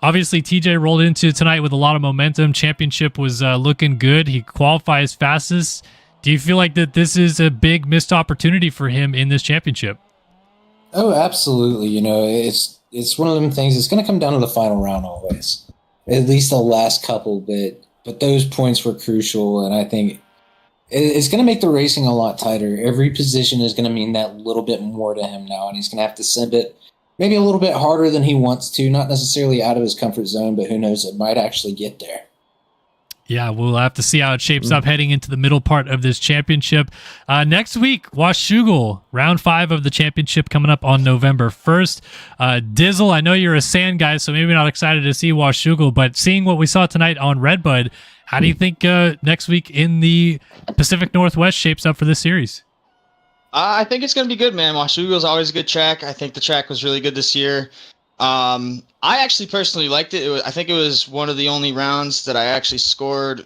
Obviously, TJ rolled into tonight with a lot of momentum. Championship was looking good. He qualifies fastest. Do you feel like that this is a big missed opportunity for him in this championship? Oh, absolutely. You know, it's one of them things. It's going to come down to the final round always. At least the last couple, but those points were crucial, and I think it's going to make the racing a lot tighter. Every position is going to mean that little bit more to him now, and he's going to have to send it maybe a little bit harder than he wants to, not necessarily out of his comfort zone, but who knows, it might actually get there. Yeah, we'll have to see how it shapes up heading into the middle part of this championship. Next week, Washougal, round 5 of the championship coming up on November 1st. Dizzle, I know you're a sand guy, so maybe not excited to see Washougal, but seeing what we saw tonight on RedBud, how do you think next week in the Pacific Northwest shapes up for this series? I think it's going to be good, man. Washougal is always a good track. I think the track was really good this year. I actually personally liked it. I think it was one of the only rounds that I actually scored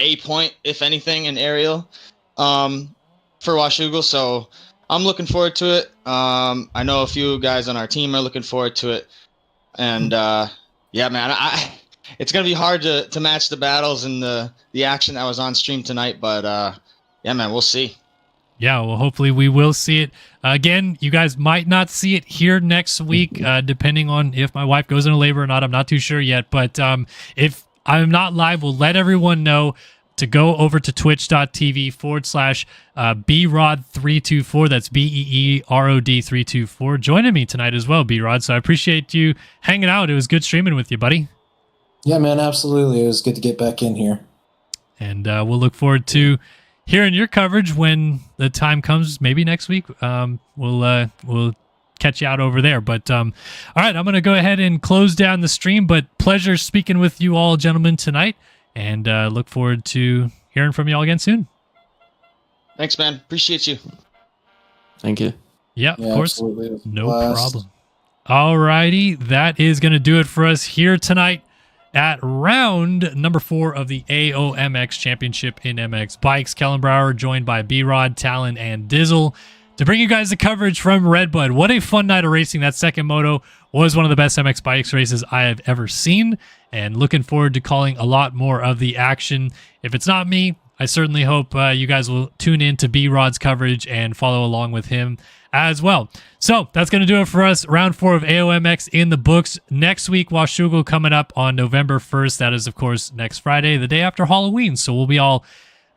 a point, if anything, in aerial for Washougal. So I'm looking forward to it. I know a few guys on our team are looking forward to it. And yeah, man, it's going to be hard to match the battles and the action that was on stream tonight. But yeah, man, we'll see. Yeah, well, hopefully we will see it. Again, you guys might not see it here next week, depending on if my wife goes into labor or not. I'm not too sure yet. But if I'm not live, we'll let everyone know to go over to twitch.tv/BROD324. That's BEEROD 324. Joining me tonight as well, B-Rod. So I appreciate you hanging out. It was good streaming with you, buddy. Yeah, man, absolutely. It was good to get back in here. And we'll look forward to hearing your coverage when the time comes, maybe next week. We'll catch you out over there. But all right, I'm going to go ahead and close down the stream. But pleasure speaking with you all, gentlemen, tonight, and look forward to hearing from you all again soon. Thanks, man. Appreciate you. Thank you. Yeah, of course. Absolutely. No problem. All righty, that is going to do it for us here tonight at round number 4 of the AOMX Championship in MX Bikes. Kellen Brower joined by B-Rod, Talon, and Dizzle. to bring you guys the coverage from RedBud. What a fun night of racing. That second moto was one of the best MX Bikes races I have ever seen, and looking forward to calling a lot more of the action. If it's not me, I certainly hope you guys will tune in to B-Rod's coverage and follow along with him as well. So that's going to do it for us. Round 4 of AOMX in the books. Next week, Washougal coming up on November 1st. That is, of course, next Friday, the day after Halloween. So we'll be all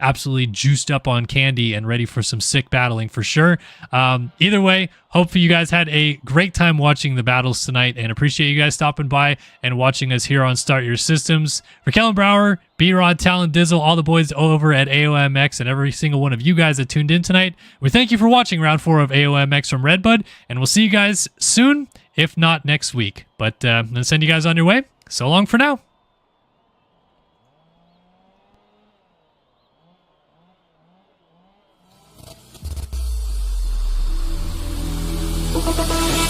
absolutely juiced up on candy and ready for some sick battling for sure. Either way, hopefully you guys had a great time watching the battles tonight, and appreciate you guys stopping by and watching us here on Start Your Systems. For Kellen Brower, B-Rod, Talon Dizzle, all the boys over at AOMX, and every single one of you guys that tuned in tonight, we thank you for watching round 4 of AOMX from RedBud, and we'll see you guys soon, if not next week. But I'm going to send you guys on your way. So long for now. Bye.